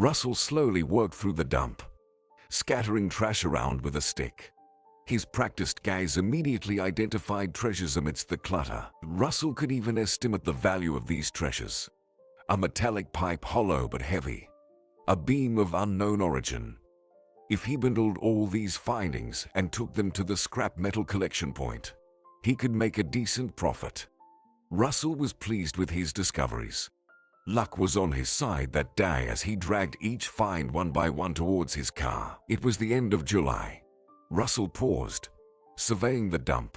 Russell slowly worked through the dump, scattering trash around with a stick. His practiced gaze immediately identified treasures amidst the clutter. Russell could even estimate the value of these treasures. A metallic pipe, hollow but heavy. A beam of unknown origin. If he bundled all these findings and took them to the scrap metal collection point, he could make a decent profit. Russell was pleased with his discoveries. Luck was on his side that day as he dragged each find one by one towards his car. It was the end of July. Russell paused, surveying the dump.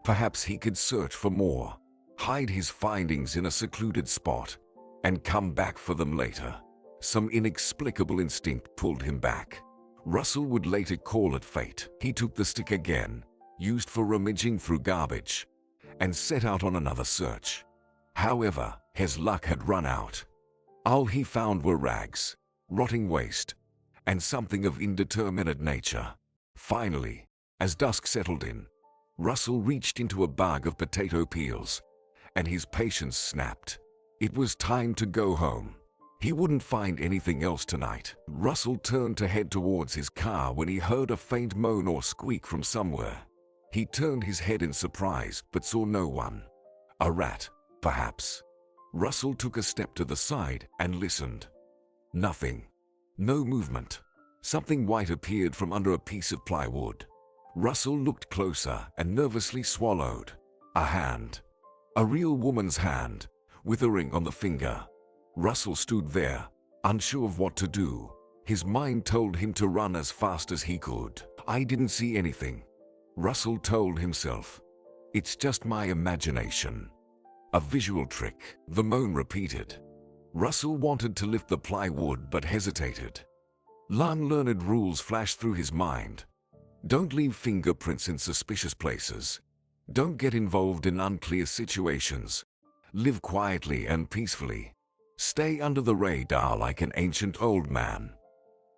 Perhaps he could search for more, hide his findings in a secluded spot, and come back for them later. Some inexplicable instinct pulled him back. Russell would later call it fate. He took the stick again, used for rummaging through garbage, and set out on another search. However, his luck had run out. All he found were rags, rotting waste, and something of indeterminate nature. Finally, as dusk settled in, Russell reached into a bag of potato peels, and his patience snapped. It was time to go home. He wouldn't find anything else tonight. Russell turned to head towards his car when he heard a faint moan or squeak from somewhere. He turned his head in surprise but saw no one. A rat, perhaps. Russell took a step to the side and listened. Nothing. No movement. Something white appeared from under a piece of plywood. Russell looked closer and nervously swallowed. A hand. A real woman's hand, with a ring on the finger. Russell stood there, unsure of what to do. His mind told him to run as fast as he could. I didn't see anything, Russell told himself. It's just my imagination. A visual trick, the moan repeated. Russell wanted to lift the plywood but hesitated. Unlearned rules flashed through his mind. Don't leave fingerprints in suspicious places. Don't get involved in unclear situations. Live quietly and peacefully. Stay under the radar like an ancient old man.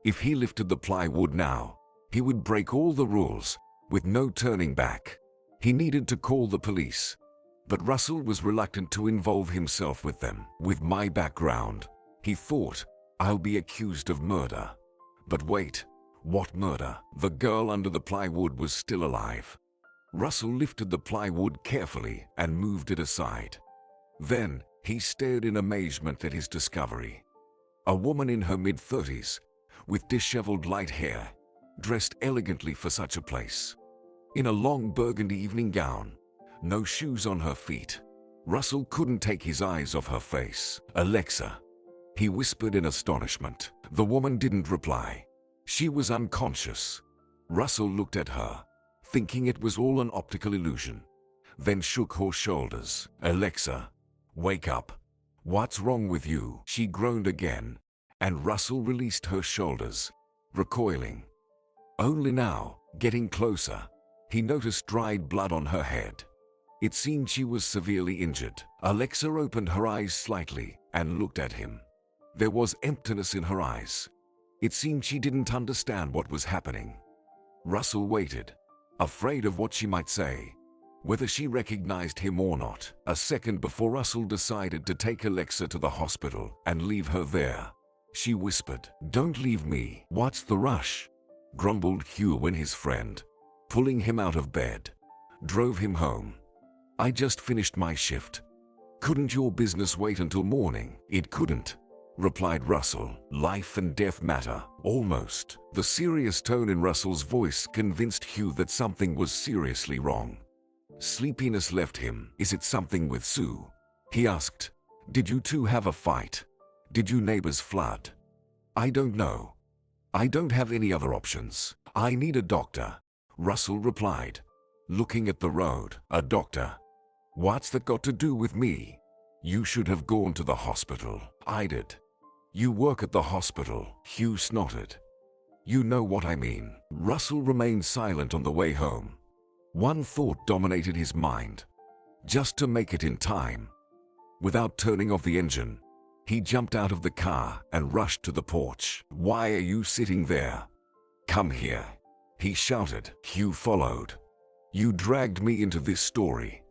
If he lifted the plywood now, he would break all the rules, with no turning back. He needed to call the police. But Russell was reluctant to involve himself with them. With my background, he thought, I'll be accused of murder. But wait, what murder? The girl under the plywood was still alive. Russell lifted the plywood carefully and moved it aside. Then, he stared in amazement at his discovery. A woman in her mid-30s, with disheveled light hair, dressed elegantly for such a place. In a long burgundy evening gown, no shoes on her feet. Russell couldn't take his eyes off her face. Alexa, he whispered in astonishment. The woman didn't reply. She was unconscious. Russell looked at her, thinking it was all an optical illusion, then shook her shoulders. Alexa, wake up. What's wrong with you? She groaned again, and Russell released her shoulders, recoiling. Only now, getting closer, he noticed dried blood on her head. It seemed she was severely injured. Alexa opened her eyes slightly and looked at him. There was emptiness in her eyes. It seemed she didn't understand what was happening. Russell waited, afraid of what she might say, whether she recognized him or not. A second before Russell decided to take Alexa to the hospital and leave her there. She whispered, "Don't leave me." "What's the rush?" grumbled Hugh when his friend, pulling him out of bed, drove him home. "I just finished my shift. Couldn't your business wait until morning?" "It couldn't," replied Russell. "Life and death matter, almost." The serious tone in Russell's voice convinced Hugh that something was seriously wrong. Sleepiness left him. "Is it something with Sue?" he asked. "Did you two have a fight? Did you neighbors flood?" "I don't know. I don't have any other options. I need a doctor," Russell replied, looking at the road. "A doctor? What's that got to do with me?" "You should have gone to the hospital." "I did." "You work at the hospital," Hugh snorted. "You know what I mean." Russell remained silent on the way home. One thought dominated his mind. Just to make it in time. Without turning off the engine, he jumped out of the car and rushed to the porch. "Why are you sitting there? Come here," he shouted. Hugh followed. "You dragged me into this story.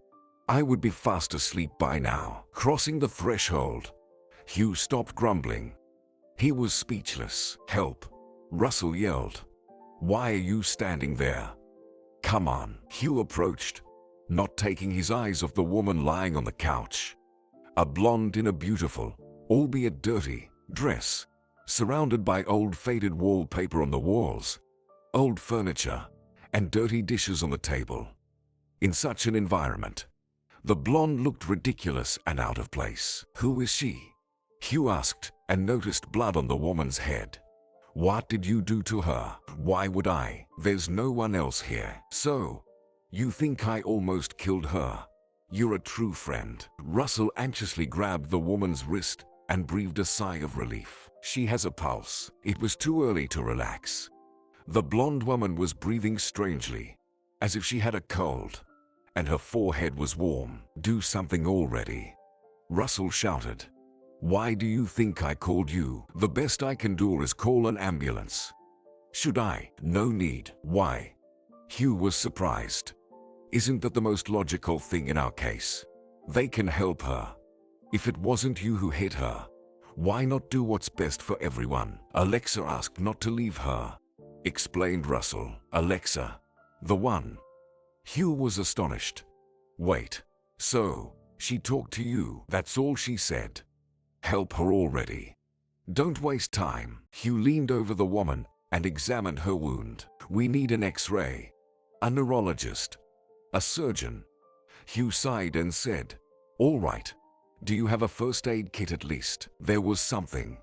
I would be fast asleep by now." Crossing the threshold, Hugh stopped grumbling. He was speechless. "Help!" Russell yelled. "Why are you standing there? Come on." Hugh approached, not taking his eyes off the woman lying on the couch. A blonde in a beautiful, albeit dirty, dress, surrounded by old faded wallpaper on the walls, old furniture, and dirty dishes on the table. In such an environment, the blonde looked ridiculous and out of place. "Who is she?" Hugh asked, and noticed blood on the woman's head. "What did you do to her?" "Why would I? There's no one else here." "So, you think I almost killed her? You're a true friend." Russell anxiously grabbed the woman's wrist and breathed a sigh of relief. "She has a pulse." It was too early to relax. The blonde woman was breathing strangely, as if she had a cold, and her forehead was warm. "Do something already," Russell shouted. "Why do you think I called you?" "The best I can do is call an ambulance." "Should I?" "No need." "Why?" Hugh was surprised. "Isn't that the most logical thing in our case? They can help her. If it wasn't you who hit her, why not do what's best for everyone?" "Alexa asked not to leave her," explained Russell. "Alexa? The one?" Hugh was astonished. "Wait, so she talked to you?" "That's all she said." "Help her already. Don't waste time." Hugh leaned over the woman and examined her wound. "We need an X-ray, a neurologist, a surgeon." Hugh sighed and said, "All right. Do you have a first aid kit at least?" "There was something,"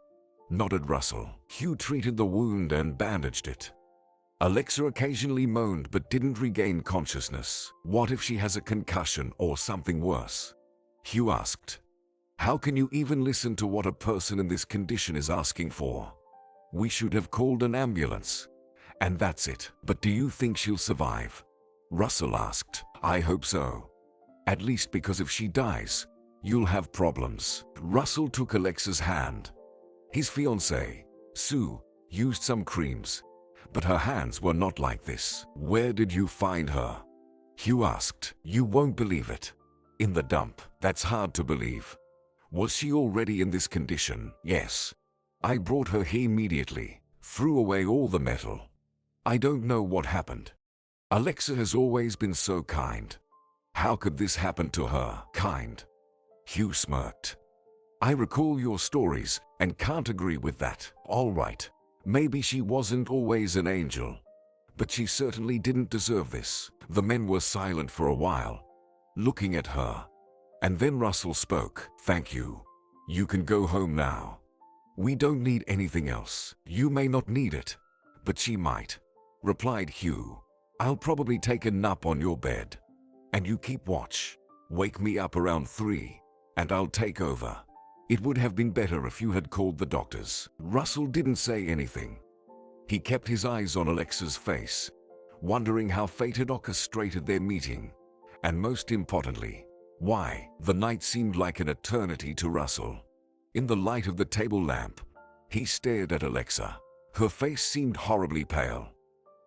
nodded Russell. Hugh treated the wound and bandaged it. Alexa occasionally moaned but didn't regain consciousness. "What if she has a concussion or something worse?" Hugh asked. "How can you even listen to what a person in this condition is asking for?" "We should have called an ambulance, and that's it." "But do you think she'll survive?" Russell asked. "I hope so. At least because if she dies, you'll have problems." Russell took Alexa's hand. His fiancée, Sue, used some creams, but her hands were not like this. "Where did you find her?" Hugh asked. "You won't believe it. In the dump." "That's hard to believe. Was she already in this condition?" "Yes. I brought her here immediately. Threw away all the metal. I don't know what happened. Alexa has always been so kind. How could this happen to her?" "Kind?" Hugh smirked. "I recall your stories and can't agree with that." "All right. Maybe she wasn't always an angel, but she certainly didn't deserve this." The men were silent for a while, looking at her. And then Russell spoke. "Thank you. You can go home now. We don't need anything else." "You may not need it, but she might," replied Hugh. "I'll probably take a nap on your bed. And you keep watch. Wake me up around 3, and I'll take over." It would have been better if you had called the doctors. Russell didn't say anything. He kept his eyes on Alexa's face, wondering how fate had orchestrated their meeting, and most importantly, why. The night seemed like an eternity to Russell. In the light of the table lamp, he stared at Alexa. Her face seemed horribly pale.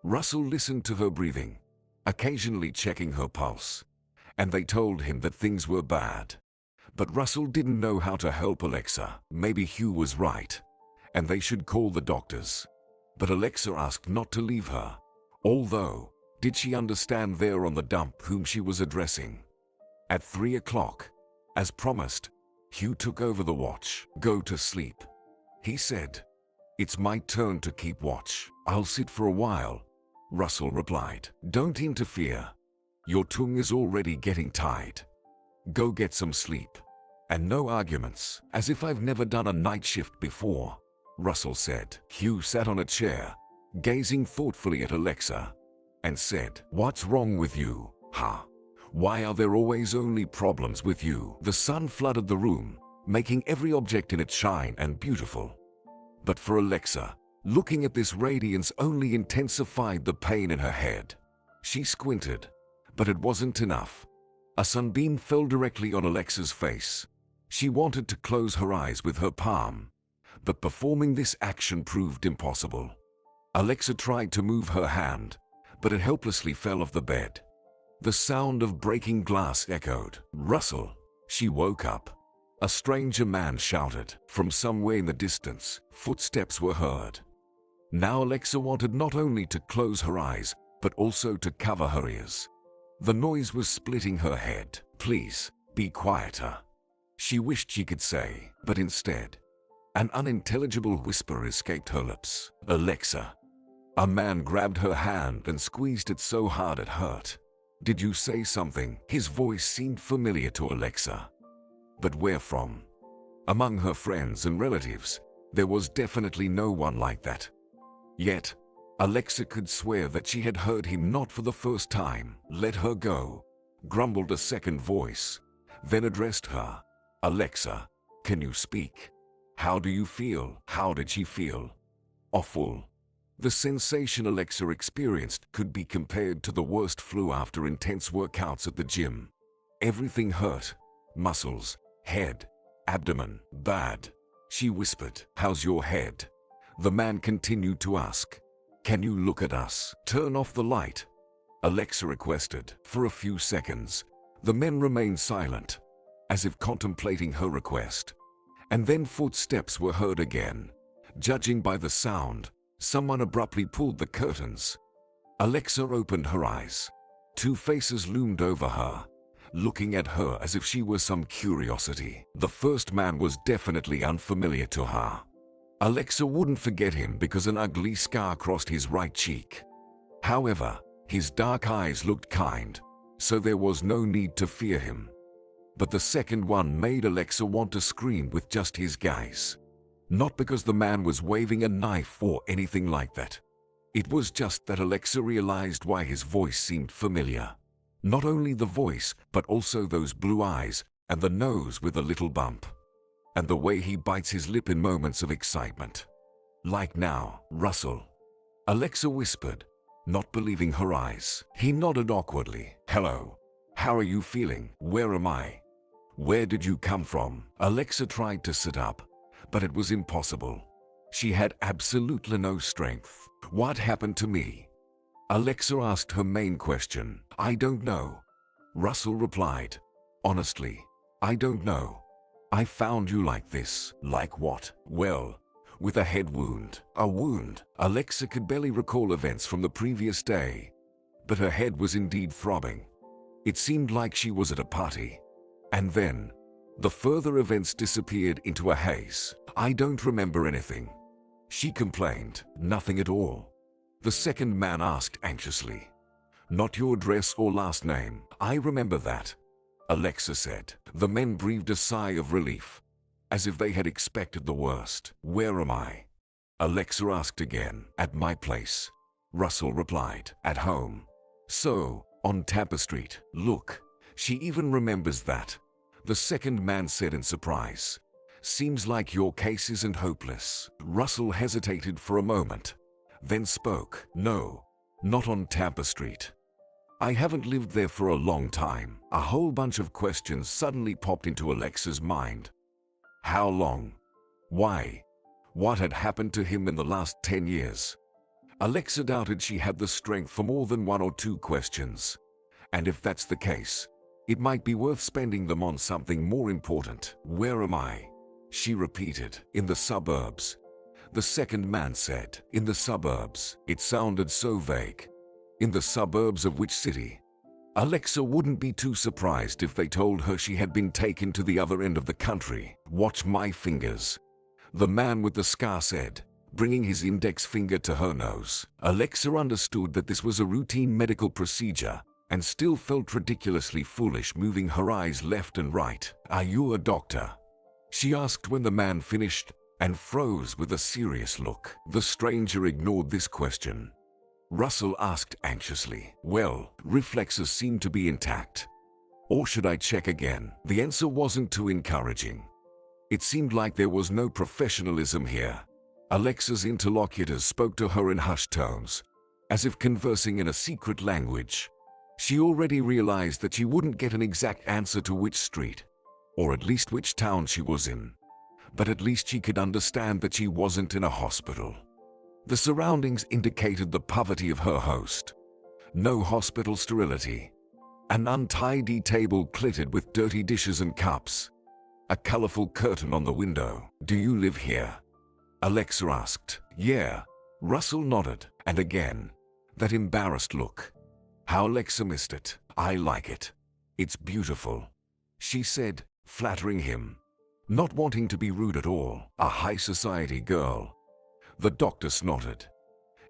Russell listened to her breathing, occasionally checking her pulse, and they told him that things were bad. But Russell didn't know how to help Alexa. Maybe Hugh was right, and they should call the doctors. But Alexa asked not to leave her. Although, did she understand there on the dump whom she was addressing? At 3 o'clock, as promised, Hugh took over the watch. "Go to sleep," he said. "It's my turn to keep watch." "I'll sit for a while," Russell replied. "Don't interfere. Your tongue is already getting tied. Go get some sleep. And no arguments." "As if I've never done a night shift before," Russell said. Hugh sat on a chair, gazing thoughtfully at Alexa, and said, "What's wrong with you, huh? Why are there always only problems with you?" The sun flooded the room, making every object in it shine and beautiful. But for Alexa, looking at this radiance only intensified the pain in her head. She squinted, but it wasn't enough. A sunbeam fell directly on Alexa's face. She wanted to close her eyes with her palm, but performing this action proved impossible. Alexa tried to move her hand, but it helplessly fell off the bed. The sound of breaking glass echoed. "Russell!" She woke up. A stranger man shouted. From somewhere in the distance, footsteps were heard. Now Alexa wanted not only to close her eyes, but also to cover her ears. The noise was splitting her head. Please, be quieter, she wished she could say, but instead, an unintelligible whisper escaped her lips. Alexa. A man grabbed her hand and squeezed it so hard it hurt. Did you say something? His voice seemed familiar to Alexa. But where from? Among her friends and relatives, there was definitely no one like that. Yet, Alexa could swear that she had heard him not for the first time. Let her go, grumbled a second voice, then addressed her. Alexa, can you speak? How do you feel? How did she feel? Awful. The sensation Alexa experienced could be compared to the worst flu after intense workouts at the gym. Everything hurt. Muscles, head, abdomen, bad. She whispered. How's your head? The man continued to ask. Can you look at us? Turn off the light, Alexa requested. For a few seconds, the men remained silent, as if contemplating her request. And then footsteps were heard again. Judging by the sound, someone abruptly pulled the curtains. Alexa opened her eyes. Two faces loomed over her, looking at her as if she were some curiosity. The first man was definitely unfamiliar to her. Alexa wouldn't forget him because an ugly scar crossed his right cheek. However, his dark eyes looked kind, so there was no need to fear him. But the second one made Alexa want to scream with just his gaze. Not because the man was waving a knife or anything like that. It was just that Alexa realized why his voice seemed familiar. Not only the voice, but also those blue eyes and the nose with a little bump. And the way he bites his lip in moments of excitement. Like now, Russell, Alexa whispered, not believing her eyes. He nodded awkwardly. Hello. How are you feeling? Where am I? Where did you come from? Alexa tried to sit up, but it was impossible. She had absolutely no strength. What happened to me? Alexa asked her main question. I don't know. Russell replied. Honestly, I don't know. I found you like this. Like what? Well, with a head wound. A wound. Alexa could barely recall events from the previous day, but her head was indeed throbbing. It seemed like she was at a party. And then, the further events disappeared into a haze. I don't remember anything, she complained. Nothing at all? The second man asked anxiously. Not your address or last name. I remember that, Alexa said. The men breathed a sigh of relief, as if they had expected the worst. Where am I? Alexa asked again. At my place, Russell replied. At home. So, on Tampa Street. Look, she even remembers that, the second man said in surprise. Seems like your case isn't hopeless. Russell hesitated for a moment, then spoke. No, not on Tampa Street. I haven't lived there for a long time. A whole bunch of questions suddenly popped into Alexa's mind. How long? Why? What had happened to him in the last 10 years? Alexa doubted she had the strength for more than one or two questions. And if that's the case, it might be worth spending them on something more important. Where am I? She repeated. In the suburbs, the second man said. In the suburbs. It sounded so vague. In the suburbs of which city? Alexa wouldn't be too surprised if they told her she had been taken to the other end of the country. Watch my fingers, the man with the scar said, bringing his index finger to her nose. Alexa understood that this was a routine medical procedure, and still felt ridiculously foolish moving her eyes left and right. Are you a doctor? She asked when the man finished, and froze with a serious look. The stranger ignored this question. Russell asked anxiously. Well, reflexes seem to be intact. Or should I check again? The answer wasn't too encouraging. It seemed like there was no professionalism here. Alexa's interlocutors spoke to her in hushed tones, as if conversing in a secret language. She already realized that she wouldn't get an exact answer to which street, or at least which town she was in. But at least she could understand that she wasn't in a hospital. The surroundings indicated the poverty of her host. No hospital sterility. An untidy table cluttered with dirty dishes and cups. a colorful curtain on the window. "Do you live here?" Alexa asked. "Yeah." Russell nodded, and again, that embarrassed look. How Alexa missed it. "I like it. It's beautiful," she said, flattering him, not wanting to be rude at all. "A high society girl." The doctor snorted.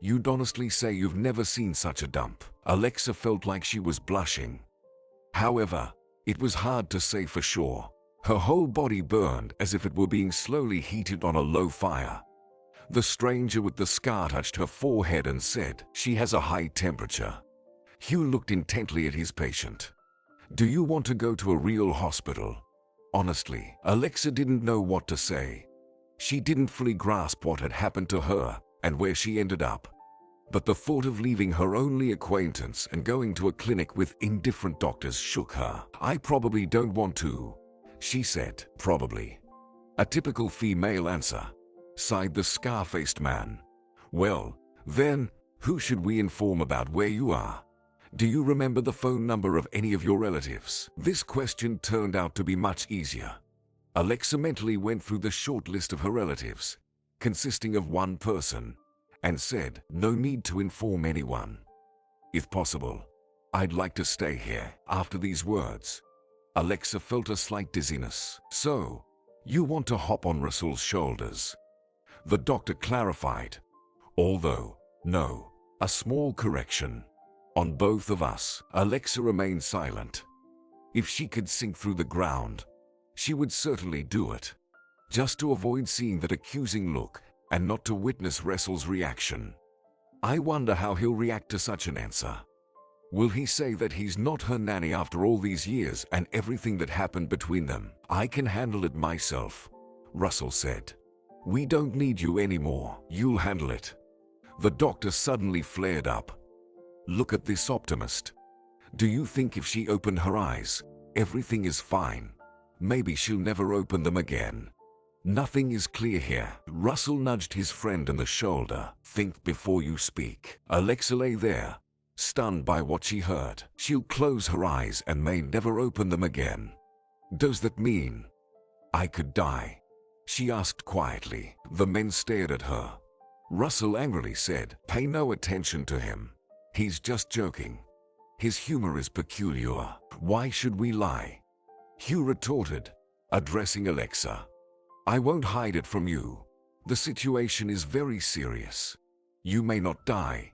"You'd honestly say you've never seen such a dump." Alexa felt like she was blushing. However, it was hard to say for sure. Her whole body burned as if it were being slowly heated on a low fire. The stranger with the scar touched her forehead and said, "She has a high temperature." Hugh looked intently at his patient. "Do you want to go to a real hospital?" Honestly, Alexa didn't know what to say. She didn't fully grasp what had happened to her and where she ended up. But the thought of leaving her only acquaintance and going to a clinic with indifferent doctors shook her. "I probably don't want to," she said. "Probably. A typical female answer," sighed the scar-faced man. "Well, then, who should we inform about where you are? Do you remember the phone number of any of your relatives?" This question turned out to be much easier. Alexa mentally went through the short list of her relatives, consisting of one person, and said, "No need to inform anyone. If possible, I'd like to stay here." After these words, Alexa felt a slight dizziness. "So, you want to hop on Russell's shoulders?" The doctor clarified. "Although, no, a small correction. On both of us." Alexa remained silent. If she could sink through the ground, she would certainly do it, just to avoid seeing that accusing look and not to witness Russell's reaction. I wonder how he'll react to such an answer. Will he say that he's not her nanny after all these years and everything that happened between them? "I can handle it myself," Russell said. "We don't need you anymore. You'll handle it." The doctor suddenly flared up. "Look at this optimist. Do you think if she opened her eyes, everything is fine? Maybe she'll never open them again. Nothing is clear here." Russell nudged his friend in the shoulder. "Think before you speak." Alexa lay there, stunned by what she heard. "She'll close her eyes and may never open them again. Does that mean I could die?" she asked quietly. The men stared at her. Russell angrily said, "Pay no attention to him. He's just joking. His humor is peculiar. Why should we lie?" Hugh retorted, addressing Alexa. "I won't hide it from you. The situation is very serious. You may not die,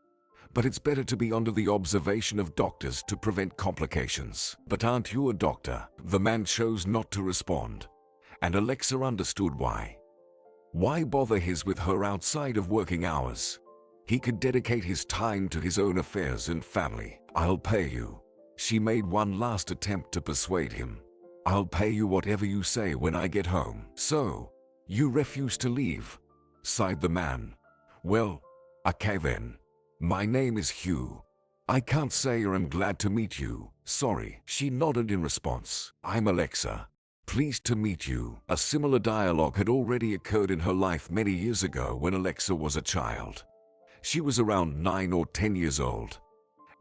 but it's better to be under the observation of doctors to prevent complications." "But aren't you a doctor?" The man chose not to respond, and Alexa understood why. Why bother with her outside of working hours? He could dedicate his time to his own affairs and family. "I'll pay you." She made one last attempt to persuade him. "I'll pay you whatever you say when I get home." "So, you refuse to leave?" sighed the man. "Well, okay then. My name is Hugh. I can't say I'm glad to meet you. Sorry." She nodded in response. "I'm Alexa. Pleased to meet you." A similar dialogue had already occurred in her life many years ago when Alexa was a child. She was around 9 or 10 years old,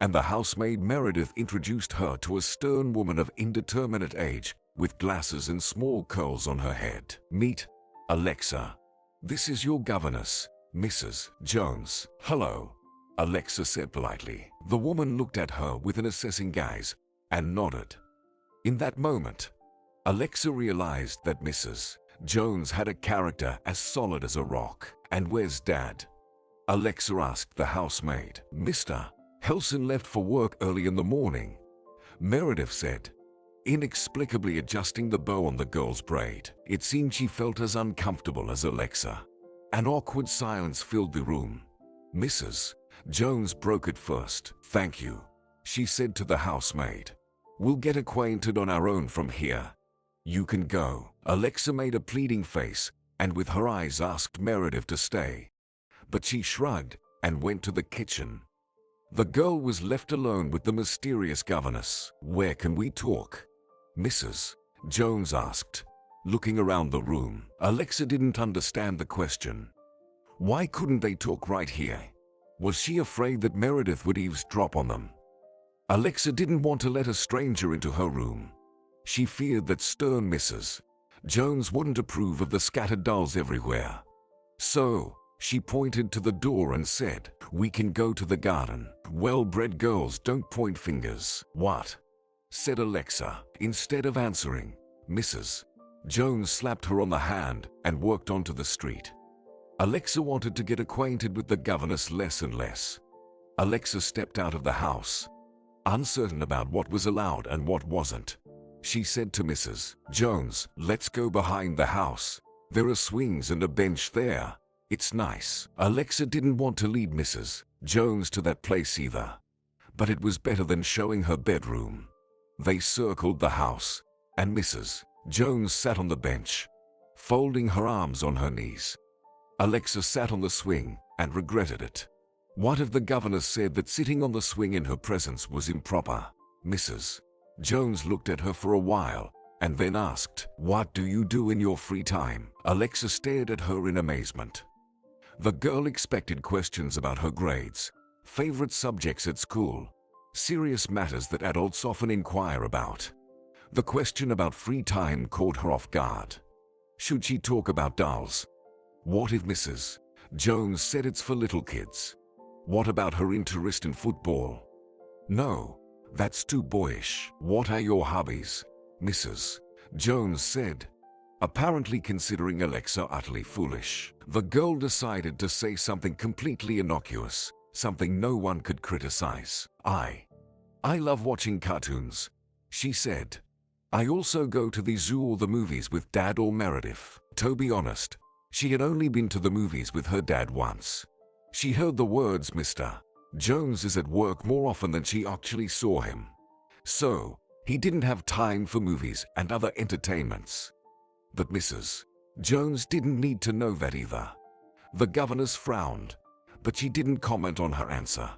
and the housemaid Meredith introduced her to a stern woman of indeterminate age with glasses and small curls on her head. "Meet Alexa. This is your governess, Mrs. Jones." "Hello," Alexa said politely. The woman looked at her with an assessing gaze and nodded. In that moment, Alexa realized that Mrs. Jones had a character as solid as a rock. "And where's Dad?" Alexa asked the housemaid. "Mr. Helson left for work early in the morning," Meredith said, inexplicably adjusting the bow on the girl's braid. It seemed she felt as uncomfortable as Alexa. An awkward silence filled the room. Mrs. Jones broke it first. "Thank you," she said to the housemaid. "We'll get acquainted on our own from here. You can go." Alexa made a pleading face and with her eyes asked Meredith to stay. But she shrugged and went to the kitchen. The girl was left alone with the mysterious governess. "Where can we talk?" Mrs. Jones asked, looking around the room. Alexa didn't understand the question. Why couldn't they talk right here? Was she afraid that Meredith would eavesdrop on them? Alexa didn't want to let a stranger into her room. She feared that stern Mrs. Jones wouldn't approve of the scattered dolls everywhere. So, she pointed to the door and said, "We can go to the garden." "Well-bred girls don't point fingers." "What?" said Alexa. Instead of answering, Mrs. Jones slapped her on the hand and walked onto the street. Alexa wanted to get acquainted with the governess less and less. Alexa stepped out of the house, uncertain about what was allowed and what wasn't. She said to Mrs. Jones, "Let's go behind the house. There are swings and a bench there. It's nice." Alexa didn't want to lead Mrs. Jones to that place either, but it was better than showing her bedroom. They circled the house, and Mrs. Jones sat on the bench, folding her arms on her knees. Alexa sat on the swing and regretted it. What if the governess said that sitting on the swing in her presence was improper? Mrs. Jones looked at her for a while and then asked, "What do you do in your free time?" Alexa stared at her in amazement. The girl expected questions about her grades, favorite subjects at school, serious matters that adults often inquire about. The question about free time caught her off guard. Should she talk about dolls? What if Mrs. Jones said it's for little kids? What about her interest in football? No, that's too boyish. "What are your hobbies?" Mrs. Jones said, apparently considering Alexa utterly foolish. The girl decided to say something completely innocuous, something no one could criticize. I love watching cartoons," she said. "I also go to the zoo or the movies with Dad or Meredith." To be honest, she had only been to the movies with her dad once. She heard the words "Mr. Jones is at work" more often than she actually saw him. So, he didn't have time for movies and other entertainments. But Mrs. Jones didn't need to know that either. The governess frowned, but she didn't comment on her answer.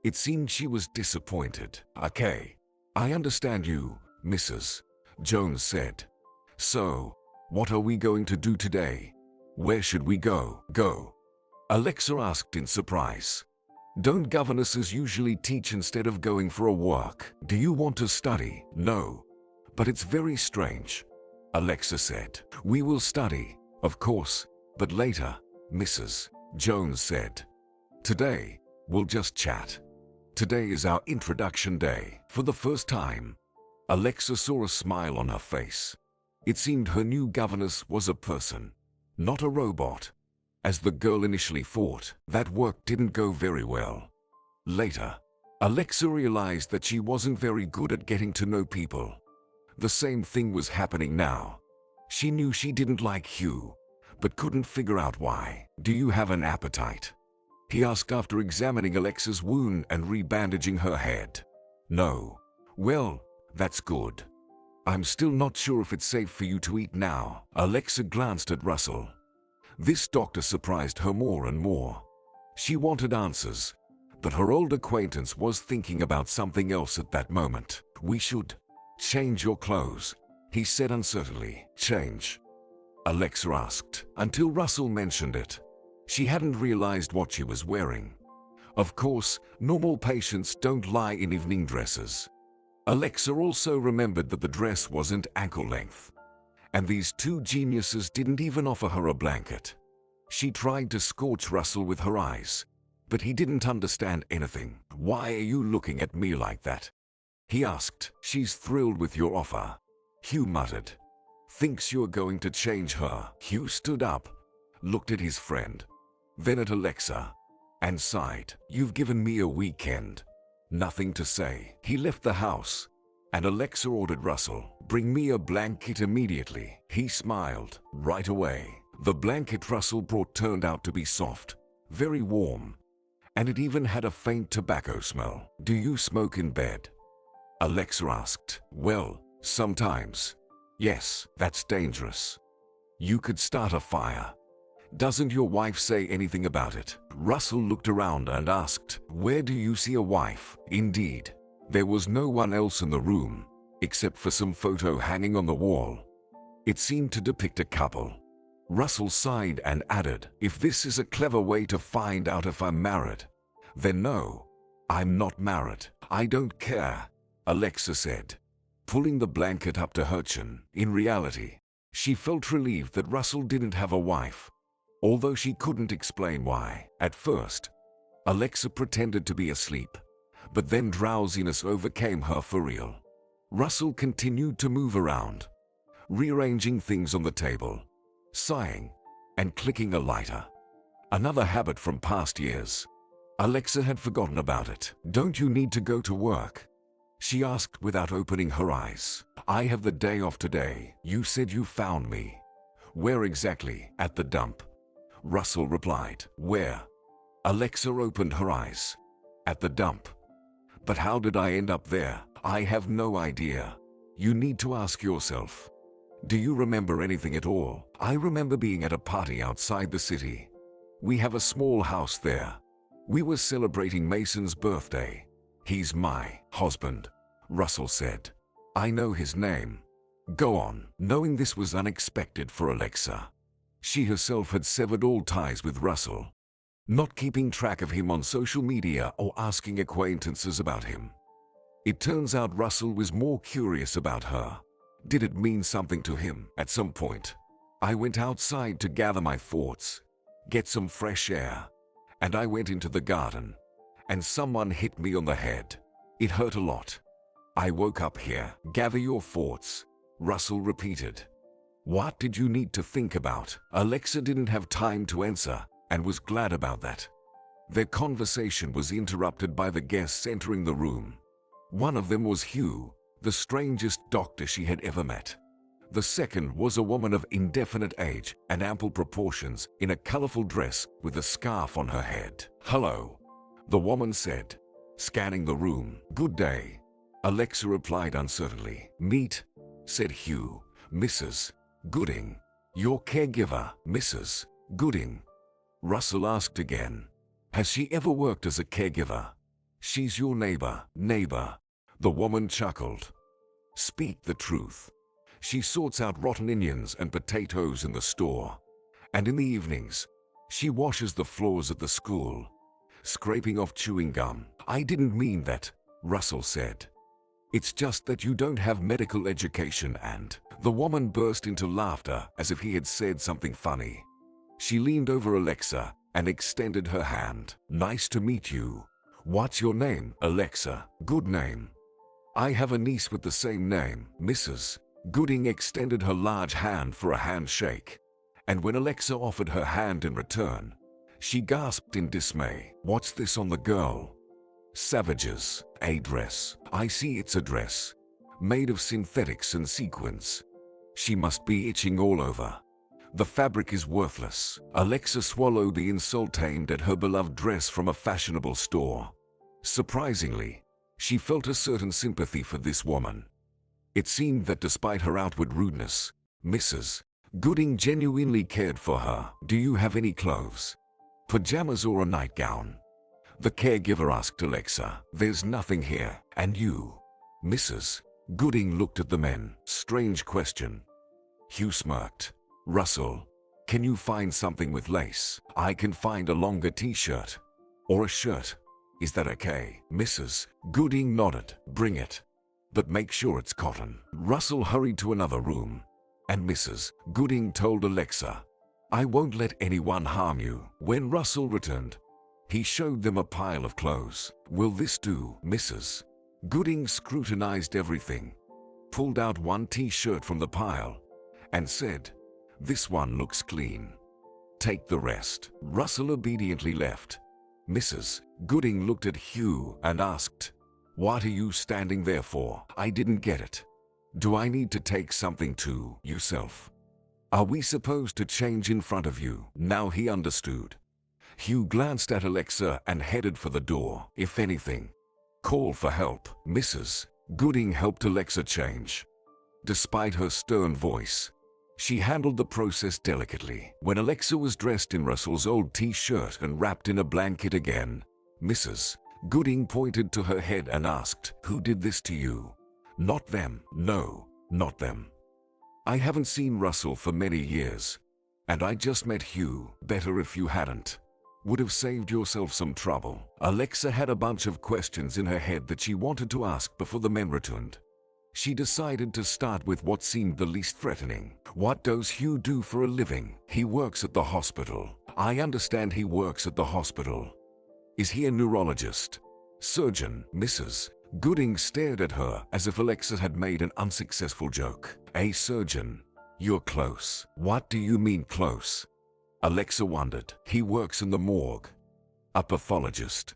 It seemed she was disappointed. "Okay, I understand you," Mrs. Jones said. "So, what are we going to do today? Where should we go?" "Go?" Alexa asked in surprise. "Don't governesses usually teach instead of going for a walk?" "Do you want to study?" "No, but it's very strange," Alexa said. "We will study, of course, but later," Mrs. Jones said. "Today, we'll just chat. Today is our introduction day." For the first time, Alexa saw a smile on her face. It seemed her new governess was a person, not a robot. As the girl initially thought, that work didn't go very well. Later, Alexa realized that she wasn't very good at getting to know people. The same thing was happening now. She knew she didn't like Hugh, but couldn't figure out why. "Do you have an appetite?" he asked after examining Alexa's wound and rebandaging her head. "No." "Well, that's good. I'm still not sure if it's safe for you to eat now." Alexa glanced at Russell. This doctor surprised her more and more. She wanted answers, but her old acquaintance was thinking about something else at that moment. "We should change your clothes," he said uncertainly. "Change?" Alexa asked. Until Russell mentioned it, she hadn't realized what she was wearing. Of course, normal patients don't lie in evening dresses. Alexa also remembered that the dress wasn't ankle length, and these two geniuses didn't even offer her a blanket. She tried to scorch Russell with her eyes, but he didn't understand anything. "Why are you looking at me like that?" he asked. "She's thrilled with your offer," Hugh muttered. "Thinks you're going to change her." Hugh stood up, looked at his friend, then at Alexa, and sighed. "You've given me a weekend. Nothing to say." He left the house, and Alexa ordered Russell, "Bring me a blanket immediately." He smiled. Right away. The blanket Russell brought turned out to be soft, very warm, and it even had a faint tobacco smell. "Do you smoke in bed?" Alexa asked. "Well, sometimes. Yes, that's dangerous. You could start a fire." "Doesn't your wife say anything about it?" Russell looked around and asked, "Where do you see a wife?" Indeed, there was no one else in the room, except for some photo hanging on the wall. It seemed to depict a couple. Russell sighed and added, "If this is a clever way to find out if I'm married, then no, I'm not married." "I don't care," Alexa said, pulling the blanket up to her chin. In reality, She felt relieved that Russell didn't have a wife, although she couldn't explain why. At first, Alexa pretended to be asleep, but then drowsiness overcame her for real. Russell continued to move around, rearranging things on the table, sighing, and clicking a lighter. Another habit from past years. Alexa had forgotten about it. "Don't you need to go to work?" she asked without opening her eyes. "I have the day off today. You said you found me." "Where exactly?" "At the dump," Russell replied. "Where?" Alexa opened her eyes. "At the dump." "But how did I end up there?" "I have no idea. You need to ask yourself." "Do you remember anything at all?" "I remember being at a party outside the city. We have a small house there. We were celebrating Mason's birthday. He's my husband," Russell said. "I know his name." "Go on." Knowing this was unexpected for Alexa, she herself had severed all ties with Russell, not keeping track of him on social media or asking acquaintances about him. It turns out Russell was more curious about her. Did it mean something to him? At some point, "I went outside to gather my thoughts, get some fresh air, and I went into the garden, and someone hit me on the head. It hurt a lot. I woke up here." "Gather your thoughts," Russell repeated. "What did you need to think about?" Alexa didn't have time to answer, and was glad about that. Their conversation was interrupted by the guests entering the room. One of them was Hugh, the strangest doctor she had ever met. The second was a woman of indefinite age and ample proportions in a colorful dress with a scarf on her head. "Hello," the woman said, scanning the room. "Good day," Alexa replied uncertainly. "Meet," said Hugh, "Mrs. Gooding, your caregiver." "Mrs. Gooding?" Russell asked again. "Has she ever worked as a caregiver?" "She's your neighbor." "Neighbor?" The woman chuckled. "Speak the truth. She sorts out rotten onions and potatoes in the store. And in the evenings, she washes the floors at the school, scraping off chewing gum." "I didn't mean that," Russell said. "It's just that you don't have medical education and—" The woman burst into laughter as if he had said something funny. She leaned over Alexa and extended her hand. "Nice to meet you. What's your name?" "Alexa." "Good name. I have a niece with the same name." Mrs. Gooding extended her large hand for a handshake, and when Alexa offered her hand in return, she gasped in dismay. "What's this on the girl?" "Savages. A dress." "I see, it's a dress, made of synthetics and sequins. She must be itching all over. The fabric is worthless." Alexa swallowed the insult aimed at her beloved dress from a fashionable store. Surprisingly, she felt a certain sympathy for this woman. It seemed that despite her outward rudeness, Mrs. Gooding genuinely cared for her. "Do you have any clothes? Pajamas or a nightgown?" the caregiver asked Alexa. "There's nothing here." "And you?" Mrs. Gooding looked at the men. "Strange question." Hugh smirked. "Russell, can you find something with lace? I can find a longer t-shirt. Or a shirt. Is that okay?" Mrs. Gooding nodded. "Bring it. But make sure it's cotton." Russell hurried to another room, and Mrs. Gooding told Alexa, "I won't let anyone harm you." When Russell returned, he showed them a pile of clothes. "Will this do?" Mrs. Gooding scrutinized everything, pulled out one t-shirt from the pile, and said, "This one looks clean. Take the rest." Russell obediently left. Mrs. Gooding looked at Hugh and asked, "What are you standing there for?" "I didn't get it. Do I need to take something to yourself? Are we supposed to change in front of you?" Now he understood. Hugh glanced at Alexa and headed for the door. "If anything, call for help." Mrs. Gooding helped Alexa change. Despite her stern voice, she handled the process delicately. When Alexa was dressed in Russell's old t-shirt and wrapped in a blanket again, Mrs. Gooding pointed to her head and asked, "Who did this to you?" "Not them." "No, not them. I haven't seen Russell for many years, and I just met Hugh. Better if you hadn't. Would have saved yourself some trouble." Alexa had a bunch of questions in her head that she wanted to ask before the men returned. She decided to start with what seemed the least threatening. What does Hugh do for a living? He works at the hospital. I understand he works at the hospital. Is he a neurologist? Surgeon? Mrs. Gooding stared at her as if Alexa had made an unsuccessful joke. A surgeon? You're close. What do you mean close? Alexa wondered. He works in the morgue. A pathologist.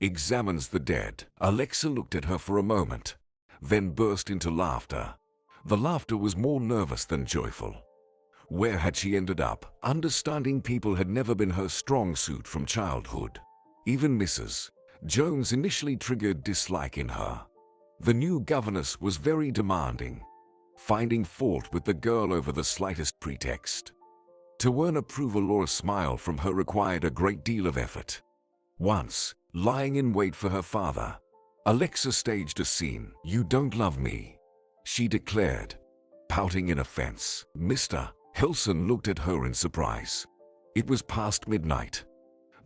Examines the dead. Alexa looked at her for a moment, then burst into laughter. The laughter was more nervous than joyful. Where had she ended up? Understanding people had never been her strong suit from childhood. Even Mrs. Jones initially triggered dislike in her. The new governess was very demanding, finding fault with the girl over the slightest pretext. To earn approval or a smile from her required a great deal of effort. Once, lying in wait for her father, Alexa staged a scene. "You don't love me," she declared, pouting in offense. Mr. Hilson looked at her in surprise. It was past midnight.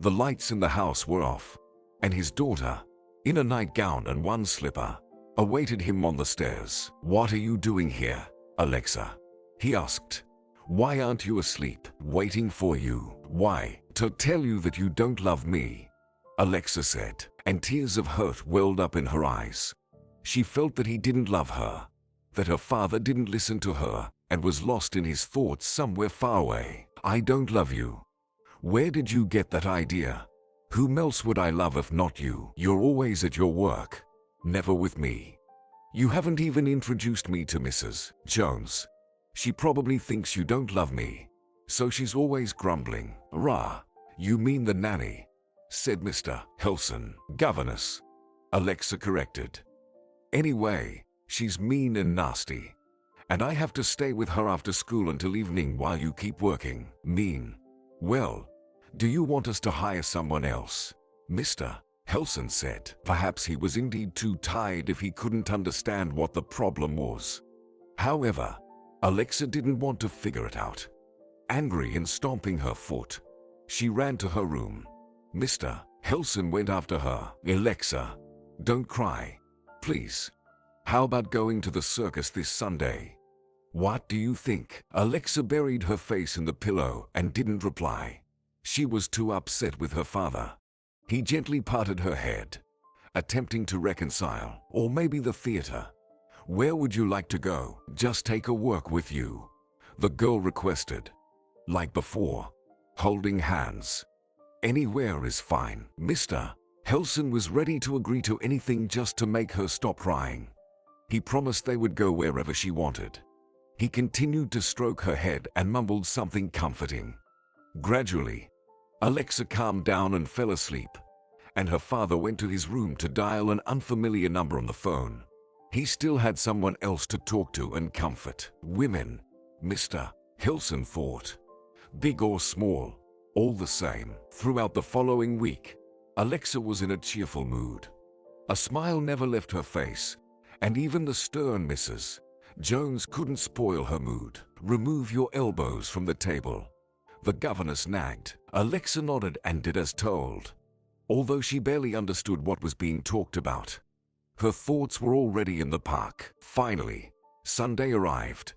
The lights in the house were off, and his daughter, in a nightgown and one slipper, awaited him on the stairs. "What are you doing here, Alexa?" he asked. "Why aren't you asleep?" "Waiting for you." "Why?" "To tell you that you don't love me," Alexa said, and tears of hurt welled up in her eyes. She felt that he didn't love her, that her father didn't listen to her, and was lost in his thoughts somewhere far away. "I don't love you. Where did you get that idea? Whom else would I love if not you? You're always at your work, never with me. You haven't even introduced me to Mrs. Jones. She probably thinks you don't love me, so she's always grumbling." "Rah, you mean the nanny," said Mr. Hilson. "Governess," Alexa corrected. "Anyway, she's mean and nasty, and I have to stay with her after school until evening while you keep working." "Mean? Well, do you want us to hire someone else?" Mr. Hilson said. Perhaps he was indeed too tired if he couldn't understand what the problem was. However, Alexa didn't want to figure it out. Angry and stomping her foot, she ran to her room. Mr. Hilson went after her. "Alexa, don't cry, please. How about going to the circus this Sunday? What do you think?" Alexa buried her face in the pillow and didn't reply. She was too upset with her father. He gently patted her head, attempting to reconcile. "Or maybe the theater. Where would you like to go?" "Just take a work with you," the girl requested. Like before, holding hands. "Anywhere is fine." Mr. Hilson was ready to agree to anything just to make her stop crying. He promised they would go wherever she wanted. He continued to stroke her head and mumbled something comforting. Gradually, Alexa calmed down and fell asleep, and her father went to his room to dial an unfamiliar number on the phone. He still had someone else to talk to and comfort. Women, Mr. Hilson thought. Big or small, all the same. Throughout the following week, Alexa was in a cheerful mood. A smile never left her face, and even the stern Mrs. Jones couldn't spoil her mood. "Remove your elbows from the table," the governess nagged. Alexa nodded and did as told. Although she barely understood what was being talked about, her thoughts were already in the park. Finally, Sunday arrived.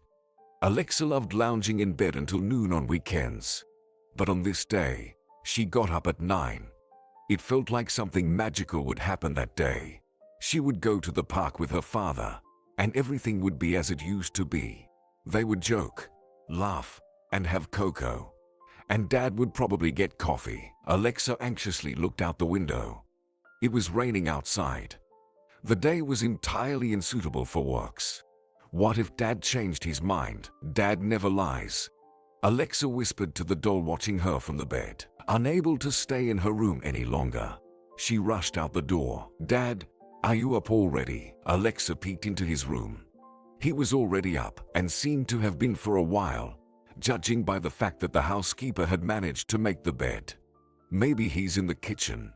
Alexa loved lounging in bed until noon on weekends. But on this day, she got up at 9. It felt like something magical would happen that day. She would go to the park with her father, and everything would be as it used to be. They would joke, laugh, and have cocoa. And Dad would probably get coffee. Alexa anxiously looked out the window. It was raining outside. The day was entirely unsuitable for walks. What if Dad changed his mind? Dad never lies. Alexa whispered to the doll watching her from the bed. Unable to stay in her room any longer, she rushed out the door. "Dad, are you up already?" Alexa peeked into his room. He was already up and seemed to have been for a while, judging by the fact that the housekeeper had managed to make the bed. Maybe he's in the kitchen.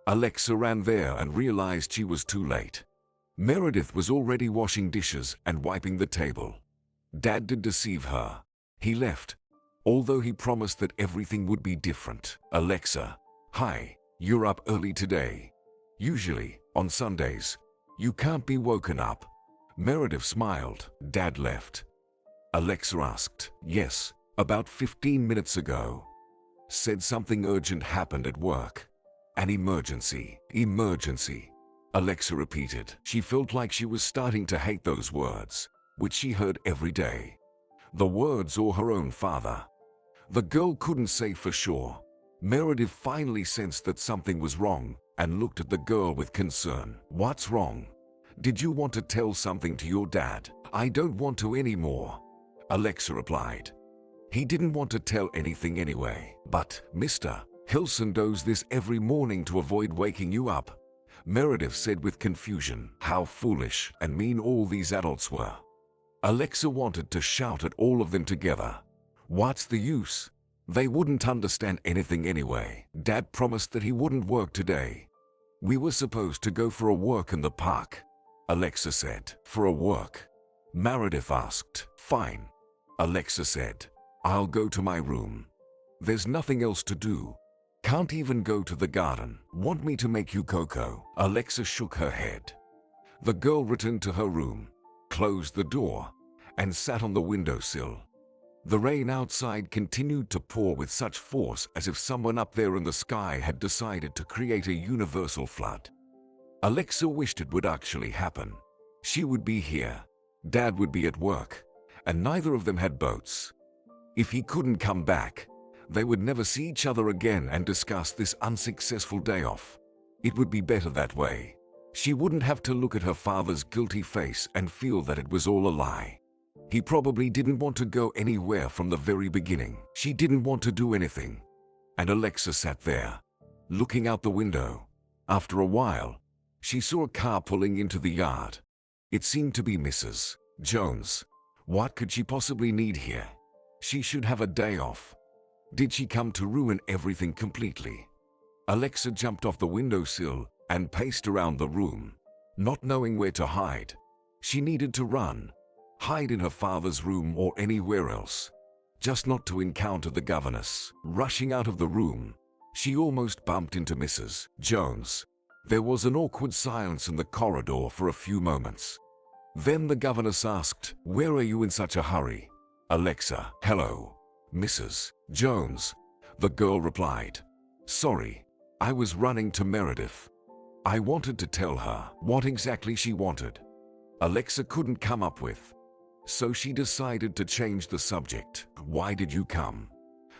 Alexa ran there and realized she was too late. Meredith was already washing dishes and wiping the table. Dad did deceive her. He left, although he promised that everything would be different. "Alexa, hi, you're up early today. Usually, on Sundays, you can't be woken up," Meredith smiled. Dad left. Alexa asked. Yes, about 15 minutes ago. Said something urgent happened at work. An emergency. Emergency. Alexa repeated. She felt like she was starting to hate those words, which she heard every day. The words or her own father. The girl couldn't say for sure. Meredith finally sensed that something was wrong and looked at the girl with concern. What's wrong? Did you want to tell something to your dad? I don't want to anymore, Alexa replied. He didn't want to tell anything anyway. But, Mr. Hilson does this every morning to avoid waking you up, Meredith said with confusion. How foolish and mean all these adults were. Alexa wanted to shout at all of them together. What's the use? They wouldn't understand anything anyway. Dad promised that he wouldn't work today. We were supposed to go for a walk in the park, Alexa said. For a walk? Meredith asked. Fine, Alexa said. I'll go to my room. There's nothing else to do. Can't even go to the garden. Want me to make you cocoa? Alexa shook her head. The girl returned to her room, closed the door, and sat on the windowsill. The rain outside continued to pour with such force as if someone up there in the sky had decided to create a universal flood. Alexa wished it would actually happen. She would be here, Dad would be at work, and neither of them had boats. If he couldn't come back, they would never see each other again and discuss this unsuccessful day off. It would be better that way. She wouldn't have to look at her father's guilty face and feel that it was all a lie. He probably didn't want to go anywhere from the very beginning. She didn't want to do anything. And Alexa sat there, looking out the window. After a while, she saw a car pulling into the yard. It seemed to be Mrs. Jones. What could she possibly need here? She should have a day off. Did she come to ruin everything completely? Alexa jumped off the windowsill and paced around the room, not knowing where to hide. She needed to run. Hide in her father's room or anywhere else, just not to encounter the governess. Rushing out of the room, she almost bumped into Mrs. Jones. There was an awkward silence in the corridor for a few moments. Then the governess asked, "Where are you in such a hurry?" Alexa, "Hello, Mrs. Jones," the girl replied. "Sorry, I was running to Meredith. I wanted to tell her what exactly she wanted." Alexa couldn't come up with. So she decided to change the subject. "Why did you come?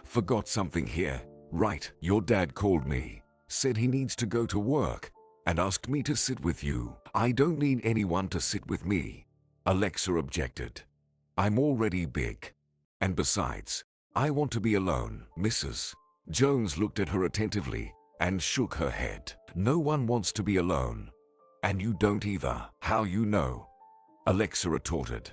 Forgot something here, right? Your dad called me, said he needs to go to work, and asked me to sit with you." "I don't need anyone to sit with me," Alexa objected. "I'm already big. And besides, I want to be alone." Mrs. Jones looked at her attentively and shook her head. "No one wants to be alone. And you don't either." "How you know?" Alexa retorted.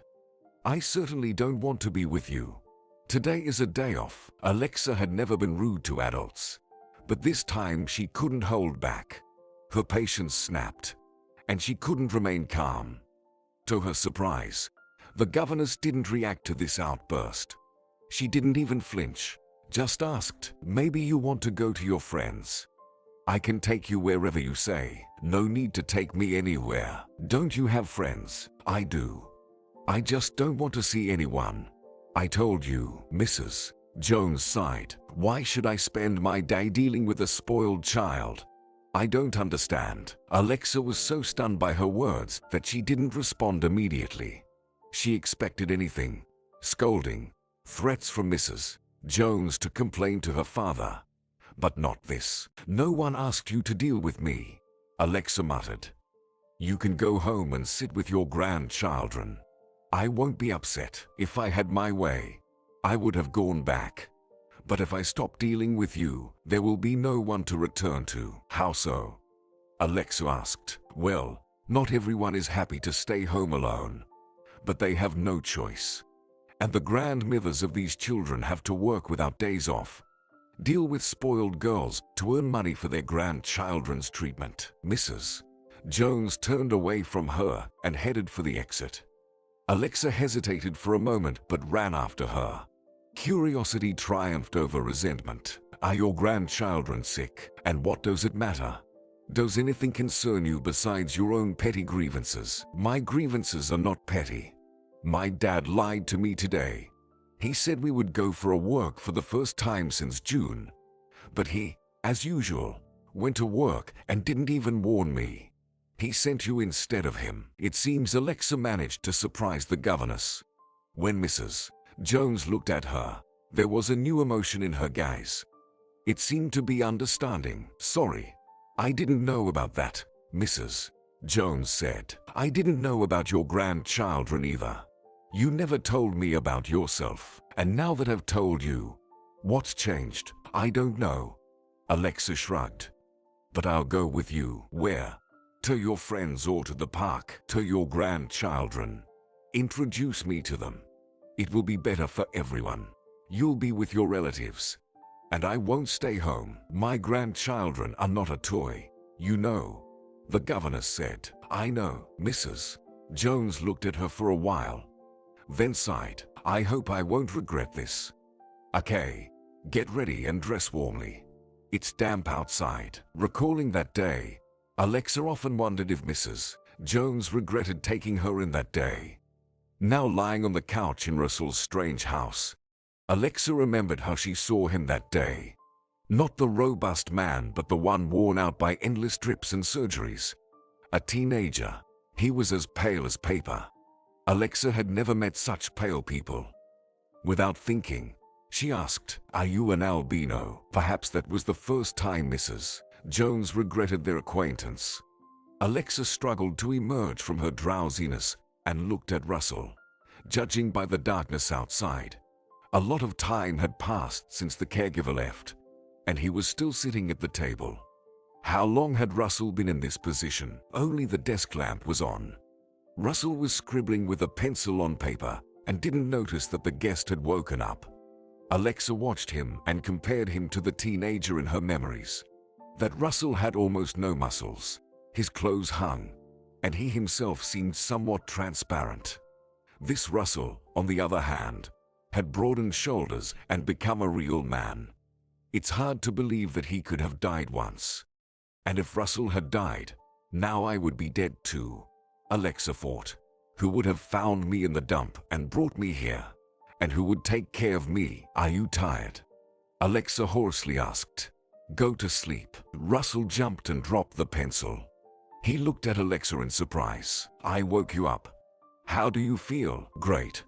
"I certainly don't want to be with you. Today is a day off." Alexa had never been rude to adults, but this time she couldn't hold back. Her patience snapped, and she couldn't remain calm. To her surprise, the governess didn't react to this outburst. She didn't even flinch, just asked, "Maybe you want to go to your friends. I can take you wherever you say." "No need to take me anywhere. Don't you have friends?" "I do. I just don't want to see anyone." "I told you." Mrs. Jones sighed. "Why should I spend my day dealing with a spoiled child? I don't understand." Alexa was so stunned by her words that she didn't respond immediately. She expected anything: scolding, threats from Mrs. Jones to complain to her father. But not this. "No one asked you to deal with me," Alexa muttered. "You can go home and sit with your grandchildren. I won't be upset. If I had my way, I would have gone back. But if I stop dealing with you, there will be no one to return to." "How so?" Alexa asked. "Well, not everyone is happy to stay home alone. But they have no choice. And the grandmothers of these children have to work without days off, deal with spoiled girls to earn money for their grandchildren's treatment." Mrs. Jones turned away from her and headed for the exit. Alexa hesitated for a moment but ran after her. Curiosity triumphed over resentment. "Are your grandchildren sick? And what does it matter? Does anything concern you besides your own petty grievances? My grievances are not petty. My dad lied to me today. He said we would go for a walk for the first time since June. But he, as usual, went to work and didn't even warn me. He sent you instead of him. It seems Alexa managed to surprise the governess. When Mrs. Jones looked at her, there was a new emotion in her gaze. It seemed to be understanding. Sorry, I didn't know about that, Mrs. Jones said. I didn't know about your grandchildren either. You never told me about yourself, and now that I've told you, what's changed? I don't know. Alexa shrugged. But I'll go with you. Where? To your friends or to the park? To your grandchildren. Introduce me to them. It will be better for everyone. You'll be with your relatives. And I won't stay home. My grandchildren are not a toy. You know, the governess said. I know. Mrs. Jones looked at her for a while, then sighed. I hope I won't regret this. Okay, get ready and dress warmly. It's damp outside. Recalling that day, Alexa often wondered if Mrs. Jones regretted taking her in that day. Now lying on the couch in Russell's strange house, Alexa remembered how she saw him that day. Not the robust man, but the one worn out by endless trips and surgeries. A teenager, he was as pale as paper. Alexa had never met such pale people. Without thinking, she asked, "Are you an albino?" Perhaps that was the first time Mrs. Jones regretted their acquaintance. Alexa struggled to emerge from her drowsiness and looked at Russell. Judging by the darkness outside, a lot of time had passed since the caregiver left, and he was still sitting at the table. How long had Russell been in this position? Only the desk lamp was on. Russell was scribbling with a pencil on paper and didn't notice that the guest had woken up. Alexa watched him and compared him to the teenager in her memories. That Russell had almost no muscles. His clothes hung, and he himself seemed somewhat transparent. This Russell, on the other hand, had broadened shoulders and become a real man. It's hard to believe that he could have died once. And if Russell had died, now I would be dead too. Alexa thought. Who would have found me in the dump and brought me here? And who would take care of me? Are you tired? Alexa hoarsely asked. Go to sleep. Russell jumped and dropped the pencil. He looked at Alexa in surprise. I woke you up. How do you feel? Great.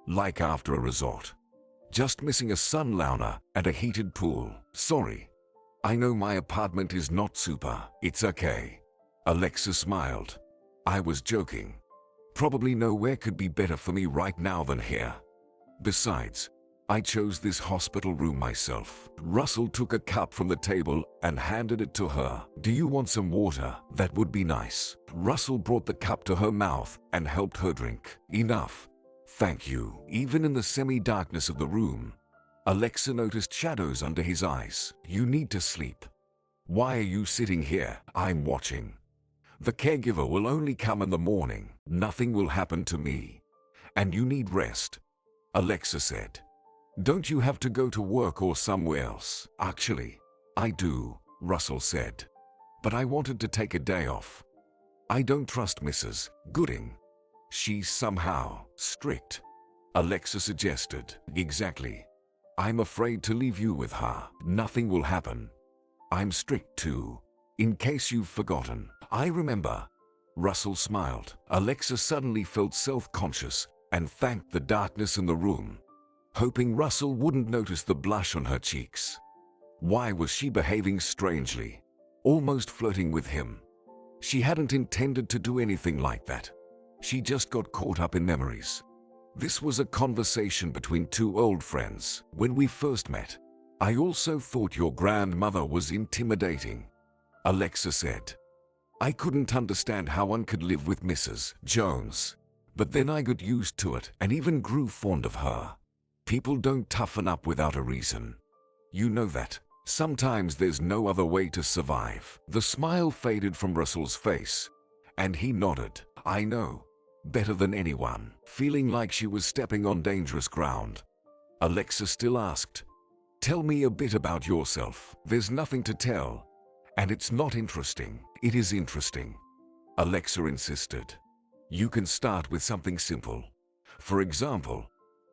Like after a resort. Just missing a sunlounger and a heated pool. Sorry. I know my apartment is not super. It's okay. Alexa smiled. I was joking. Probably nowhere could be better for me right now than here. Besides, I chose this hospital room myself. Russell took a cup from the table and handed it to her. Do you want some water? That would be nice. Russell brought the cup to her mouth and helped her drink. Enough. Thank you. Even in the semi-darkness of the room, Alexa noticed shadows under his eyes. You need to sleep. Why are you sitting here? I'm watching. The caregiver will only come in the morning. Nothing will happen to me. And you need rest. Alexa said. Don't you have to go to work or somewhere else? Actually, I do, Russell said. But I wanted to take a day off. I don't trust Mrs. Gooding. She's somehow strict. Alexa suggested. Exactly. I'm afraid to leave you with her. Nothing will happen. I'm strict too. In case you've forgotten. I remember. Russell smiled. Alexa suddenly felt self-conscious and thanked the darkness in the room, hoping Russell wouldn't notice the blush on her cheeks. Why was she behaving strangely, almost flirting with him? She hadn't intended to do anything like that. She just got caught up in memories. This was a conversation between two old friends. When we first met, I also thought your grandmother was intimidating, Alexa said. I couldn't understand how one could live with Mrs. Jones. But then I got used to it and even grew fond of her. People don't toughen up without a reason. You know that. Sometimes there's no other way to survive. The smile faded from Russell's face, and he nodded. I know. Better than anyone. Feeling like she was stepping on dangerous ground, Alexa still asked, Tell me a bit about yourself. There's nothing to tell. And it's not interesting. It is interesting, Alexa insisted. You can start with something simple. For example,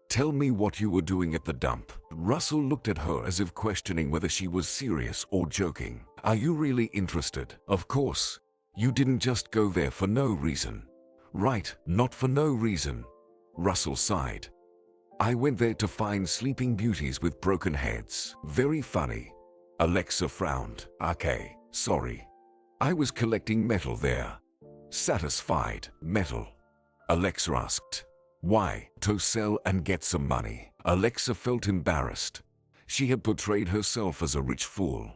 tell me what you were doing at the dump. Russell looked at her as if questioning whether she was serious or joking. Are you really interested? Of course. You didn't just go there for no reason. Right, not for no reason. Russell sighed. I went there to find sleeping beauties with broken heads. Very funny. Alexa frowned. Okay, sorry. I was collecting metal there. Satisfied. Metal? Alexa asked. Why? To sell and get some money. Alexa felt embarrassed. She had portrayed herself as a rich fool.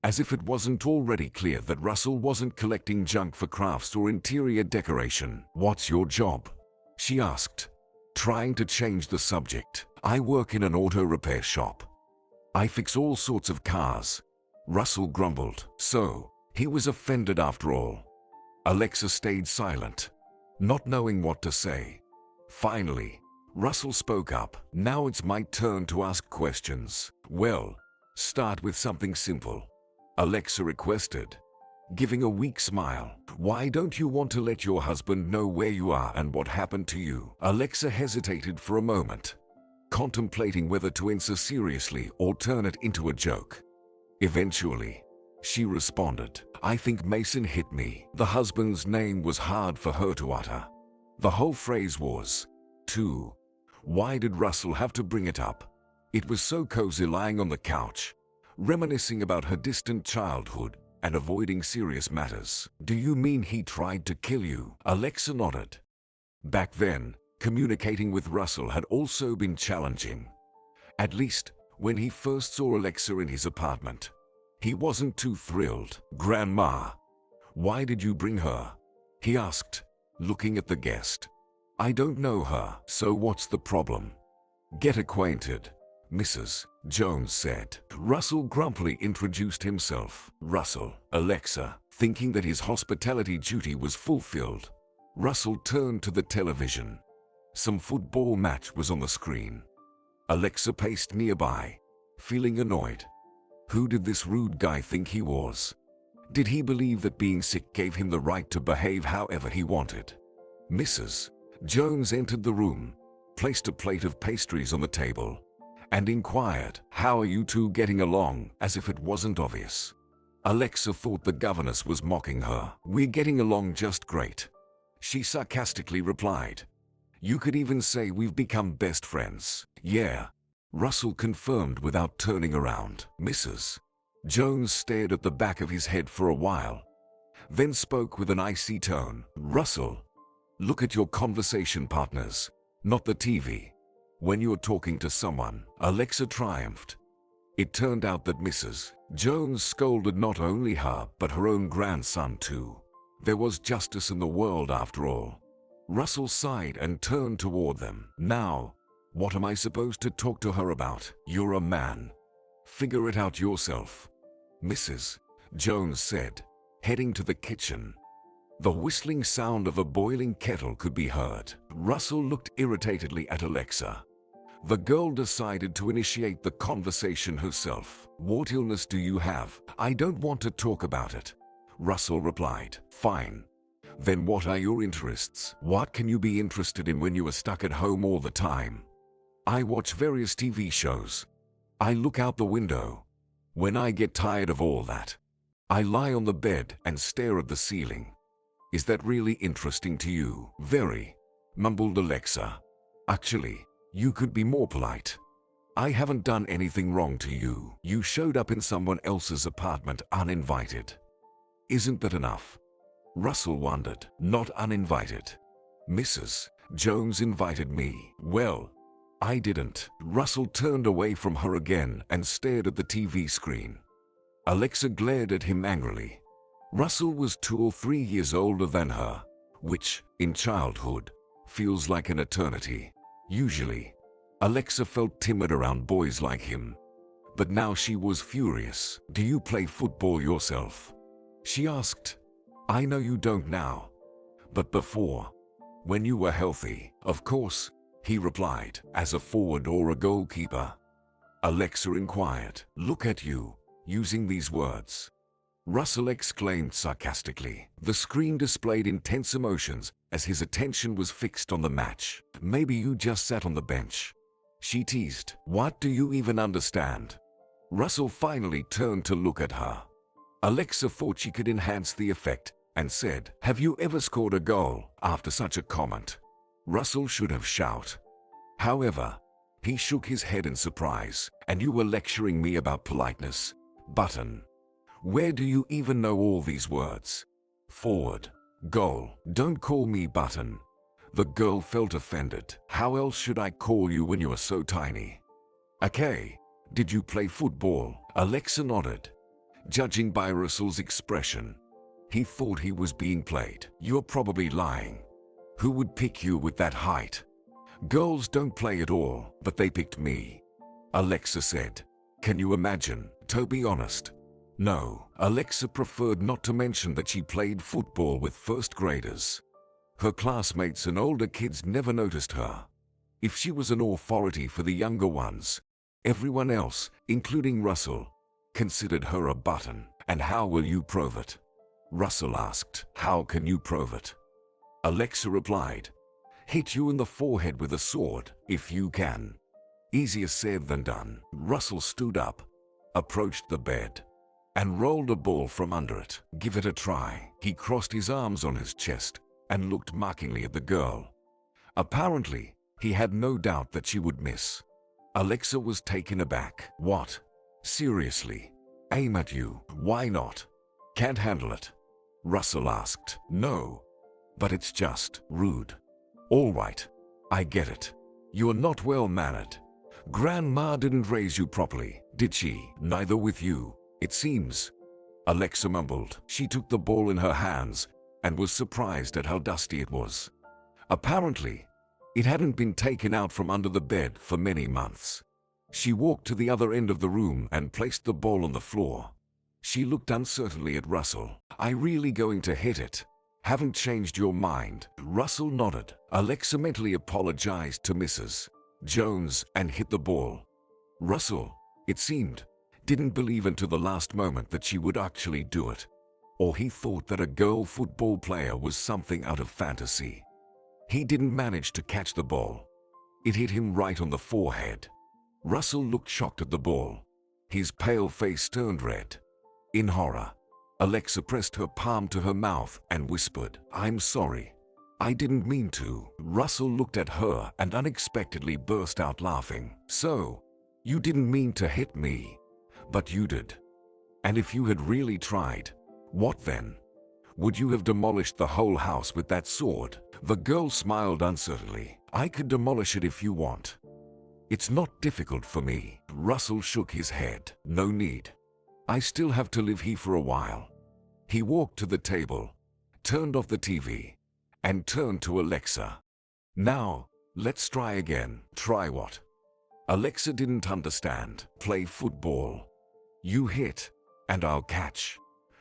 As if it wasn't already clear that Russell wasn't collecting junk for crafts or interior decoration. What's your job? She asked, trying to change the subject. I work in an auto repair shop. I fix all sorts of cars. Russell grumbled. So, he was offended after all. Alexa stayed silent, not knowing what to say. Finally, Russell spoke up. Now it's my turn to ask questions. Well, start with something simple, Alexa requested, giving a weak smile. Why don't you want to let your husband know where you are and what happened to you? Alexa hesitated for a moment, contemplating whether to answer seriously or turn it into a joke. Eventually, she responded, I think Mason hit me. The husband's name was hard for her to utter. The whole phrase was, too. Why did Russell have to bring it up? It was so cozy lying on the couch, reminiscing about her distant childhood and avoiding serious matters. Do you mean he tried to kill you? Alexa nodded. Back then, communicating with Russell had also been challenging. At least, when he first saw Alexa in his apartment, he wasn't too thrilled. Grandma, why did you bring her? He asked, looking at the guest. I don't know her. So what's the problem? Get acquainted, Mrs. Jones said. Russell grumpily introduced himself. Russell. Alexa, thinking that his hospitality duty was fulfilled, Russell turned to the television. Some football match was on the screen. Alexa paced nearby, feeling annoyed. Who did this rude guy think he was? Did he believe that being sick gave him the right to behave however he wanted? Mrs. Jones entered the room, placed a plate of pastries on the table, and inquired, how are you two getting along, as if it wasn't obvious. Alexa thought the governess was mocking her. We're getting along just great, she sarcastically replied. You could even say we've become best friends. Yeah, Russell confirmed without turning around. Mrs. Jones stared at the back of his head for a while, then spoke with an icy tone. Russell, look at your conversation partners, not the TV. When you're talking to someone, Alexa triumphed. It turned out that Mrs. Jones scolded not only her, but her own grandson too. There was justice in the world after all. Russell sighed and turned toward them. Now, what am I supposed to talk to her about? You're a man. Figure it out yourself, Mrs. Jones said, heading to the kitchen. The whistling sound of a boiling kettle could be heard. Russell looked irritatedly at Alexa. The girl decided to initiate the conversation herself. What illness do you have? I don't want to talk about it, Russell replied. Fine. Then what are your interests? What can you be interested in when you are stuck at home all the time? I watch various TV shows. I look out the window. When I get tired of all that, I lie on the bed and stare at the ceiling. Is that really interesting to you? Very, mumbled Alexa. Actually, you could be more polite. I haven't done anything wrong to you. You showed up in someone else's apartment uninvited. Isn't that enough? Russell wondered. Not uninvited. Mrs. Jones invited me. Well, I didn't. Russell turned away from her again and stared at the TV screen. Alexa glared at him angrily. Russell was 2 or 3 years older than her, which, in childhood, feels like an eternity. Usually, Alexa felt timid around boys like him. But now she was furious. Do you play football yourself? She asked. I know you don't now. But before, when you were healthy, of course, he replied. As a forward or a goalkeeper? Alexa inquired. Look at you, using these words. Russell exclaimed sarcastically. The screen displayed intense emotions as his attention was fixed on the match. Maybe you just sat on the bench, she teased. What do you even understand? Russell finally turned to look at her. Alexa thought she could enhance the effect and said, have you ever scored a goal? After such a comment, Russell should have shouted. However, he shook his head in surprise. And you were lecturing me about politeness? Button. Where do you even know all these words? Forward. Goal. Don't call me Button. The girl felt offended. How else should I call you when you are so tiny? Okay. Did you play football? Alexa nodded. Judging by Russell's expression, he thought he was being played. You're probably lying. Who would pick you with that height? Girls don't play at all, but they picked me, Alexa said. Can you imagine? To be honest, no. Alexa preferred not to mention that she played football with first graders. Her classmates and older kids never noticed her. If she was an authority for the younger ones, everyone else, including Russell, considered her a button. And how will you prove it? Russell asked. How can you prove it? Alexa replied. Hit you in the forehead with a sword, if you can. Easier said than done. Russell stood up, approached the bed, and rolled a ball from under it. Give it a try. He crossed his arms on his chest and looked mockingly at the girl. Apparently, he had no doubt that she would miss. Alexa was taken aback. What? Seriously? Aim at you? Why not? Can't handle it? Russell asked. No, but it's just rude. All right, I get it. You're not well-mannered. Grandma didn't raise you properly, did she? Neither with you, it seems. Alexa mumbled. She took the ball in her hands and was surprised at how dusty it was. Apparently, it hadn't been taken out from under the bed for many months. She walked to the other end of the room and placed the ball on the floor. She looked uncertainly at Russell. Are you really going to hit it? Haven't changed your mind? Russell nodded. Alexa mentally apologized to Mrs. Jones and hit the ball. Russell, it seemed, didn't believe until the last moment that she would actually do it. Or he thought that a girl football player was something out of fantasy. He didn't manage to catch the ball. It hit him right on the forehead. Russell looked shocked at the ball. His pale face turned red. In horror, Alexa pressed her palm to her mouth and whispered, I'm sorry. I didn't mean to. Russell looked at her and unexpectedly burst out laughing. So, you didn't mean to hit me, but you did. And if you had really tried, what then? Would you have demolished the whole house with that sword? The girl smiled uncertainly. I could demolish it if you want. It's not difficult for me. Russell shook his head. No need. I still have to live here for a while. He walked to the table, turned off the TV, and turned to Alexa. Now, let's try again. Try what? Alexa didn't understand. Play football. You hit, and I'll catch.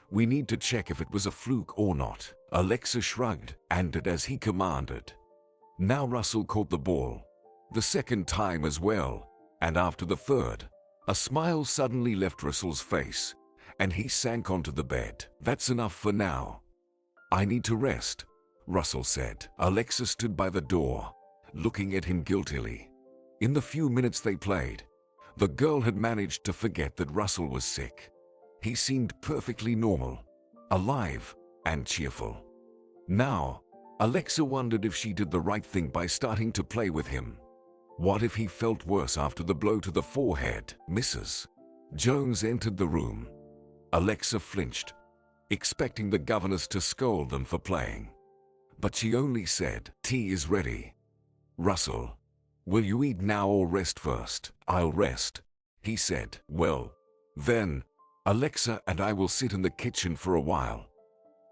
We need to check if it was a fluke or not. Alexa shrugged and did as he commanded. Now Russell caught the ball. The second time as well, and after the third, a smile suddenly left Russell's face, and he sank onto the bed. That's enough for now. I need to rest, Russell said. Alexa stood by the door, looking at him guiltily. In the few minutes they played, the girl had managed to forget that Russell was sick. He seemed perfectly normal, alive, and cheerful. Now, Alexa wondered if she did the right thing by starting to play with him. What if he felt worse after the blow to the forehead? Mrs. Jones entered the room. Alexa flinched, expecting the governess to scold them for playing. But she only said, "Tea is ready." "Russell, will you eat now or rest first?" "I'll rest," he said. "Well, then, Alexa and I will sit in the kitchen for a while.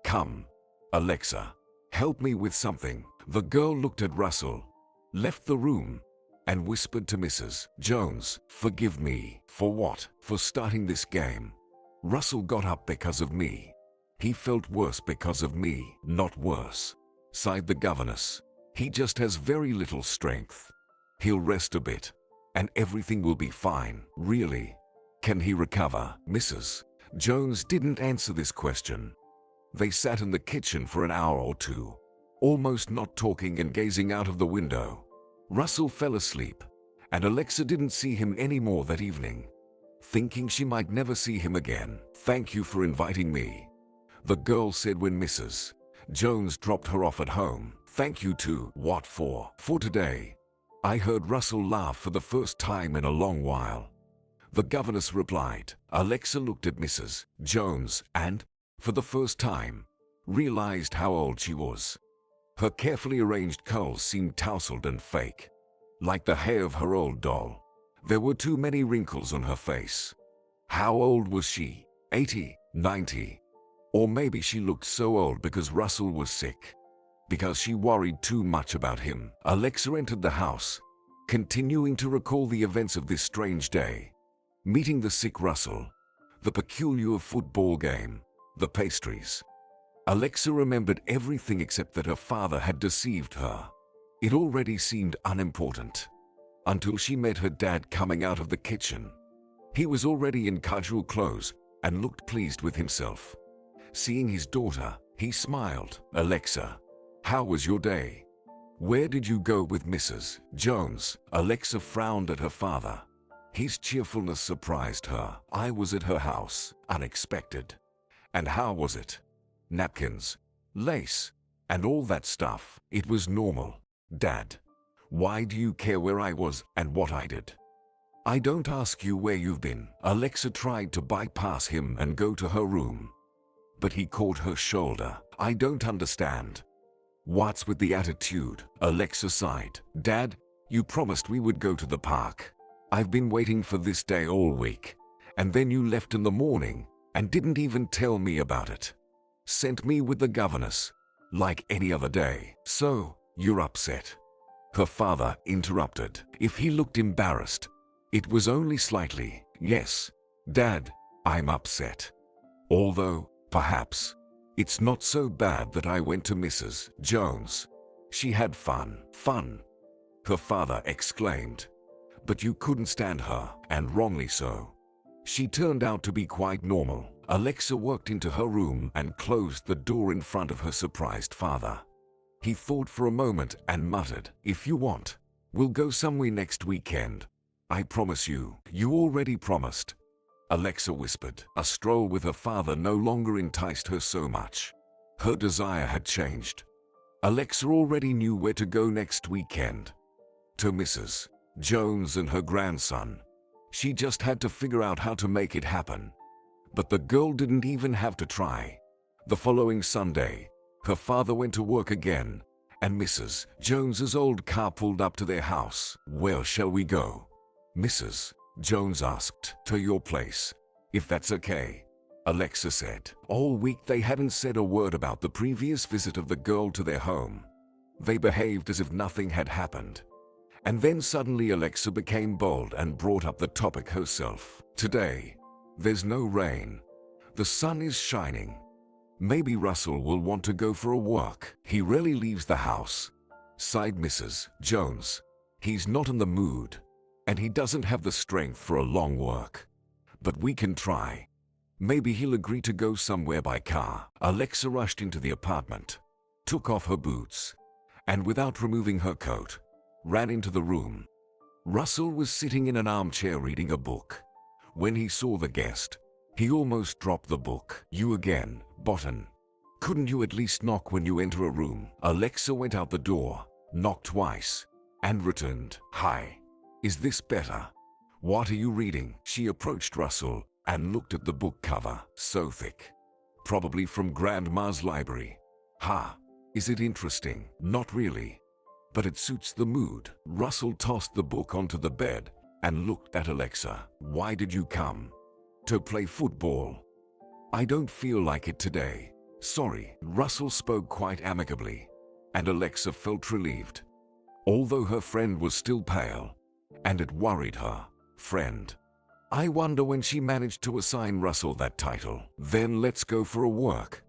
Come, Alexa, help me with something." The girl looked at Russell, left the room, and whispered to Mrs. Jones, "Forgive me." "For what?" "For starting this game. Russell got up because of me. He felt worse because of me." "Not worse," sighed the governess. "He just has very little strength. He'll rest a bit, and everything will be fine." "Really? Can he recover?" Mrs. Jones didn't answer this question. They sat in the kitchen for an hour or two, almost not talking and gazing out of the window. Russell fell asleep, and Alexa didn't see him anymore that evening, thinking she might never see him again. "Thank you for inviting me," the girl said when Mrs. Jones dropped her off at home. "Thank you too." "What for?" "For today." I heard Russell laugh for the first time in a long while, the governess replied. Alexa looked at Mrs. Jones and, for the first time, realized how old she was. Her carefully arranged curls seemed tousled and fake, like the hair of her old doll. There were too many wrinkles on her face. How old was she? 80, 90? Or maybe she looked so old because Russell was sick, because she worried too much about him. Alexa entered the house, continuing to recall the events of this strange day. Meeting the sick Russell, the peculiar football game, the pastries. Alexa remembered everything except that her father had deceived her. It already seemed unimportant, until she met her dad coming out of the kitchen. He was already in casual clothes and looked pleased with himself. Seeing his daughter, he smiled. "Alexa, how was your day? Where did you go with Mrs. Jones?" Alexa frowned at her father. His cheerfulness surprised her. "I was at her house, unexpected." "And how was it?" "Napkins, lace, and all that stuff." "It was normal, Dad. Why do you care where I was and what I did?" "I don't ask you where you've been." Alexa tried to bypass him and go to her room, but he caught her shoulder. "I don't understand. What's with the attitude?" Alexa sighed. "Dad, you promised we would go to the park. I've been waiting for this day all week, and then you left in the morning and didn't even tell me about it. Sent me with the governess, like any other day. So, you're upset?" Her father interrupted. If he looked embarrassed, it was only slightly. "Yes, Dad, I'm upset. Although, perhaps, it's not so bad that I went to Mrs. Jones. She had fun." "Fun?" her father exclaimed. "But you couldn't stand her, and wrongly so. She turned out to be quite normal." Alexa walked into her room and closed the door in front of her surprised father. He thought for a moment and muttered, "If you want, we'll go somewhere next weekend. I promise you." "You already promised," Alexa whispered. A stroll with her father no longer enticed her so much. Her desire had changed. Alexa already knew where to go next weekend. To Mrs. Jones and her grandson. She just had to figure out how to make it happen. But the girl didn't even have to try. The following Sunday, her father went to work again, and Mrs. Jones's old car pulled up to their house. "Where shall we go?" Mrs. Jones asked. "To your place, if that's okay," Alexa said. All week they hadn't said a word about the previous visit of the girl to their home. They behaved as if nothing had happened. And then suddenly Alexa became bold and brought up the topic herself. "Today, there's no rain. The sun is shining. Maybe Russell will want to go for a walk." "He rarely leaves the house," sighed Mrs. Jones. "He's not in the mood, and he doesn't have the strength for a long walk. But we can try. Maybe he'll agree to go somewhere by car." Alexa rushed into the apartment, took off her boots, and without removing her coat, ran into the room. Russell was sitting in an armchair reading a book. When he saw the guest, he almost dropped the book. "You again, Botan. Couldn't you at least knock when you enter a room?" Alexa went out the door, knocked twice, and returned. "Hi. Is this better? What are you reading?" She approached Russell and looked at the book cover. "So thick. Probably from Grandma's library." "Ha. Is it interesting?" "Not really. But it suits the mood." Russell tossed the book onto the bed and looked at Alexa. "Why did you come? To play football?" "I don't feel like it today. Sorry." Russell spoke quite amicably, and Alexa felt relieved. Although her friend was still pale, and it worried her. Friend. I wonder when she managed to assign Russell that title. "Then let's go for a walk,"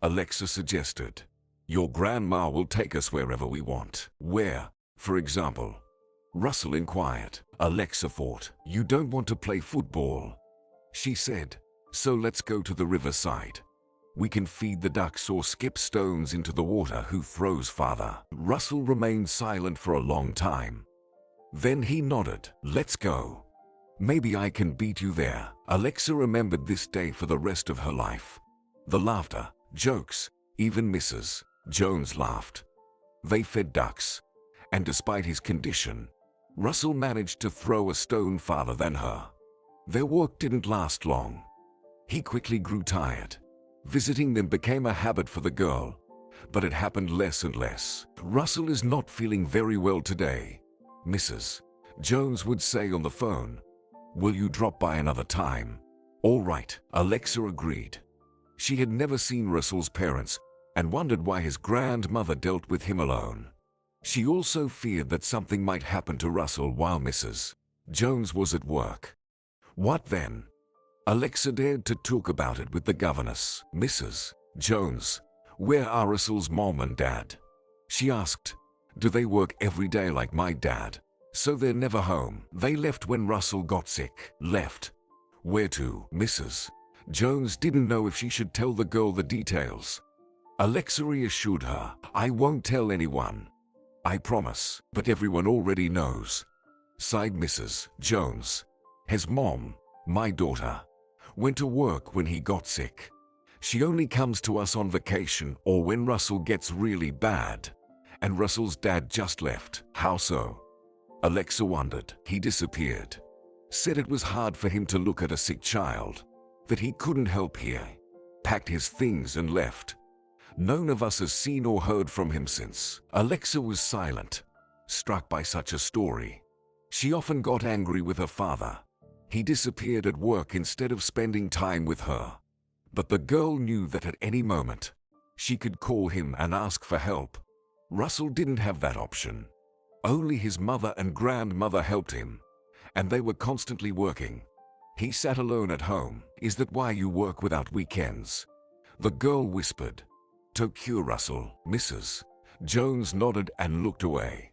Alexa suggested. "Your grandma will take us wherever we want." "Where, for example?" Russell inquired. Alexa thought. "You don't want to play football," she said, So let's go to the riverside. We can feed the ducks or skip stones into the water. Who throws, father? Russell remained silent for a long time. Then he nodded. Let's go. Maybe I can beat you there. Alexa remembered this day for the rest of her life. The laughter, jokes, even Mrs. Jones laughed. They fed ducks, and despite his condition, Russell managed to throw a stone farther than her. Their work didn't last long. He quickly grew tired. Visiting them became a habit for the girl, but it happened less and less. Russell is not feeling very well today, Mrs. Jones would say on the phone. Will you drop by another time? All right, Alexa agreed. She had never seen Russell's parents and wondered why his grandmother dealt with him alone. She also feared that something might happen to Russell while Mrs. Jones was at work. What then? Alexa dared to talk about it with the governess. Mrs. Jones, where are Russell's mom and dad? She asked. Do they work every day like my dad? So they're never home. They left when Russell got sick. Left? Where to? Mrs. Jones didn't know if she should tell the girl the details. Alexa reassured her. I won't tell anyone. I promise. But everyone already knows. Sighed Mrs. Jones. His mom, my daughter, went to work when he got sick. She only comes to us on vacation or when Russell gets really bad. And Russell's dad just left. How so? Alexa wondered. He disappeared. Said it was hard for him to look at a sick child. That he couldn't help here. Packed his things and left. None of us has seen or heard from him since. Alexa was silent, struck by such a story. She often got angry with her father. He disappeared at work instead of spending time with her. But the girl knew that at any moment, she could call him and ask for help. Russell didn't have that option. Only his mother and grandmother helped him, and they were constantly working. He sat alone at home. Is that why you work without weekends? The girl whispered. To cure Russell. Mrs. Jones nodded and looked away.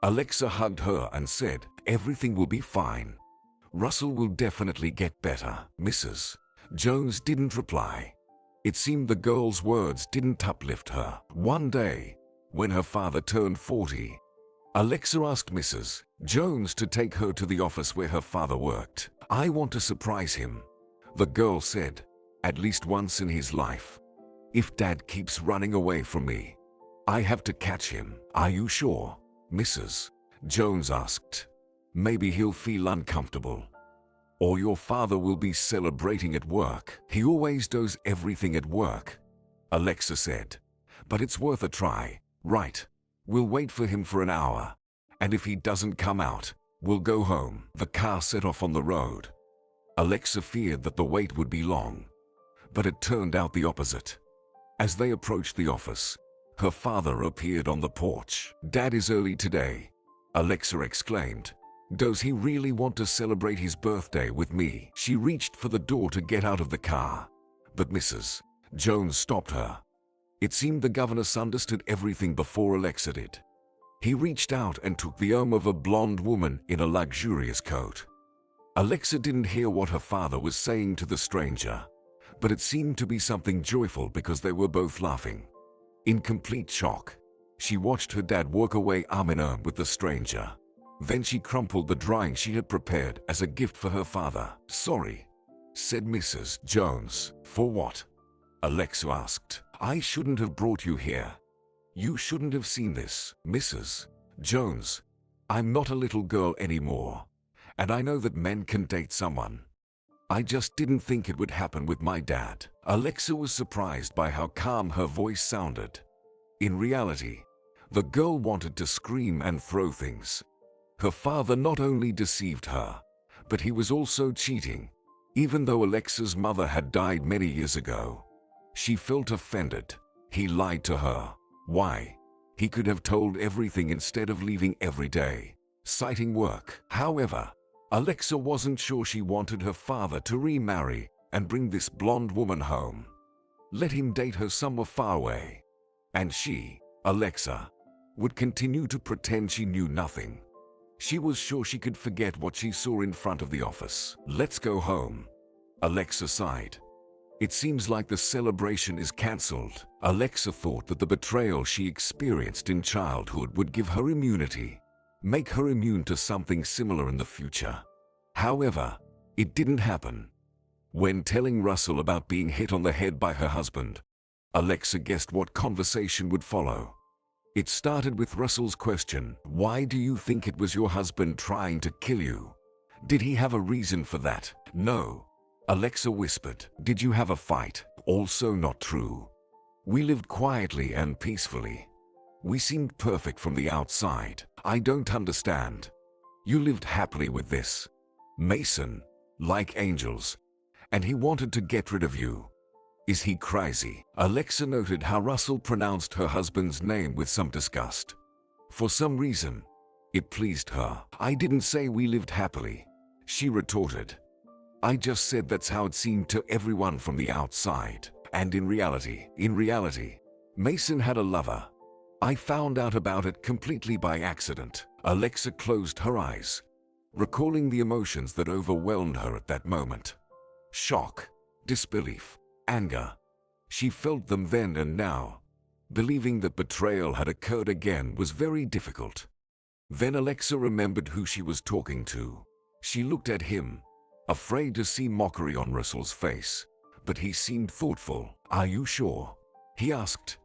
Alexa hugged her and said, everything will be fine. Russell will definitely get better. Mrs. Jones didn't reply. It seemed the girl's words didn't uplift her. One day, when her father turned 40, Alexa asked Mrs. Jones to take her to the office where her father worked. I want to surprise him, the girl said, at least once in his life. If Dad keeps running away from me, I have to catch him. Are you sure? Mrs. Jones asked. Maybe he'll feel uncomfortable. Or your father will be celebrating at work. He always does everything at work, Alexa said. But it's worth a try, right? We'll wait for him for an hour. And if he doesn't come out, we'll go home. The car set off on the road. Alexa feared that the wait would be long. But it turned out the opposite. As they approached the office, her father appeared on the porch. Dad is early today, Alexa exclaimed. Does he really want to celebrate his birthday with me? She reached for the door to get out of the car, but Mrs. Jones stopped her. It seemed the governess understood everything before Alexa did. He reached out and took the arm of a blonde woman in a luxurious coat. Alexa didn't hear what her father was saying to the stranger, but it seemed to be something joyful because they were both laughing. In complete shock, she watched her dad walk away arm in arm with the stranger. Then she crumpled the drawing she had prepared as a gift for her father. Sorry, said Mrs. Jones. For what? Alexa asked. I shouldn't have brought you here. You shouldn't have seen this, Mrs. Jones. I'm not a little girl anymore, and I know that men can date someone. I just didn't think it would happen with my dad. Alexa was surprised by how calm her voice sounded. In reality, the girl wanted to scream and throw things. Her father not only deceived her, but he was also cheating. Even though Alexa's mother had died many years ago, she felt offended. He lied to her. Why? He could have told everything instead of leaving every day, citing work. However, Alexa wasn't sure she wanted her father to remarry and bring this blonde woman home. Let him date her somewhere far away. And she, Alexa, would continue to pretend she knew nothing. She was sure she could forget what she saw in front of the office. Let's go home, Alexa sighed. It seems like the celebration is cancelled. Alexa thought that the betrayal she experienced in childhood would give her immunity, make her immune to something similar in the future. However, it didn't happen. When telling Russell about being hit on the head by her husband, Alexa guessed what conversation would follow. It started with Russell's question, "Why do you think it was your husband trying to kill you? Did he have a reason for that?" "No," Alexa whispered. "Did you have a fight?" "Also not true. We lived quietly and peacefully. We seemed perfect from the outside." "I don't understand. You lived happily with this Mason, like angels, and he wanted to get rid of you. Is he crazy?" Alexa noted how Russell pronounced her husband's name with some disgust. For some reason, it pleased her. "I didn't say we lived happily," she retorted. "I just said that's how it seemed to everyone from the outside. And in reality, Mason had a lover. I found out about it completely by accident." Alexa closed her eyes, recalling the emotions that overwhelmed her at that moment. Shock, disbelief, anger. She felt them then and now. Believing that betrayal had occurred again was very difficult. Then Alexa remembered who she was talking to. She looked at him, afraid to see mockery on Russell's face, but he seemed thoughtful. "Are you sure?" he asked.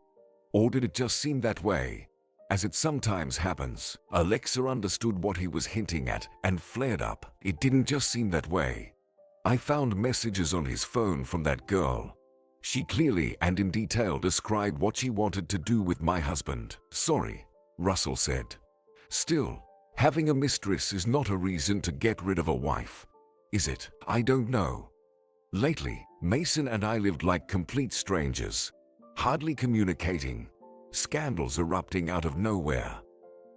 "Or did it just seem that way, as it sometimes happens?" Alexa understood what he was hinting at and flared up. "It didn't just seem that way. I found messages on his phone from that girl. She clearly and in detail described what she wanted to do with my husband." "Sorry," Russell said. "Still, having a mistress is not a reason to get rid of a wife, is it?" "I don't know. Lately, Mason and I lived like complete strangers, hardly communicating, scandals erupting out of nowhere.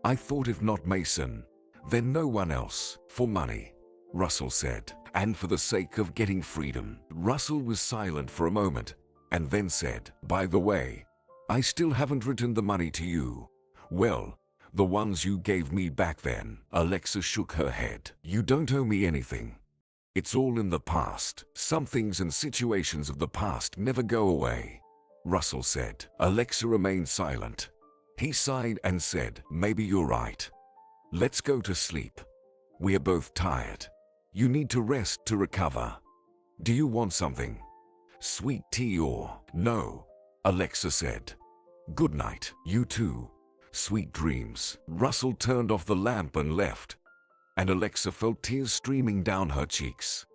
I thought if not Mason, then no one else. For money," Russell said, "and for the sake of getting freedom." Russell was silent for a moment, and then said, "By the way, I still haven't returned the money to you." "Well, the ones you gave me back then." Alexa shook her head. "You don't owe me anything. It's all in the past. Some things and situations of the past never go away," Russell said. Alexa remained silent. He sighed and said, "Maybe you're right. Let's go to sleep. We are both tired. You need to rest to recover. Do you want something? Sweet tea or—" "No," Alexa said. "Good night." "You too. Sweet dreams." Russell turned off the lamp and left, and Alexa felt tears streaming down her cheeks.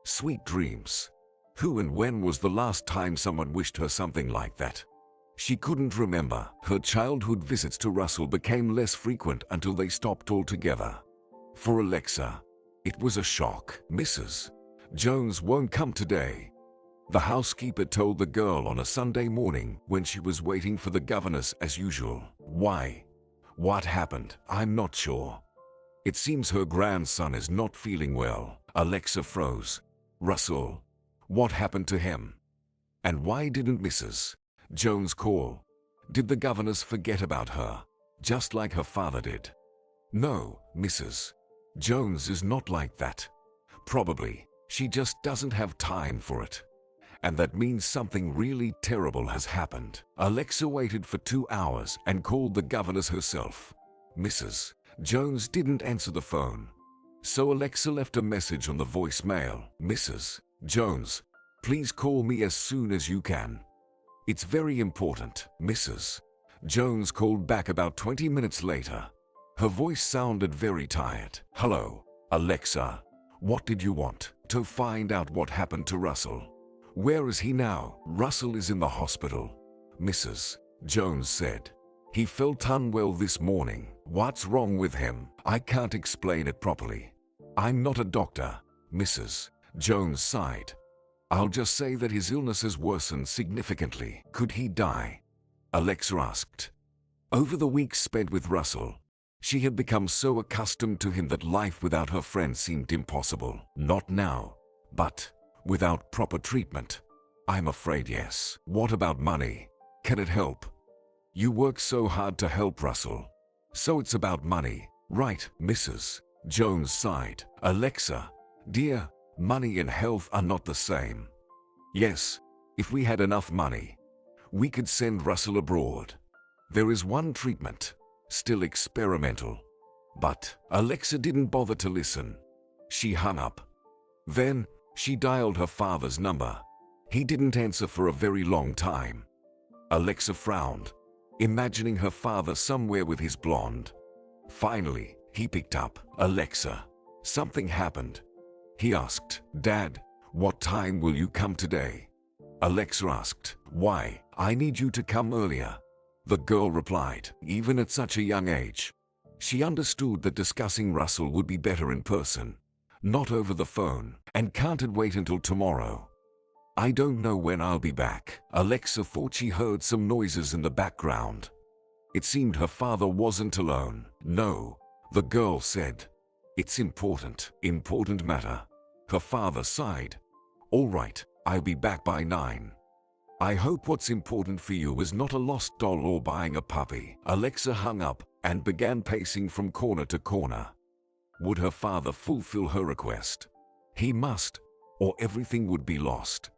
Sweet dreams. Who and when was the last time someone wished her something like that? She couldn't remember. Her childhood visits to Russell became less frequent until they stopped altogether. For Alexa, it was a shock. "Mrs. Jones won't come today," the housekeeper told the girl on a Sunday morning when she was waiting for the governess as usual. "Why? What happened?" "I'm not sure. It seems her grandson is not feeling well." Alexa froze. "Russell, what happened to him? And why didn't Mrs. Jones call? Did the governess forget about her, just like her father did?" "No, Mrs. Jones is not like that. Probably, she just doesn't have time for it. And that means something really terrible has happened." Alexa waited for 2 hours and called the governess herself. Mrs. Jones didn't answer the phone, so Alexa left a message on the voicemail. "Mrs. Jones, please call me as soon as you can. It's very important." Mrs. Jones called back about 20 minutes later. Her voice sounded very tired. "Hello, Alexa. What did you want?" "To find out what happened to Russell." "Where is he now?" "Russell is in the hospital," Mrs. Jones said. "He felt unwell this morning." "What's wrong with him?" "I can't explain it properly. I'm not a doctor," Mrs. Jones sighed. "I'll just say that his illness has worsened significantly." "Could he die?" Alexa asked. Over the weeks spent with Russell, she had become so accustomed to him that life without her friend seemed impossible. "Not now, but without proper treatment, I'm afraid yes." "What about money? Can it help? You work so hard to help Russell. So it's about money, right?" Mrs. Jones sighed. "Alexa, dear, Money and health are not the same. Yes, if we had enough money, we could send Russell abroad. There is one treatment, still experimental. But Alexa didn't bother to listen. She hung up. Then, she dialed her father's number. He didn't answer for a very long time. Alexa frowned, imagining her father somewhere with his blonde. Finally, he picked up. Alexa, something happened. He asked, Dad, what time will you come today? Alexa asked, Why? I need you to come earlier. The girl replied, even at such a young age. She understood that discussing Russell would be better in person, not over the phone, and can't wait until tomorrow. I don't know when I'll be back. Alexa thought she heard some noises in the background. It seemed her father wasn't alone. No, the girl said. It's important matter. Her father sighed. All right, I'll be back by 9. I hope what's important for you is not a lost doll or buying a puppy. Alexa hung up and began pacing from corner to corner. Would her father fulfill her request? He must, or everything would be lost.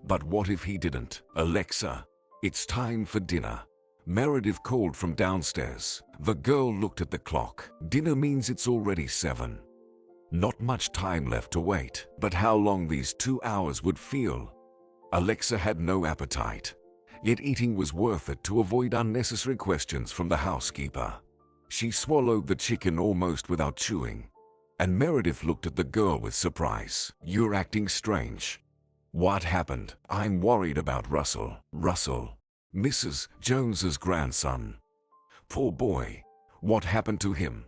But what if he didn't? Alexa, it's time for dinner. Meredith called from downstairs. The girl looked at the clock. Dinner means it's already 7. Not much time left to wait, but how long these 2 hours would feel. Alexa had no appetite, yet eating was worth it to avoid unnecessary questions from the housekeeper. She swallowed the chicken almost without chewing, and Meredith looked at the girl with surprise. You're acting strange. What happened? I'm worried about Russell. Russell, Mrs. Jones's grandson. Poor boy. What happened to him?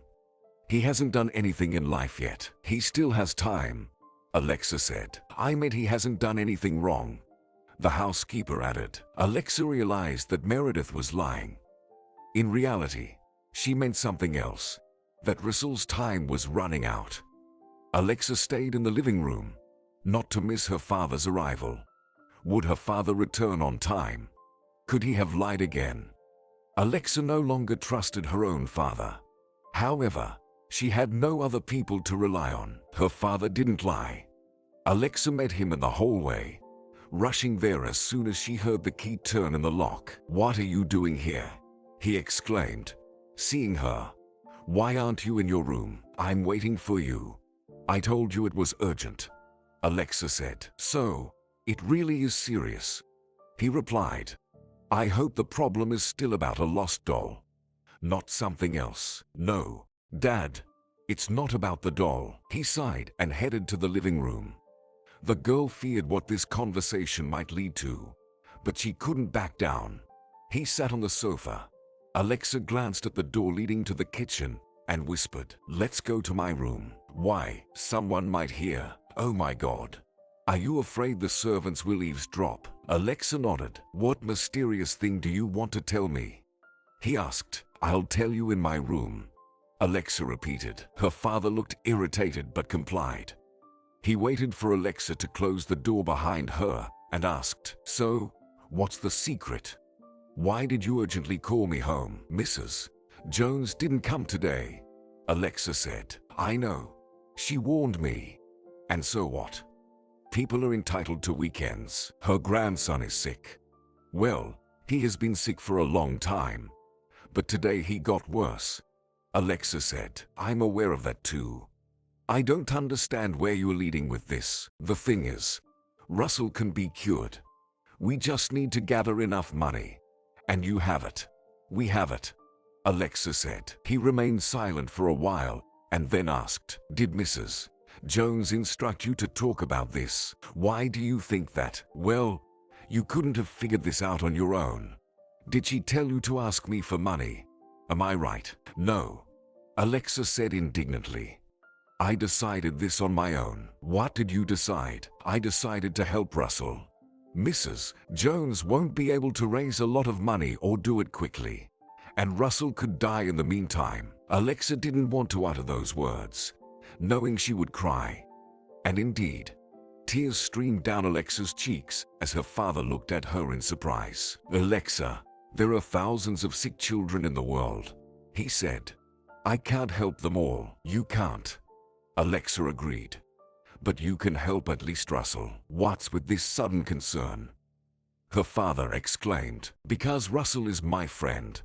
He hasn't done anything in life yet. He still has time, Alexa said. I meant he hasn't done anything wrong, the housekeeper added. Alexa realized that Meredith was lying. In reality, she meant something else, that Russell's time was running out. Alexa stayed in the living room, not to miss her father's arrival. Would her father return on time? Could he have lied again? Alexa no longer trusted her own father. However, she had no other people to rely on. Her father didn't lie. Alexa met him in the hallway, rushing there as soon as she heard the key turn in the lock. What are you doing here? He exclaimed, seeing her. Why aren't you in your room? I'm waiting for you. I told you it was urgent, Alexa said. So, it really is serious, he replied. I hope the problem is still about a lost doll, not something else. No, Dad, it's not about the doll. He sighed and headed to the living room. The girl feared what this conversation might lead to, but she couldn't back down. He sat on the sofa. Alexa glanced at the door leading to the kitchen and whispered, Let's go to my room. Why? Someone might hear. Oh my God. Are you afraid the servants will eavesdrop? Alexa nodded. What mysterious thing do you want to tell me? He asked. I'll tell you in my room, Alexa repeated. Her father looked irritated but complied. He waited for Alexa to close the door behind her and asked, So, what's the secret? Why did you urgently call me home? Mrs. Jones didn't come today, Alexa said. I know. She warned me. And so what? People are entitled to weekends. Her grandson is sick. Well, he has been sick for a long time. But today he got worse, Alexa said. I'm aware of that too. I don't understand where you're leading with this. The thing is, Russell can be cured. We just need to gather enough money. And you have it. We have it, Alexa said. He remained silent for a while and then asked, Did Mrs. Jones instruct you to talk about this? Why do you think that? Well, you couldn't have figured this out on your own. Did she tell you to ask me for money? Am I right? No, Alexa said indignantly. I decided this on my own. What did you decide? I decided to help Russell. Mrs. Jones won't be able to raise a lot of money or do it quickly, and Russell could die in the meantime. Alexa didn't want to utter those words, knowing she would cry. And indeed, tears streamed down Alexa's cheeks as her father looked at her in surprise. Alexa, there are thousands of sick children in the world, he said. I can't help them all. You can't, Alexa agreed. But you can help at least, Russell. What's with this sudden concern? Her father exclaimed. Because Russell is my friend,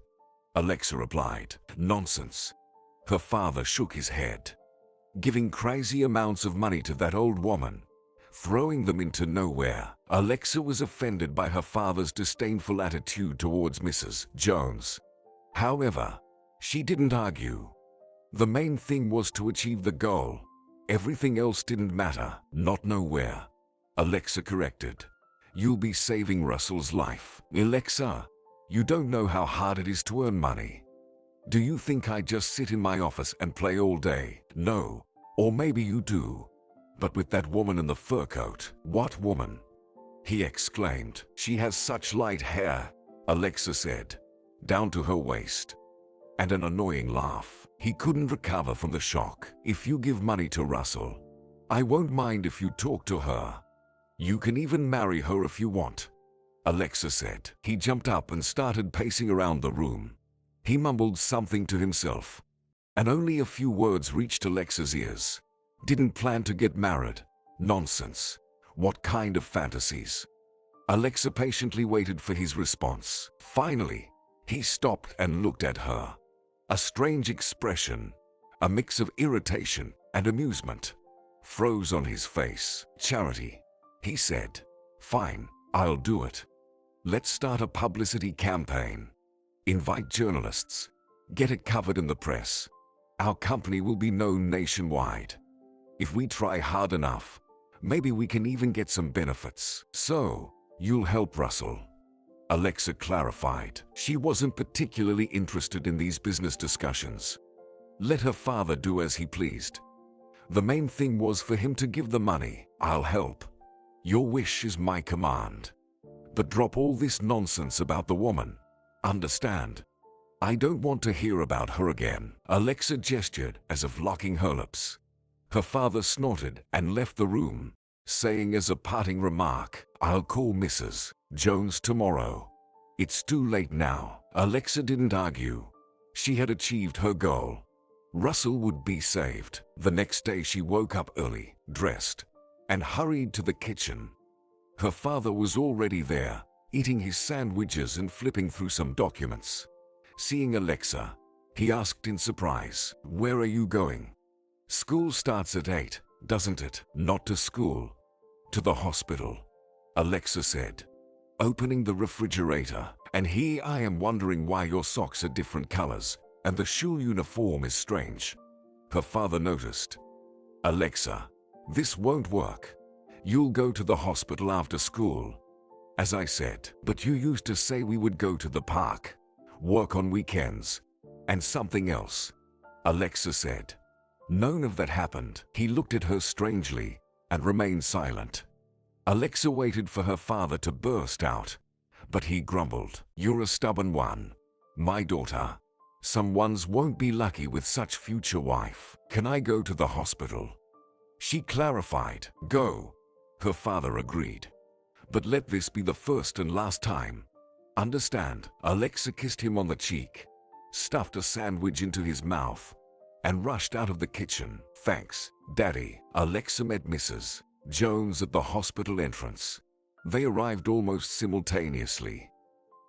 Alexa replied. Nonsense. Her father shook his head. Giving crazy amounts of money to that old woman, throwing them into nowhere. Alexa was offended by her father's disdainful attitude towards Mrs. Jones. However, she didn't argue. The main thing was to achieve the goal. Everything else didn't matter. Not nowhere. Alexa corrected. You'll be saving Russell's life. Alexa, you don't know how hard it is to earn money. Do you think I just sit in my office and play all day? No. Or maybe you do. But with that woman in the fur coat. What woman? He exclaimed. She has such light hair, Alexa said, down to her waist. And an annoying laugh. He couldn't recover from the shock. If you give money to Russell, I won't mind if you talk to her. You can even marry her if you want, Alexa said. He jumped up and started pacing around the room. He mumbled something to himself, and only a few words reached Alexa's ears. Didn't plan to get married. Nonsense. What kind of fantasies? Alexa patiently waited for his response. Finally, he stopped and looked at her. A strange expression, a mix of irritation and amusement, froze on his face. Charity, he said. Fine, I'll do it. Let's start a publicity campaign. Invite journalists. Get it covered in the press. Our company will be known nationwide. If we try hard enough, maybe we can even get some benefits. So, you'll help Russell? Alexa clarified. She wasn't particularly interested in these business discussions. Let her father do as he pleased. The main thing was for him to give the money. I'll help. Your wish is my command. But drop all this nonsense about the woman. Understand? I don't want to hear about her again. Alexa gestured as if locking her lips. Her father snorted and left the room, saying as a parting remark, I'll call Mrs. Jones tomorrow. It's too late now. Alexa didn't argue. She had achieved her goal. Russell would be saved. The next day she woke up early, dressed, and hurried to the kitchen. Her father was already there, eating his sandwiches and flipping through some documents. Seeing Alexa, he asked in surprise, Where are you going? School starts at 8, doesn't it? Not to school. To the hospital, Alexa said, opening the refrigerator. And here I am wondering why your socks are different colors, and the school uniform is strange. Her father noticed. Alexa, this won't work. You'll go to the hospital after school. As I said, but you used to say we would go to the park, work on weekends, and something else, Alexa said. None of that happened. He looked at her strangely and remained silent. Alexa waited for her father to burst out, but he grumbled, You're a stubborn one, my daughter. Some ones won't be lucky with such future wife. Can I go to the hospital? She clarified, Go. Her father agreed. But let this be the first and last time. Understand? Alexa kissed him on the cheek, stuffed a sandwich into his mouth, and rushed out of the kitchen. Thanks, Daddy. Alexa met Mrs. Jones at the hospital entrance. They arrived almost simultaneously.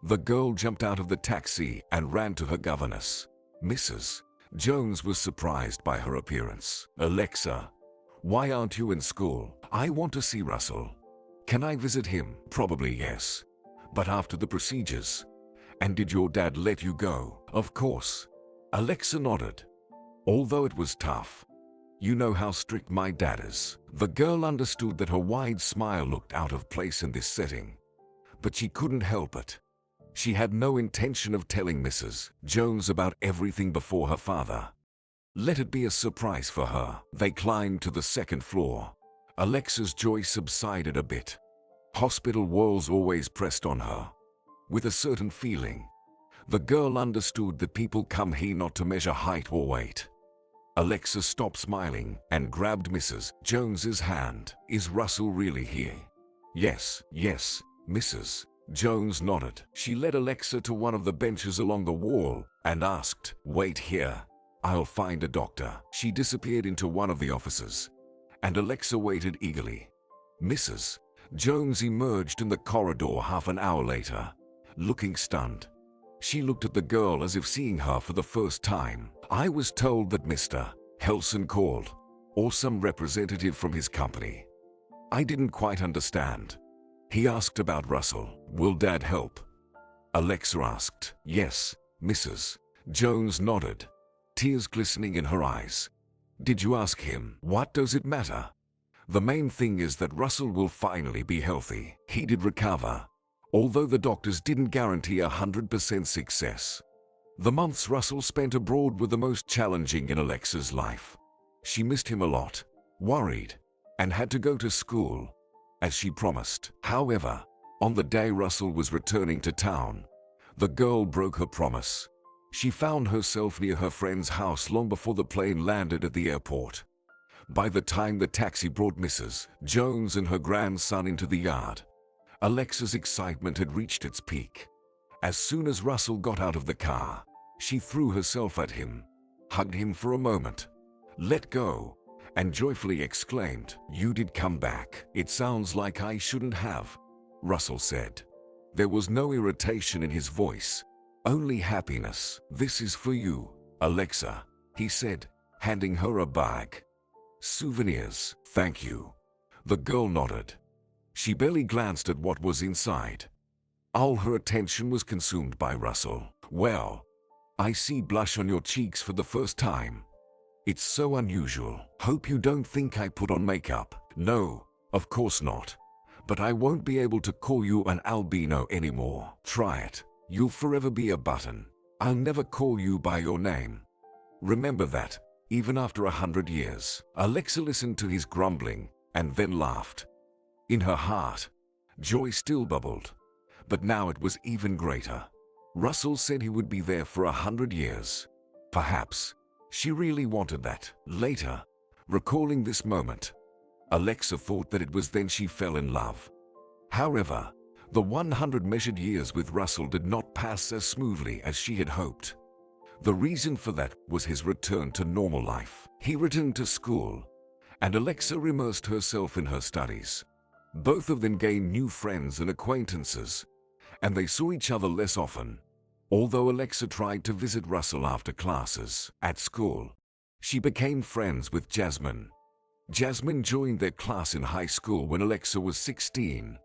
The girl jumped out of the taxi and ran to her governess. Mrs. Jones was surprised by her appearance. Alexa, why aren't you in school? I want to see Russell. Can I visit him? Probably yes. But after the procedures. And did your dad let you go? Of course. Alexa nodded. Although it was tough. You know how strict my dad is. The girl understood that her wide smile looked out of place in this setting. But she couldn't help it. She had no intention of telling Mrs. Jones about everything before her father. Let it be a surprise for her. They climbed to the second floor. Alexa's joy subsided a bit. Hospital walls always pressed on her. With a certain feeling, the girl understood that people come here not to measure height or weight. Alexa stopped smiling and grabbed Mrs. Jones's hand. Is Russell really here? Yes, Mrs. Jones nodded. She led Alexa to one of the benches along the wall and asked, Wait here. I'll find a doctor. She disappeared into one of the offices and Alexa waited eagerly. Mrs. Jones emerged in the corridor half an hour later, looking stunned. She looked at the girl as if seeing her for the first time. "I was told that Mr. Helson called, or some representative from his company. I didn't quite understand. He asked about Russell. Will Dad help?" Alexa asked. "Yes." Mrs. Jones nodded, tears glistening in her eyes. "Did you ask him? What does it matter? The main thing is that Russell will finally be healthy. He did recover, although the doctors didn't guarantee 100% success. The months Russell spent abroad were the most challenging in Alexa's life. She missed him a lot, worried, and had to go to school, as she promised. However, on the day Russell was returning to town, the girl broke her promise. She found herself near her friend's house long before the plane landed at the airport. By the time the taxi brought Mrs. Jones and her grandson into the yard, Alexa's excitement had reached its peak. As soon as Russell got out of the car, she threw herself at him, hugged him for a moment, let go, and joyfully exclaimed, "You did come back. It sounds like I shouldn't have," Russell said. There was no irritation in his voice, only happiness. "This is for you, Alexa," he said, handing her a bag. "Souvenirs, thank you." The girl nodded. She barely glanced at what was inside. All her attention was consumed by Russell. "Well, I see blush on your cheeks for the first time. It's so unusual. Hope you don't think I put on makeup." "No, of course not. But I won't be able to call you an albino anymore." "Try it. You'll forever be a button. I'll never call you by your name. Remember that, even after 100 years. Alexa listened to his grumbling and then laughed. In her heart, joy still bubbled, but now it was even greater. Russell said he would be there for 100 years. Perhaps she really wanted that. Later, recalling this moment, Alexa thought that it was then she fell in love. However, the 100 measured years with Russell did not pass as smoothly as she had hoped. The reason for that was his return to normal life. He returned to school, and Alexa immersed herself in her studies. Both of them gained new friends and acquaintances, and they saw each other less often. Although Alexa tried to visit Russell after classes at school, she became friends with Jasmine. Jasmine joined their class in high school when Alexa was 16,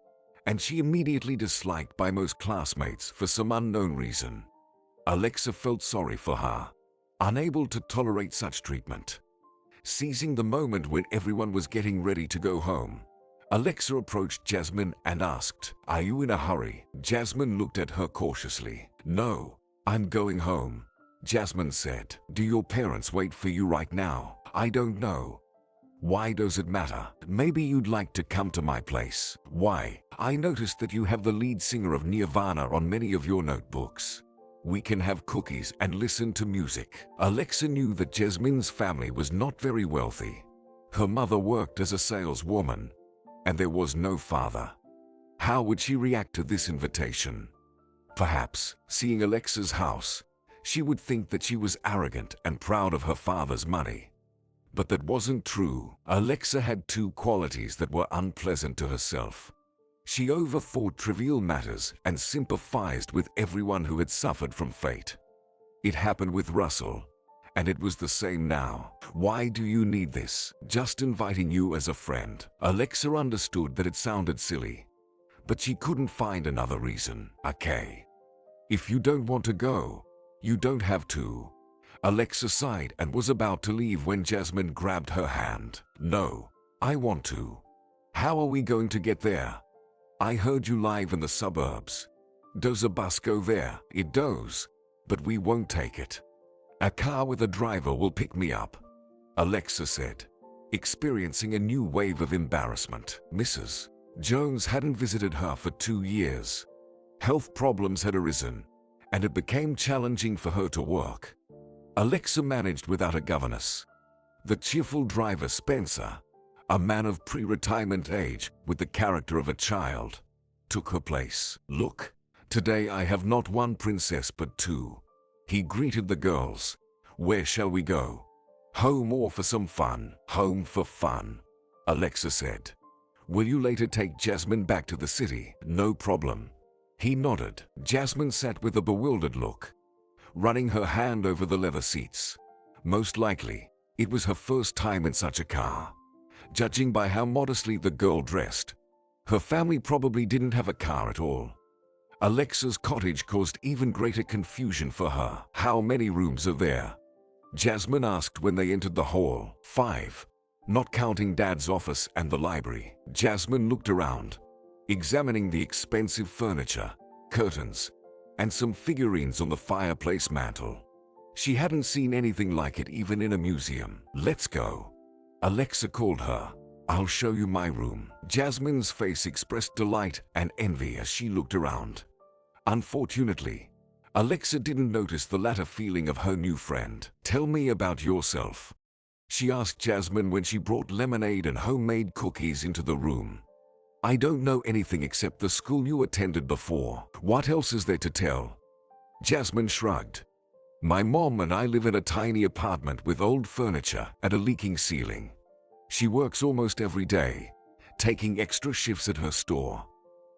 and she immediately disliked by most classmates for some unknown reason. Alexa felt sorry for her, unable to tolerate such treatment. Seizing the moment when everyone was getting ready to go home, Alexa approached Jasmine and asked, "Are you in a hurry?" Jasmine looked at her cautiously. "No, I'm going home," Jasmine said. "Do your parents wait for you right now?" "I don't know." "Why does it matter? Maybe you'd like to come to my place." "Why?" "I noticed that you have the lead singer of Nirvana on many of your notebooks. We can have cookies and listen to music." Alexa knew that Jasmine's family was not very wealthy. Her mother worked as a saleswoman, and there was no father. How would she react to this invitation? Perhaps, seeing Alexa's house, she would think that she was arrogant and proud of her father's money. But that wasn't true. Alexa had two qualities that were unpleasant to herself. She overthought trivial matters and sympathized with everyone who had suffered from fate. It happened with Russell, and it was the same now. "Why do you need this?" "Just inviting you as a friend." Alexa understood that it sounded silly, but she couldn't find another reason. "Okay. If you don't want to go, you don't have to." Alexa sighed and was about to leave when Jasmine grabbed her hand. "No, I want to." "How are we going to get there?" "I heard you live in the suburbs. Does a bus go there?" "It does, but we won't take it. A car with a driver will pick me up," Alexa said, experiencing a new wave of embarrassment. Mrs. Jones hadn't visited her for 2 years. Health problems had arisen, and it became challenging for her to work. Alexa managed without a governess. The cheerful driver Spencer, a man of pre-retirement age with the character of a child, took her place. "Look, today I have not one princess but two," he greeted the girls. "Where shall we go? Home or for some fun?" "Home for fun." Alexa said. Will you later take Jasmine back to the city? No problem. He nodded. Jasmine sat with a bewildered look, running her hand over the leather seats. Most likely, it was her first time in such a car. Judging by how modestly the girl dressed, her family probably didn't have a car at all. Alexa's cottage caused even greater confusion for her. How many rooms are there? Jasmine asked when they entered the hall. 5, not counting Dad's office and the library. Jasmine looked around, examining the expensive furniture, curtains, and some figurines on the fireplace mantel. She hadn't seen anything like it even in a museum. Let's go. Alexa called her. I'll show you my room. Jasmine's face expressed delight and envy as she looked around. Unfortunately, Alexa didn't notice the latter feeling of her new friend. Tell me about yourself, she asked Jasmine when she brought lemonade and homemade cookies into the room. I don't know anything except the school you attended before. What else is there to tell? Jasmine shrugged. My mom and I live in a tiny apartment with old furniture and a leaking ceiling. She works almost every day, taking extra shifts at her store.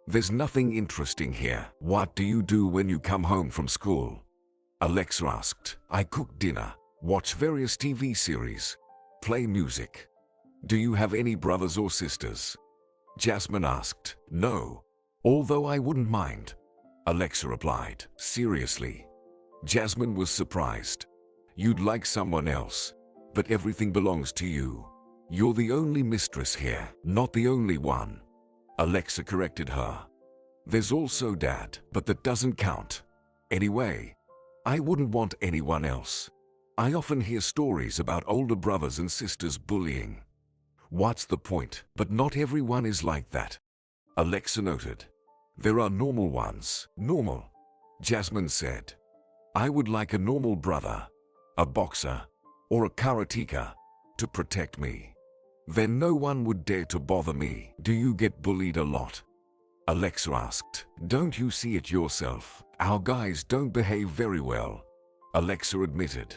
There's nothing interesting here. What do you do when you come home from school? Alexa asked. I cook dinner, watch various TV series, play music. Do you have any brothers or sisters? Jasmine asked. No, although I wouldn't mind, Alexa replied. Seriously? Jasmine was surprised. You'd like someone else, but everything belongs to you. You're the only mistress here, not the only one. Alexa corrected her. There's also Dad, but that doesn't count. Anyway, I wouldn't want anyone else. I often hear stories about older brothers and sisters bullying. What's the point? But not everyone is like that, Alexa noted. There are normal ones. Normal, Jasmine said. I would like a normal brother, a boxer, or a karateka, to protect me. Then no one would dare to bother me. Do you get bullied a lot? Alexa asked. Don't you see it yourself? Our guys don't behave very well, Alexa admitted.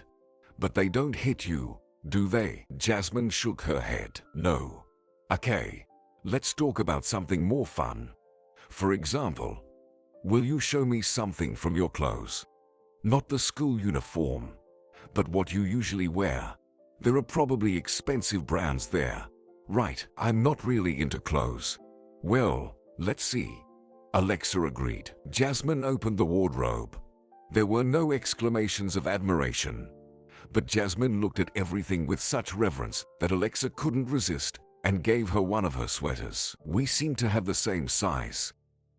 But they don't hit you, do they? Jasmine shook her head. No. Okay, let's talk about something more fun. For example, will you show me something from your clothes? Not the school uniform, but what you usually wear. There are probably expensive brands there. Right, I'm not really into clothes. Well, let's see. Alexa agreed. Jasmine opened the wardrobe. There were no exclamations of admiration, but Jasmine looked at everything with such reverence that Alexa couldn't resist and gave her one of her sweaters. We seem to have the same size.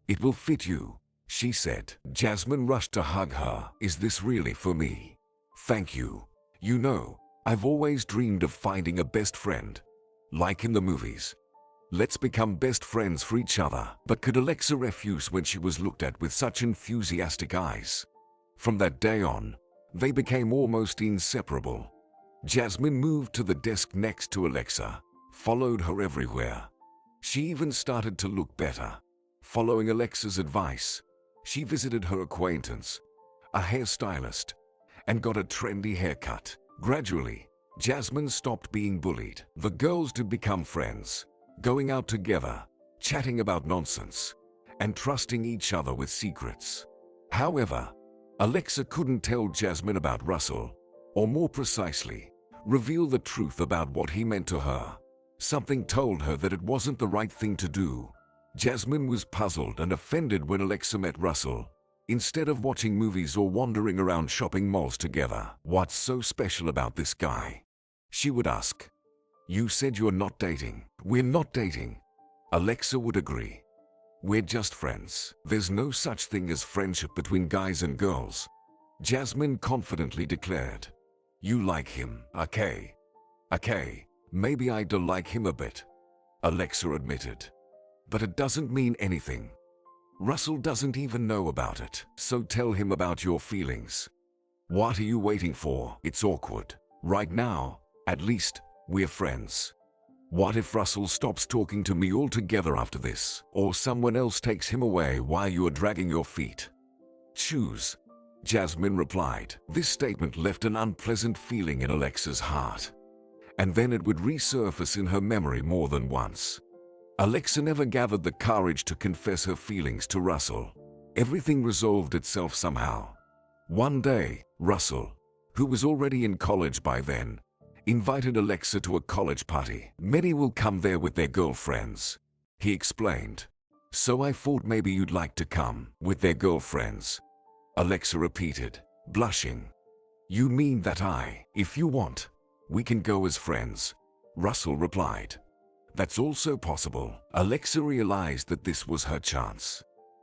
It will fit you, she said. Jasmine rushed to hug her. Is this really for me? Thank you. You know, I've always dreamed of finding a best friend, like in the movies. Let's become best friends for each other. But could Alexa refuse when she was looked at with such enthusiastic eyes? From that day on, they became almost inseparable. Jasmine moved to the desk next to Alexa, followed her everywhere. She even started to look better. Following Alexa's advice, she visited her acquaintance, a hairstylist, and got a trendy haircut. Gradually, Jasmine stopped being bullied. The girls did become friends, going out together, chatting about nonsense, and trusting each other with secrets. However, Alexa couldn't tell Jasmine about Russell, or more precisely, reveal the truth about what he meant to her. Something told her that it wasn't the right thing to do. Jasmine was puzzled and offended when Alexa met Russell, instead of watching movies or wandering around shopping malls together. What's so special about this guy? She would ask. You said you're not dating. We're not dating, Alexa would agree. We're just friends. There's no such thing as friendship between guys and girls, Jasmine confidently declared. You like him, okay. Okay, maybe I do like him a bit, Alexa admitted. But it doesn't mean anything. Russell doesn't even know about it, so tell him about your feelings. What are you waiting for? It's awkward. Right now, at least, we're friends. What if Russell stops talking to me altogether after this, or someone else takes him away while you are dragging your feet? Choose, Jasmine replied. This statement left an unpleasant feeling in Alexa's heart, and then it would resurface in her memory more than once. Alexa never gathered the courage to confess her feelings to Russell. Everything resolved itself somehow. One day, Russell, who was already in college by then, invited Alexa to a college party. Many will come there with their girlfriends, he explained. So I thought maybe you'd like to come with their girlfriends, Alexa repeated, blushing. You mean that if you want, we can go as friends, Russell replied. That's also possible. Alexa realized that this was her chance.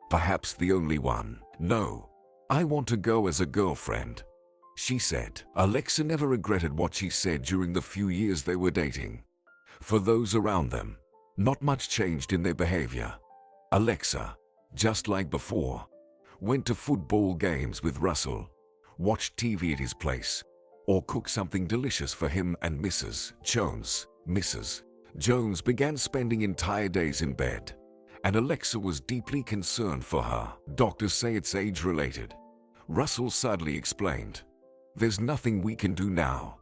Perhaps the only one. No, I want to go as a girlfriend, she said. Alexa never regretted what she said during the few years they were dating. For those around them, not much changed in their behavior. Alexa, just like before, went to football games with Russell, watched TV at his place, or cooked something delicious for him and Mrs. Jones. Mrs. Jones began spending entire days in bed, and Alexa was deeply concerned for her. Doctors say it's age-related, Russell sadly explained. There's nothing we can do now.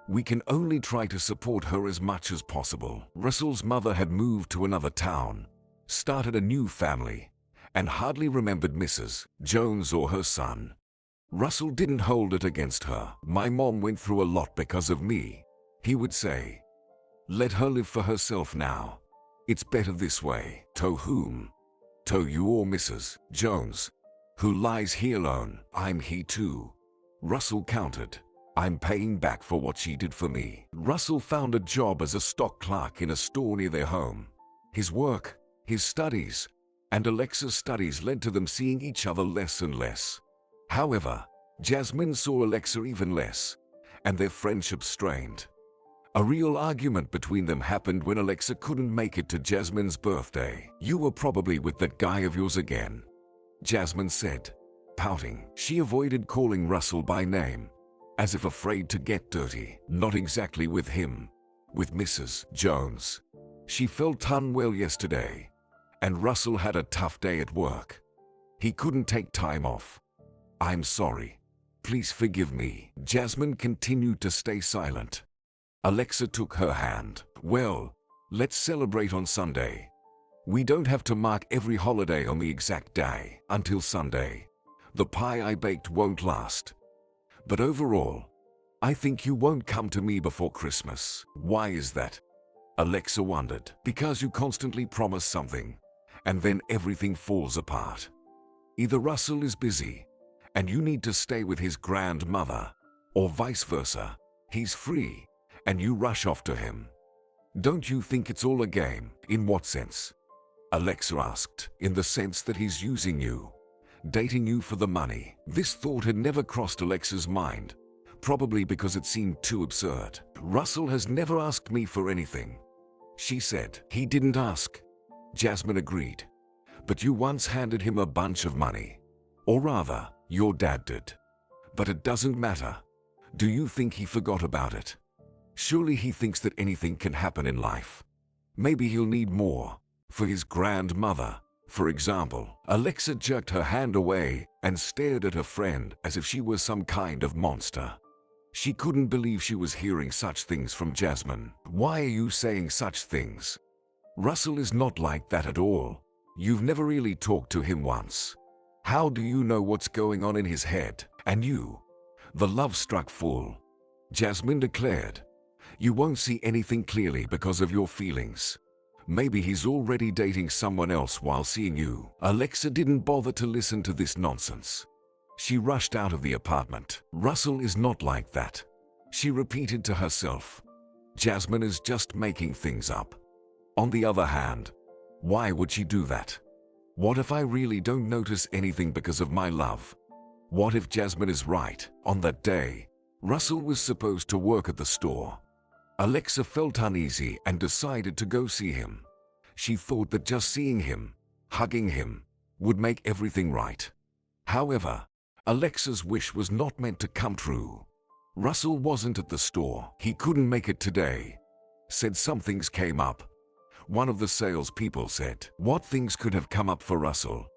We can only try to support her as much as possible. Russell's mother had moved to another town, started a new family, and hardly remembered Mrs. Jones or her son. Russell didn't hold it against her. My mom went through a lot because of me, he would say. Let her live for herself now. It's better this way. To whom? To you or Mrs. Jones, who lies here alone. I'm here too, Russell countered. I'm paying back for what she did for me. Russell found a job as a stock clerk in a store near their home. His work, his studies, and Alexa's studies led to them seeing each other less and less. However, Jasmine saw Alexa even less, and their friendship strained. A real argument between them happened when Alexa couldn't make it to Jasmine's birthday. You were probably with that guy of yours again, Jasmine said, pouting. She avoided calling Russell by name, as if afraid to get dirty. Not exactly with him, with Mrs. Jones. She felt unwell yesterday, and Russell had a tough day at work. He couldn't take time off. I'm sorry. Please forgive me. Jasmine continued to stay silent. Alexa took her hand. Well, let's celebrate on Sunday. We don't have to mark every holiday on the exact day. Until Sunday, the pie I baked won't last. But overall, I think you won't come to me before Christmas. Why is that? Alexa wondered. Because you constantly promise something, and then everything falls apart. Either Russell is busy, and you need to stay with his grandmother, or vice versa. He's free, and you rush off to him. Don't you think it's all a game? In what sense? Alexa asked. In the sense that he's using you, dating you for the money. This thought had never crossed Alexa's mind, probably because it seemed too absurd. Russell has never asked me for anything, she said. He didn't ask, Jasmine agreed. But you once handed him a bunch of money. Or rather, your dad did. But it doesn't matter. Do you think he forgot about it? Surely he thinks that anything can happen in life. Maybe he'll need more. For his grandmother, for example. Alexa jerked her hand away and stared at her friend as if she was some kind of monster. She couldn't believe she was hearing such things from Jasmine. Why are you saying such things? Russell is not like that at all. You've never really talked to him once. How do you know what's going on in his head? And you, the love-struck fool, Jasmine declared. You won't see anything clearly because of your feelings. Maybe he's already dating someone else while seeing you. Alexa didn't bother to listen to this nonsense. She rushed out of the apartment. Russell is not like that, she repeated to herself. Jasmine is just making things up. On the other hand, why would she do that? What if I really don't notice anything because of my love? What if Jasmine is right? On that day, Russell was supposed to work at the store. Alexa felt uneasy and decided to go see him. She thought that just seeing him, hugging him, would make everything right. However, Alexa's wish was not meant to come true. Russell wasn't at the store. He couldn't make it today. Said some things came up. One of the salespeople said. What things could have come up for Russell,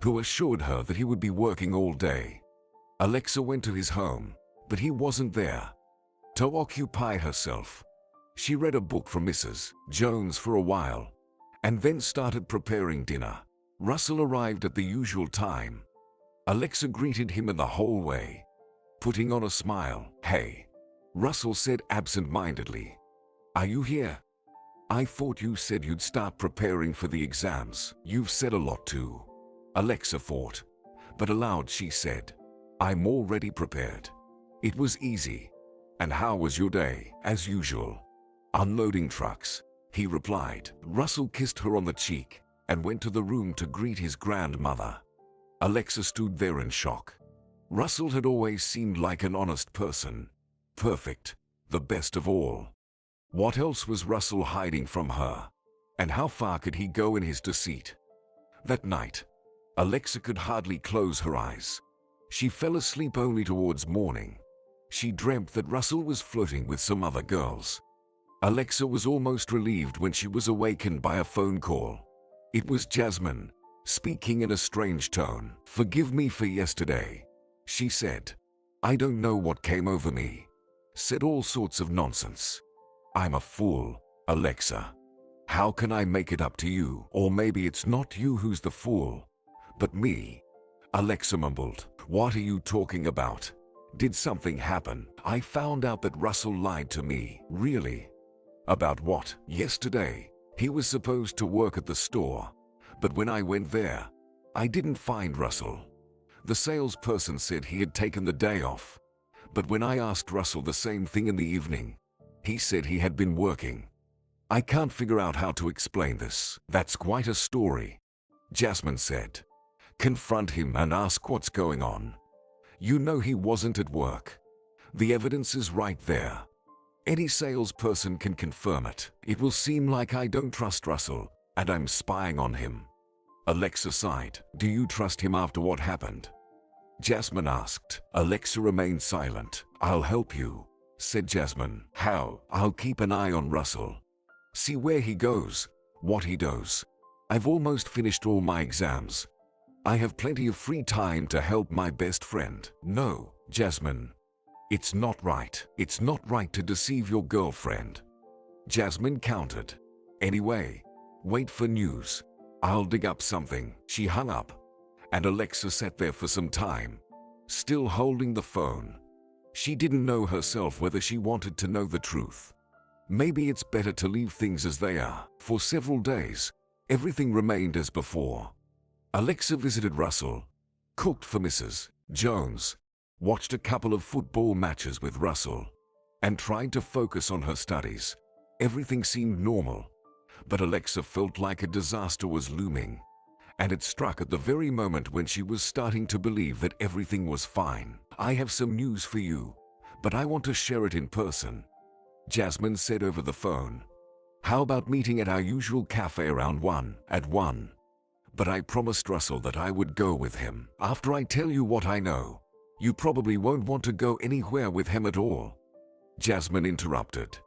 who assured her that he would be working all day? Alexa went to his home, but he wasn't there. To occupy herself, She read a book from Mrs. Jones for a while, and then started preparing dinner. Russell arrived at the usual time. Alexa greeted him in the hallway, putting on a smile. "Hey," Russell said absent-mindedly. "Are you here? I thought you said you'd start preparing for the exams." "You've said a lot too," Alexa thought, but aloud she said, "I'm already prepared." It was easy. "And how was your day?" "As usual. Unloading trucks," he replied. Russell kissed her on the cheek and went to the room to greet his grandmother. Alexa stood there in shock. Russell had always seemed like an honest person. Perfect, the best of all. What else was Russell hiding from her? And how far could he go in his deceit? That night, Alexa could hardly close her eyes. She fell asleep only towards morning. She dreamt that Russell was flirting with some other girls. Alexa was almost relieved when she was awakened by a phone call. It was Jasmine, speaking in a strange tone. "Forgive me for yesterday," she said. "I don't know what came over me. Said all sorts of nonsense. I'm a fool, Alexa. How can I make it up to you? Or maybe it's not you who's the fool, but me," Alexa mumbled. "What are you talking about? Did something happen?" "I found out that Russell lied to me." "Really? About what?" "Yesterday, he was supposed to work at the store, but when I went there, I didn't find Russell. The salesperson said he had taken the day off, but when I asked Russell the same thing in the evening, he said he had been working. I can't figure out how to explain this." "That's quite a story," Jasmine said. "Confront him and ask what's going on. You know he wasn't at work. The evidence is right there. Any salesperson can confirm it. It will seem like I don't trust Russell, and I'm spying on him." Alexa sighed. "Do you trust him after what happened?" Jasmine asked. Alexa remained silent. "I'll help you," said Jasmine. "How?" "I'll keep an eye on Russell. See where he goes, what he does. I've almost finished all my exams. I have plenty of free time to help my best friend." "No, Jasmine. It's not right. It's not right to deceive your girlfriend," Jasmine countered. "Anyway, wait for news. I'll dig up something." She hung up, and Alexa sat there for some time, still holding the phone. She didn't know herself whether she wanted to know the truth. Maybe it's better to leave things as they are. For several days, everything remained as before. Alexa visited Russell, cooked for Mrs. Jones, watched a couple of football matches with Russell, and tried to focus on her studies. Everything seemed normal, but Alexa felt like a disaster was looming, and it struck at the very moment when she was starting to believe that everything was fine. "I have some news for you, but I want to share it in person," Jasmine said over the phone. "How about meeting at our usual cafe around 1 at 1? But I promised Russell that I would go with him. After I tell you what I know, you probably won't want to go anywhere with him at all," Jasmine interrupted.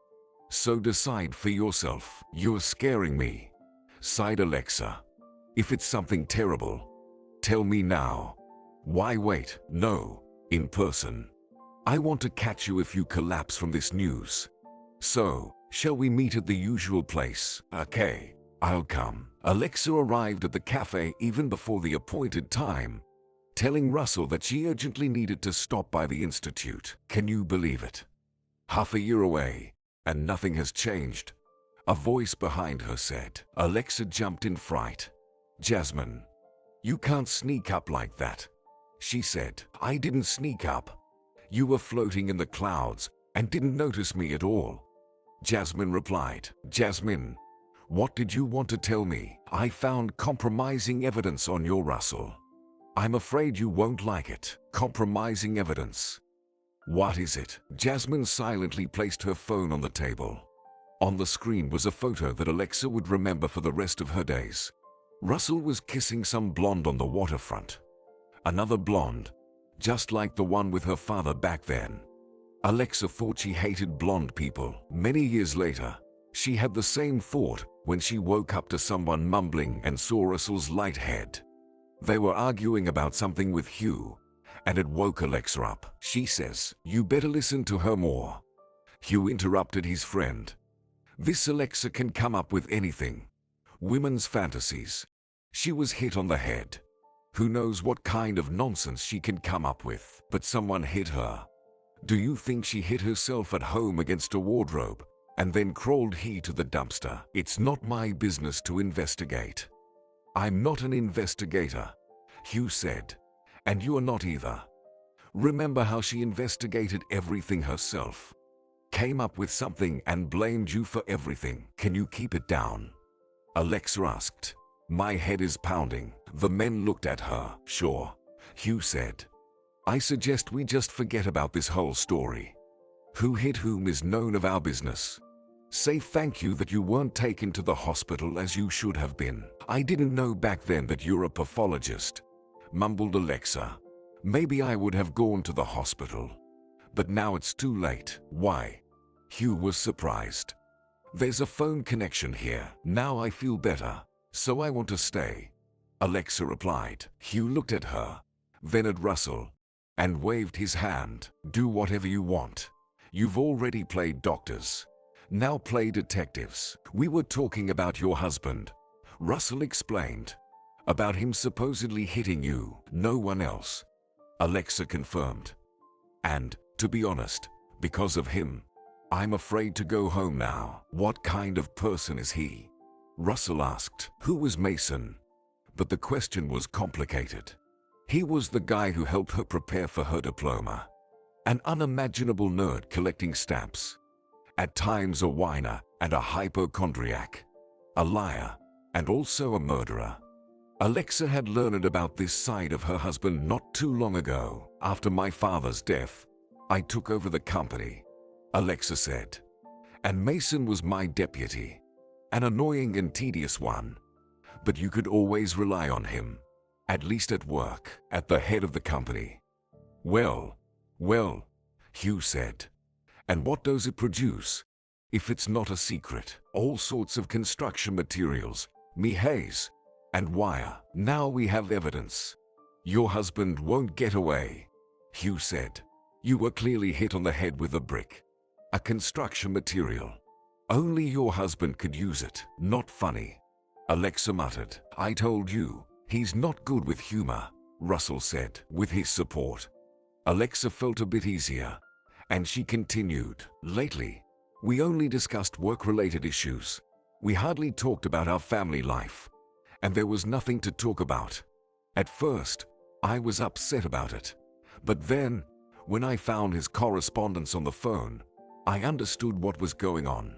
"So decide for yourself." "You're scaring me," sighed Alexa. "If it's something terrible, tell me now." "Why wait?" "No, in person. I want to catch you if you collapse from this news. So, shall we meet at the usual place?" "Okay, I'll come." Alexa arrived at the cafe even before the appointed time, telling Russell that she urgently needed to stop by the institute. Can you believe it? Half a year away, and nothing has changed, a voice behind her said. Alexa jumped in fright. "Jasmine, you can't sneak up like that," she said. "I didn't sneak up. You were floating in the clouds and didn't notice me at all," Jasmine replied. "Jasmine, what did you want to tell me?" "I found compromising evidence on your Russell. I'm afraid you won't like it." "Compromising evidence? What is it?" Jasmine silently placed her phone on the table. On the screen was a photo that Alexa would remember for the rest of her days. Russell was kissing some blonde on the waterfront. Another blonde, just like the one with her father back then. Alexa thought she hated blonde people. Many years later, she had the same thought when she woke up to someone mumbling and saw Russell's light head. They were arguing about something with Hugh, and it woke Alexa up. She says, "You better listen to her more." Hugh interrupted his friend. This Alexa can come up with anything. Women's fantasies. She was hit on the head. Who knows what kind of nonsense she can come up with, but someone hit her. Do you think she hit herself at home against a wardrobe and then crawled he to the dumpster? It's not my business to investigate. I'm not an investigator, Hugh said. And you are not either. Remember how she investigated everything herself? Came up with something and blamed you for everything. Can you keep it down? Alexa asked. My head is pounding. The men looked at her. Sure, Hugh said. I suggest we just forget about this whole story. Who hit whom is none of our business. Say thank you that you weren't taken to the hospital as you should have been. I didn't know back then that you're a pathologist, mumbled Alexa. Maybe I would have gone to the hospital. But now it's too late. Why? Hugh was surprised. There's a phone connection here. Now I feel better, so I want to stay. Alexa replied. Hugh looked at her, then at Russell, and waved his hand. Do whatever you want. You've already played doctors. Now play detectives. We were talking about your husband, Russell explained. About him supposedly hitting you, no one else. Alexa confirmed. And, to be honest, because of him, I'm afraid to go home now. What kind of person is he? Russell asked. Who was Mason? But the question was complicated. He was the guy who helped her prepare for her diploma. An unimaginable nerd collecting stamps. At times a whiner and a hypochondriac. A liar, and also a murderer. Alexa had learned about this side of her husband not too long ago. After my father's death, I took over the company, Alexa said. And Mason was my deputy. An annoying and tedious one. But you could always rely on him. At least at work, at the head of the company. Well, Hugh said. And what does it produce? If it's not a secret, all sorts of construction materials, haze, and wire. Now we have evidence. Your husband won't get away, Hugh said. You were clearly hit on the head with a brick. A construction material. Only your husband could use it. Not funny. Alexa muttered. I told you, he's not good with humor, Russell said, with his support. Alexa felt a bit easier, and she continued. Lately, we only discussed work-related issues. We hardly talked about our family life. And there was nothing to talk about. At first, I was upset about it. But then, when I found his correspondence on the phone, I understood what was going on.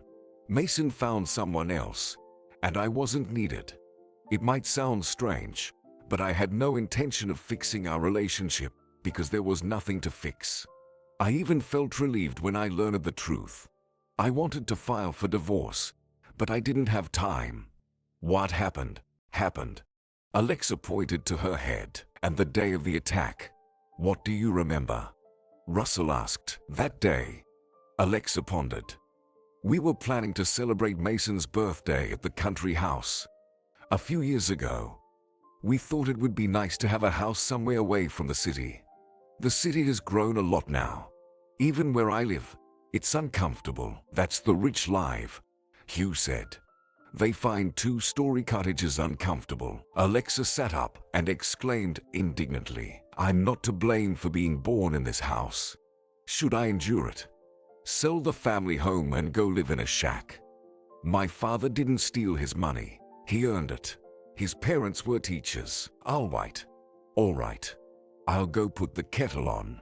Mason found someone else, and I wasn't needed. It might sound strange, but I had no intention of fixing our relationship because there was nothing to fix. I even felt relieved when I learned the truth. I wanted to file for divorce, but I didn't have time. What happened. Alexa pointed to her head. And the day of the attack. What do you remember? Russell asked. That day. Alexa pondered. We were planning to celebrate Mason's birthday at the country house. A few years ago. We thought it would be nice to have a house somewhere away from the city. The city has grown a lot now. Even where I live, it's uncomfortable. That's the rich life, Hugh said. They find two-story cottages uncomfortable. Alexa sat up and exclaimed indignantly. I'm not to blame for being born in this house. Should I endure it? Sell the family home and go live in a shack. My father didn't steal his money. He earned it. His parents were teachers. All right. I'll go put the kettle on.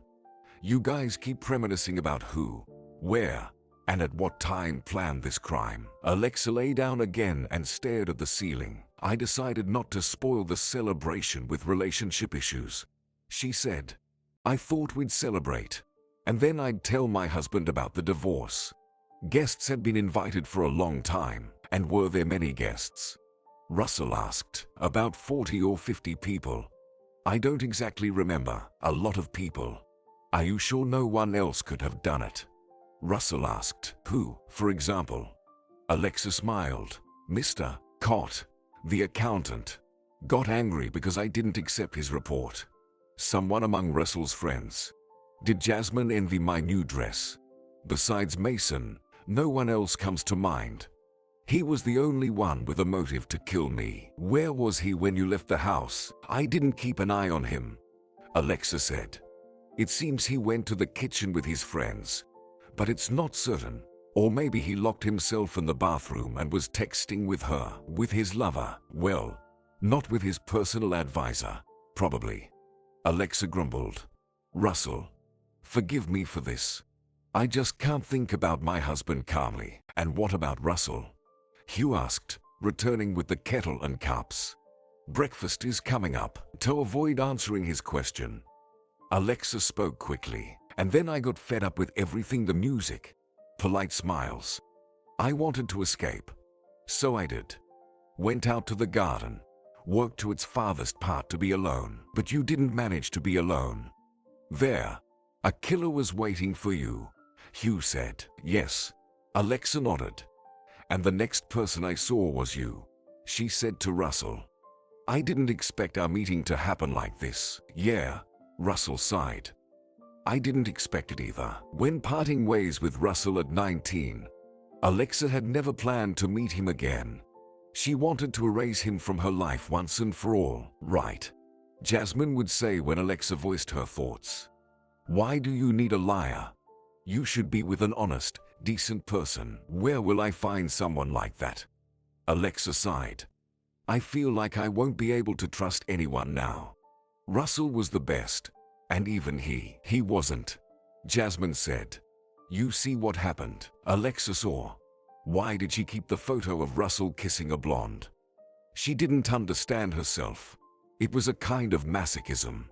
You guys keep reminiscing about who, where, and at what time planned this crime. Alexa lay down again and stared at the ceiling. I decided not to spoil the celebration with relationship issues, she said. I thought we'd celebrate, and then I'd tell my husband about the divorce. Guests had been invited for a long time, and were there many guests? Russell asked. About 40 or 50 people. I don't exactly remember. A lot of people. Are you sure no one else could have done it? Russell asked. Who, for example? Alexa smiled. Mr. Cott, the accountant, got angry because I didn't accept his report. Someone among Russell's friends. Did Jasmine envy my new dress? Besides Mason, No one else comes to mind. He was the only one with a motive to kill me. Where was he when you left the house? I didn't keep an eye on him, Alexa said. It seems he went to the kitchen with his friends, but it's not certain. Or maybe he locked himself in the bathroom and was texting with her, with his lover. Well, not with his personal advisor, probably. Alexa grumbled. Russell, forgive me for this. I just can't think about my husband calmly. And what about Russell? Hugh asked, returning with the kettle and cups. Breakfast is coming up. To avoid answering his question, Alexa spoke quickly, and then I got fed up with everything, the music. Polite smiles. I wanted to escape. So I did. Went out to the garden. Worked to its farthest part to be alone. But you didn't manage to be alone. There. A killer was waiting for you, Hugh said. Yes. Alexa nodded. And the next person I saw was you, she said to Russell. I didn't expect our meeting to happen like this. Yeah, Russell sighed. I didn't expect it either. When parting ways with Russell at 19, Alexa had never planned to meet him again. She wanted to erase him from her life once and for all. Right, Jasmine would say when Alexa voiced her thoughts. Why do you need a liar? You should be with an honest, decent person. Where will I find someone like that? Alexa sighed. I feel like I won't be able to trust anyone now. Russell was the best. And even he wasn't. Jasmine said. You see what happened? Alexa saw. Why did she keep the photo of Russell kissing a blonde? She didn't understand herself. It was a kind of masochism.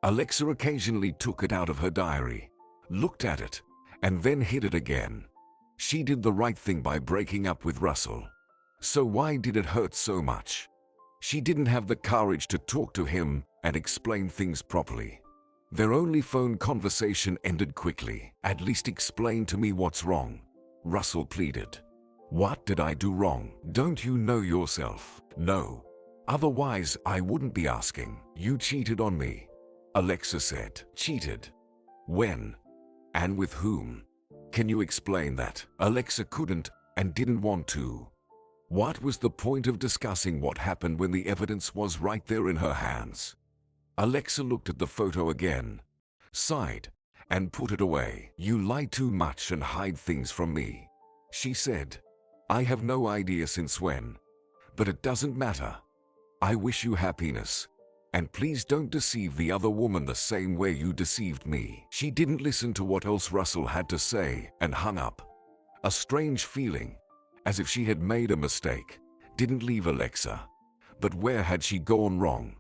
Alexa occasionally took it out of her diary, looked at it, and then hid it again. She did the right thing by breaking up with Russell. So why did it hurt so much? She didn't have the courage to talk to him and explain things properly. Their only phone conversation ended quickly. At least explain to me what's wrong, Russell pleaded. What did I do wrong? Don't you know yourself? No. Otherwise, I wouldn't be asking. You cheated on me, Alexa said. Cheated? When? And with whom? Can you explain that? Alexa couldn't and didn't want to. What was the point of discussing what happened when the evidence was right there in her hands? Alexa looked at the photo again, sighed, and put it away. You lie too much and hide things from me, she said. I have no idea since when, but it doesn't matter. I wish you happiness, and please don't deceive the other woman the same way you deceived me. She didn't listen to what else Russell had to say and hung up. A strange feeling, as if she had made a mistake, didn't leave Alexa. But where had she gone wrong?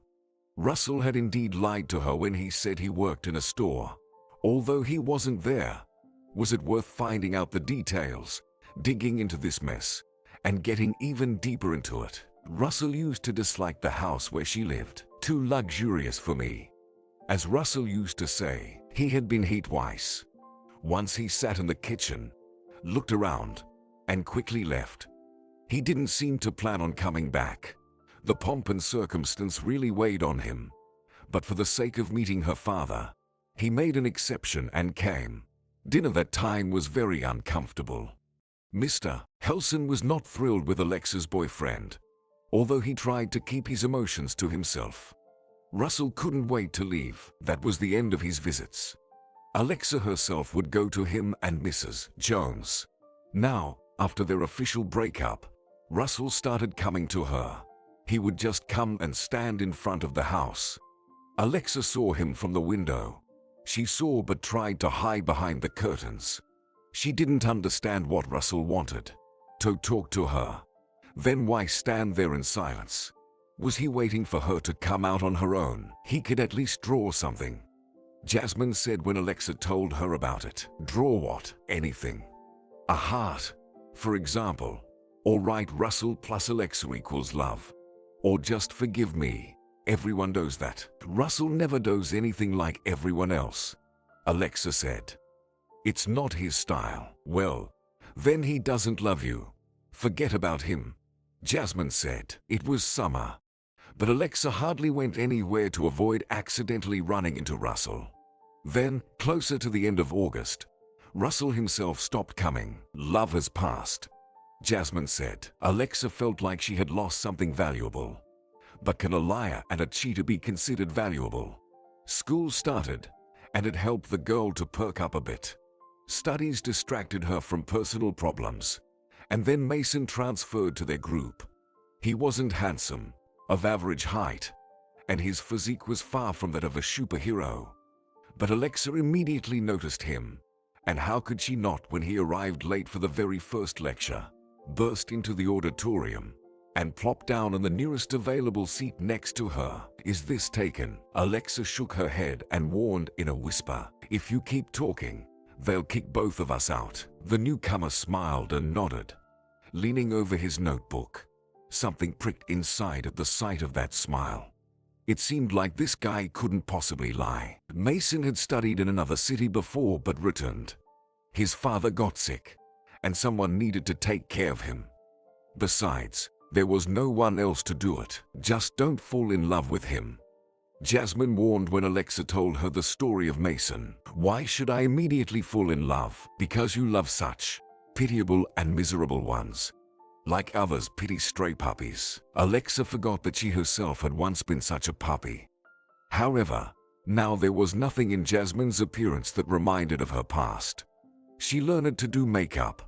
Russell had indeed lied to her when he said he worked in a store, although he wasn't there. Was it worth finding out the details, digging into this mess, and getting even deeper into it? Russell used to dislike the house where she lived. Too luxurious for me. As Russell used to say, he had been hit twice. Once he sat in the kitchen, looked around, and quickly left. He didn't seem to plan on coming back. The pomp and circumstance really weighed on him, but for the sake of meeting her father, he made an exception and came. Dinner that time was very uncomfortable. Mr. Helson was not thrilled with Alexa's boyfriend, although he tried to keep his emotions to himself. Russell couldn't wait to leave. That was the end of his visits. Alexa herself would go to him and Mrs. Jones. Now, after their official breakup, Russell started coming to her. He would just come and stand in front of the house. Alexa saw him from the window. She saw but tried to hide behind the curtains. She didn't understand what Russell wanted. To talk to her. Then why stand there in silence? Was he waiting for her to come out on her own? He could at least draw something. Jasmine said when Alexa told her about it. Draw what? Anything. A heart, for example. Or write Russell plus Alexa equals love. Or just forgive me. Everyone does that. Russell never does anything like everyone else, Alexa said. It's not his style. Well, then he doesn't love you. Forget about him, Jasmine said. It was summer, but Alexa hardly went anywhere to avoid accidentally running into Russell. Then, closer to the end of August, Russell himself stopped coming. Love has passed, Jasmine said. Alexa felt like she had lost something valuable. But can a liar and a cheater be considered valuable? School started, and it helped the girl to perk up a bit. Studies distracted her from personal problems, and then Mason transferred to their group. He wasn't handsome, of average height, and his physique was far from that of a superhero. But Alexa immediately noticed him, and how could she not when he arrived late for the very first lecture, burst into the auditorium, and plopped down on the nearest available seat next to her. Is this taken? Alexa shook her head and warned in a whisper, if you keep talking, they'll kick both of us out. The newcomer smiled and nodded, leaning over his notebook. Something pricked inside at the sight of that smile. It seemed like this guy couldn't possibly lie. Mason had studied in another city before but returned. His father got sick, and someone needed to take care of him. Besides, there was no one else to do it. Just don't fall in love with him, Jasmine warned when Alexa told her the story of Mason. Why should I immediately fall in love? Because you love such pitiable and miserable ones. Like others pity stray puppies. Alexa forgot that she herself had once been such a puppy. However, now there was nothing in Jasmine's appearance that reminded of her past. She learned to do makeup,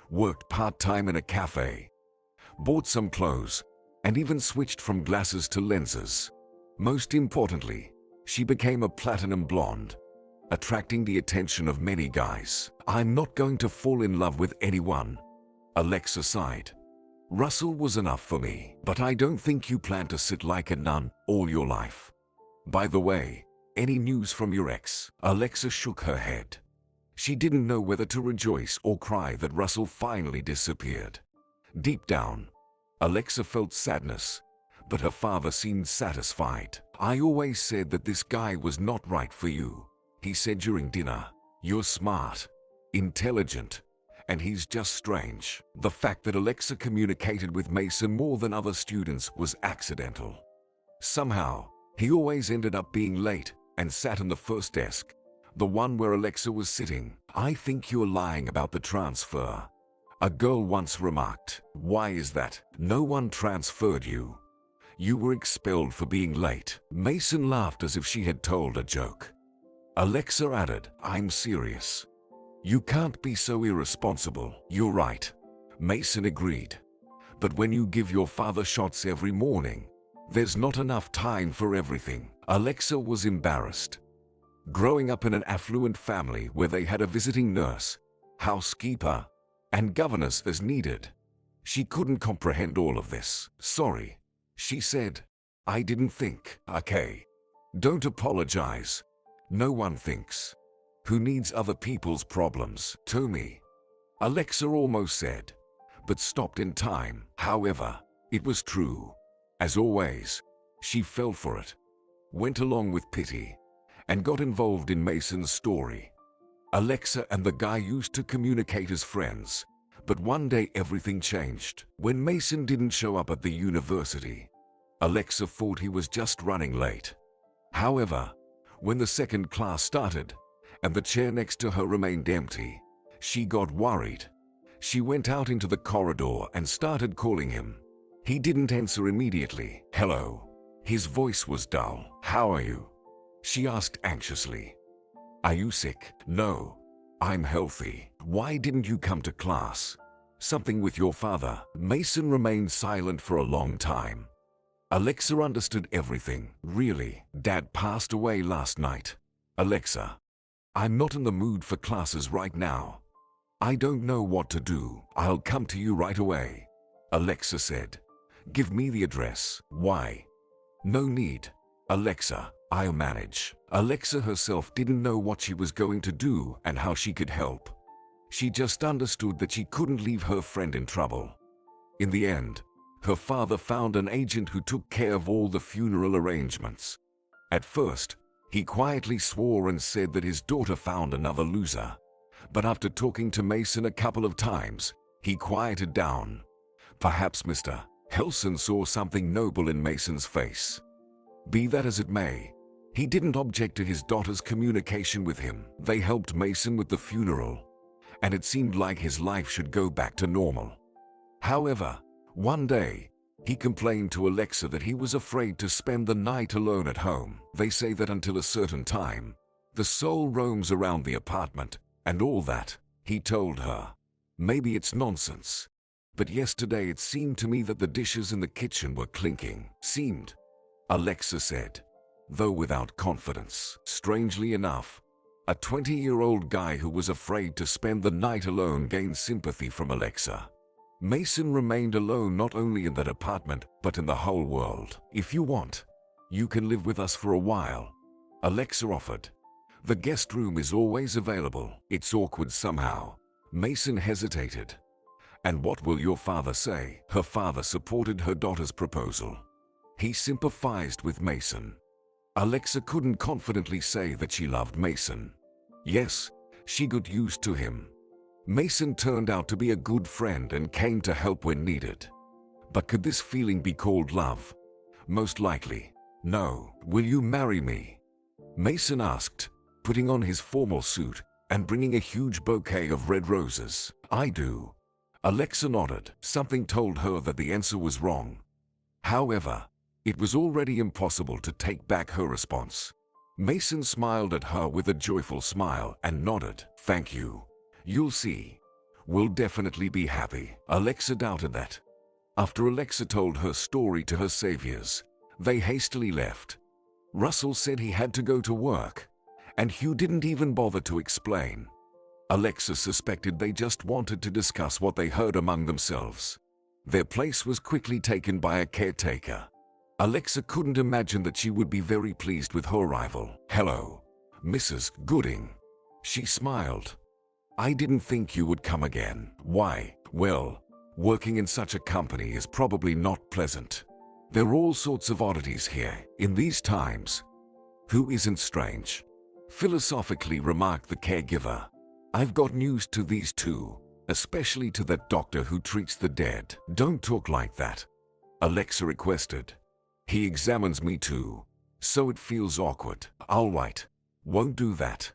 worked part-time in a cafe, bought some clothes, and even switched from glasses to lenses. Most importantly, she became a platinum blonde, attracting the attention of many guys. I'm not going to fall in love with anyone, Alexa sighed. Russell was enough for me, but I don't think you plan to sit like a nun all your life. By the way, any news from your ex? Alexa shook her head. She didn't know whether to rejoice or cry that Russell finally disappeared. Deep down, Alexa felt sadness, but her father seemed satisfied. I always said that this guy was not right for you, he said during dinner. You're smart, intelligent, and he's just strange. The fact that Alexa communicated with Mason more than other students was accidental. Somehow, he always ended up being late and sat on the first desk, the one where Alexa was sitting. I think you're lying about the transfer, a girl once remarked. Why is that? No one transferred you. You were expelled for being late. Mason laughed as if she had told a joke. Alexa added, I'm serious. You can't be so irresponsible. You're right, Mason agreed. But when you give your father shots every morning, there's not enough time for everything. Alexa was embarrassed. Growing up in an affluent family where they had a visiting nurse, housekeeper, and governess as needed, she couldn't comprehend all of this. Sorry, she said. I didn't think. Okay. Don't apologize. No one thinks. Who needs other people's problems? To me, Alexa almost said, but stopped in time. However, it was true. As always, she fell for it, went along with pity, and got involved in Mason's story. Alexa and the guy used to communicate as friends, but one day everything changed. When Mason didn't show up at the university, Alexa thought he was just running late. However, when the second class started, and the chair next to her remained empty, she got worried. She went out into the corridor and started calling him. He didn't answer immediately. Hello. His voice was dull. How are you? She asked anxiously. Are you sick? No. I'm healthy. Why didn't you come to class? Something with your father? Mason remained silent for a long time. Alexa understood everything. Really? Dad passed away last night. Alexa, I'm not in the mood for classes right now. I don't know what to do. I'll come to you right away, Alexa said. Give me the address. Why? No need, Alexa. I'll manage. Alexa herself didn't know what she was going to do and how she could help. She just understood that she couldn't leave her friend in trouble. In the end, her father found an agent who took care of all the funeral arrangements. At first, he quietly swore and said that his daughter found another loser. But after talking to Mason a couple of times, he quieted down. Perhaps Mr. Helson saw something noble in Mason's face. Be that as it may, he didn't object to his daughter's communication with him. They helped Mason with the funeral, and it seemed like his life should go back to normal. However, one day, he complained to Alexa that he was afraid to spend the night alone at home. They say that until a certain time, the soul roams around the apartment, and all that, he told her. Maybe it's nonsense, but yesterday it seemed to me that the dishes in the kitchen were clinking. Seemed, Alexa said, though without confidence. Strangely enough, a 20-year-old guy who was afraid to spend the night alone gained sympathy from Alexa. Mason remained alone not only in that apartment, but in the whole world. If you want, you can live with us for a while, Alexa offered. The guest room is always available. It's awkward somehow. Mason hesitated. And what will your father say? Her father supported her daughter's proposal. He sympathized with Mason. Alexa couldn't confidently say that she loved Mason. Yes, she got used to him. Mason turned out to be a good friend and came to help when needed. But could this feeling be called love? Most likely, no. Will you marry me? Mason asked, putting on his formal suit and bringing a huge bouquet of red roses. I do. Alexa nodded. Something told her that the answer was wrong. However, it was already impossible to take back her response. Mason smiled at her with a joyful smile and nodded. Thank you. You'll see. We'll definitely be happy. Alexa doubted that. After Alexa told her story to her saviors, they hastily left. Russell said he had to go to work, and Hugh didn't even bother to explain. Alexa suspected they just wanted to discuss what they heard among themselves. Their place was quickly taken by a caretaker. Alexa couldn't imagine that she would be very pleased with her arrival. Hello, Mrs. Gooding. She smiled. I didn't think you would come again. Why? Well, working in such a company is probably not pleasant. There are all sorts of oddities here in these times. Who isn't strange? Philosophically remarked the caregiver. I've got news to these two, especially to that doctor who treats the dead. Don't talk like that, Alexa requested. He examines me too, so it feels awkward. All right, won't do that.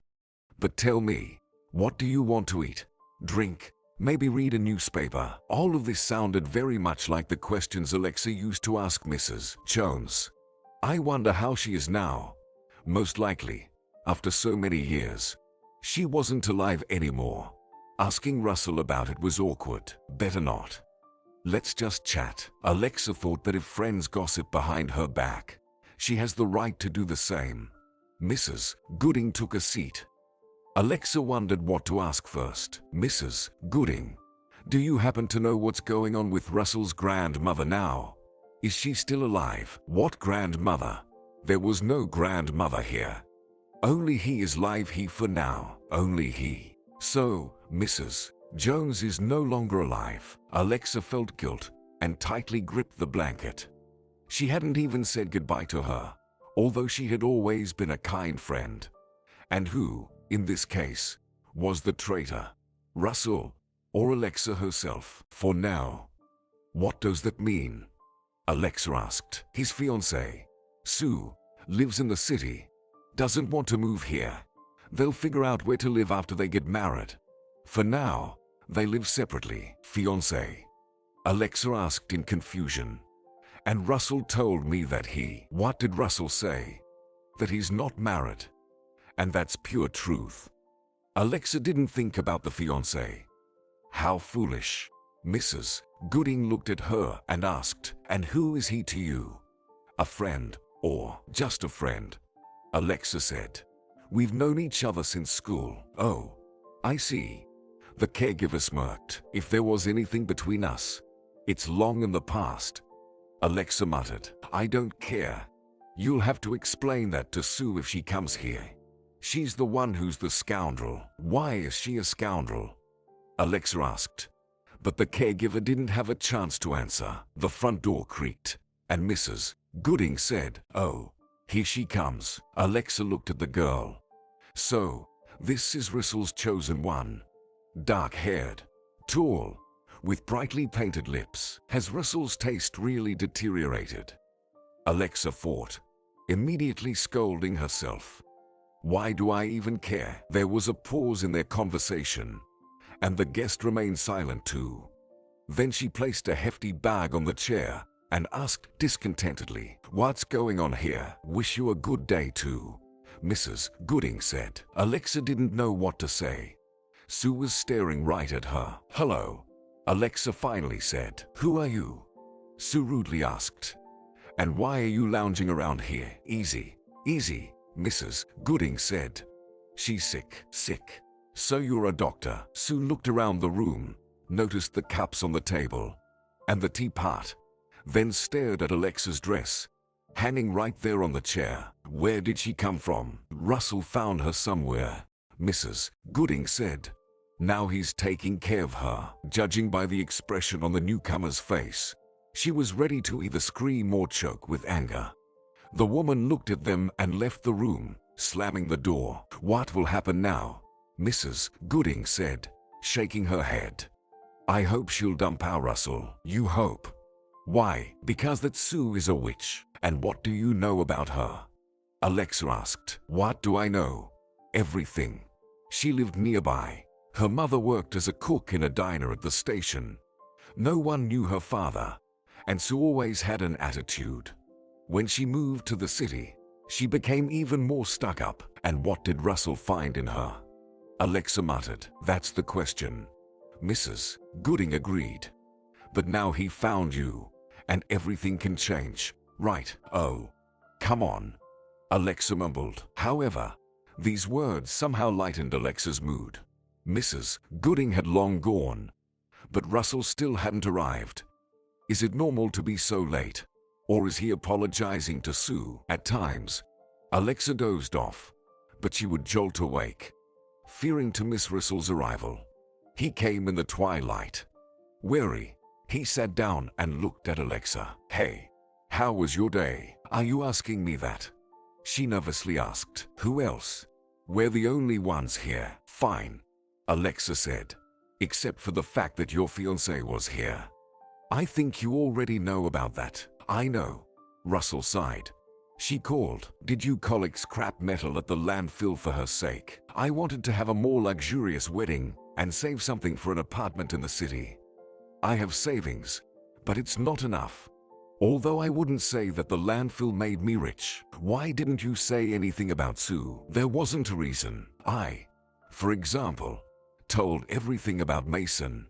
But tell me, what do you want to eat? Drink? Maybe read a newspaper? All of this sounded very much like the questions Alexa used to ask Mrs. Jones. I wonder how she is now. Most likely, after so many years, she wasn't alive anymore. Asking Russell about it was awkward. Better not. Let's just chat. Alexa thought that if friends gossip behind her back, she has the right to do the same. Mrs. Gooding took a seat. Alexa wondered what to ask first. Mrs. Gooding, do you happen to know what's going on with Russell's grandmother now? Is she still alive? What grandmother? There was no grandmother here. Only he is live here for now. Only he. So, Mrs. Jones is no longer alive. Alexa felt guilt and tightly gripped the blanket. She hadn't even said goodbye to her, although she had always been a kind friend. And who, in this case, was the traitor? Russell or Alexa herself? For now. What does that mean? Alexa asked. His fiancée, Sue, lives in the city. Doesn't want to move here. They'll figure out where to live after they get married. For now, they live separately. Fiancé? Alexa asked in confusion. And Russell told me that he... What did Russell say? That he's not married. And that's pure truth. Alexa didn't think about the fiancé. How foolish. Mrs. Gooding looked at her and asked, and who is he to you? A friend, or just a friend? Alexa said. We've known each other since school. Oh, I see. The caregiver smirked. If there was anything between us, it's long in the past. Alexa muttered. I don't care. You'll have to explain that to Sue if she comes here. She's the one who's the scoundrel. Why is she a scoundrel? Alexa asked. But the caregiver didn't have a chance to answer. The front door creaked, and Mrs. Gooding said, Oh, here she comes. Alexa looked at the girl. So, this is Russell's chosen one. Dark-haired, tall, with brightly painted lips. Has Russell's taste really deteriorated? Alexa thought, immediately scolding herself. Why do I even care? There was a pause in their conversation, and the guest remained silent too. Then she placed a hefty bag on the chair and asked discontentedly, "What's going on here? Wish you a good day too," Mrs. Gooding said. Alexa didn't know what to say. Sue was staring right at her. "Hello," Alexa finally said. "Who are you?" Sue rudely asked. "And why are you lounging around here?" "Easy, easy," Mrs. Gooding said. "She's sick." "Sick? So you're a doctor?" Sue looked around the room, noticed the cups on the table and the teapot, then stared at Alexa's dress, hanging right there on the chair. "Where did she come from?" "Russell found her somewhere," Mrs. Gooding said. "Now he's taking care of her." Judging by the expression on the newcomer's face, she was ready to either scream or choke with anger. The woman looked at them and left the room, slamming the door. "What will happen now?" Mrs. Gooding said, shaking her head. "I hope she'll dump our Russell." "You hope? Why?" "Because that Sue is a witch." "And what do you know about her?" Alexa asked. "What do I know? Everything. She lived nearby. Her mother worked as a cook in a diner at the station. No one knew her father, and Sue always had an attitude. When she moved to the city, she became even more stuck up." "And what did Russell find in her?" Alexa muttered. "That's the question." Mrs. Gooding agreed. "But now he found you, and everything can change, right?" "Oh, come on," Alexa mumbled. However, these words somehow lightened Alexa's mood. Mrs. Gooding had long gone, but Russell still hadn't arrived. Is it normal to be so late? Or is he apologizing to Sue? At times, Alexa dozed off, but she would jolt awake, fearing to miss Russell's arrival. He came in the twilight. Weary, he sat down and looked at Alexa. "Hey, how was your day?" "Are you asking me that?" she nervously asked. "Who else? We're the only ones here." "Fine," Alexa said, "except for the fact that your fiancé was here." "I think you already know about that." "I know," Russell sighed. "She called. Did you collect scrap metal at the landfill for her sake?" "I wanted to have a more luxurious wedding and save something for an apartment in the city. I have savings, but it's not enough. Although I wouldn't say that the landfill made me rich." "Why didn't you say anything about Sue?" "There wasn't a reason. I, for example, told everything about Mason,"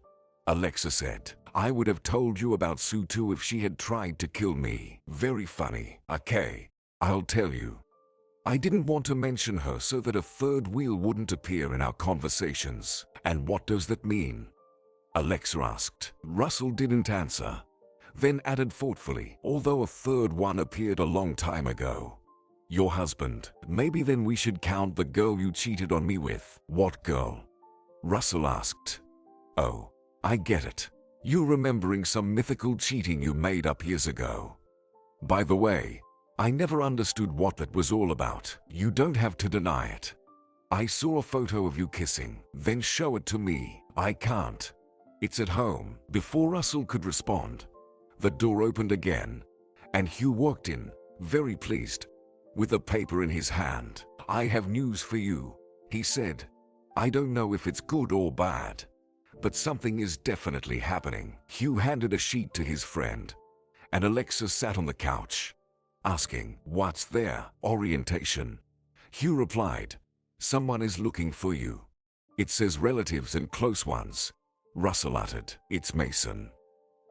Alexa said. "I would have told you about Sue too if she had tried to kill me." "Very funny." "Okay, I'll tell you. I didn't want to mention her so that a third wheel wouldn't appear in our conversations." "And what does that mean?" Alexa asked. Russell didn't answer, then added thoughtfully, "Although a third one appeared a long time ago. Your husband. Maybe then we should count the girl you cheated on me with." "What girl?" Russell asked. "Oh, I get it. You're remembering some mythical cheating you made up years ago. By the way, I never understood what that was all about." "You don't have to deny it. I saw a photo of you kissing." "Then show it to me." "I can't. It's at home." Before Russell could respond, the door opened again, and Hugh walked in, very pleased, with a paper in his hand. "I have news for you," he said. "I don't know if it's good or bad, but something is definitely happening." Hugh handed a sheet to his friend, and Alexa sat on the couch, asking, "What's there?" "Orientation," Hugh replied. "Someone is looking for you. It says relatives and close ones." Russell uttered, "It's Mason."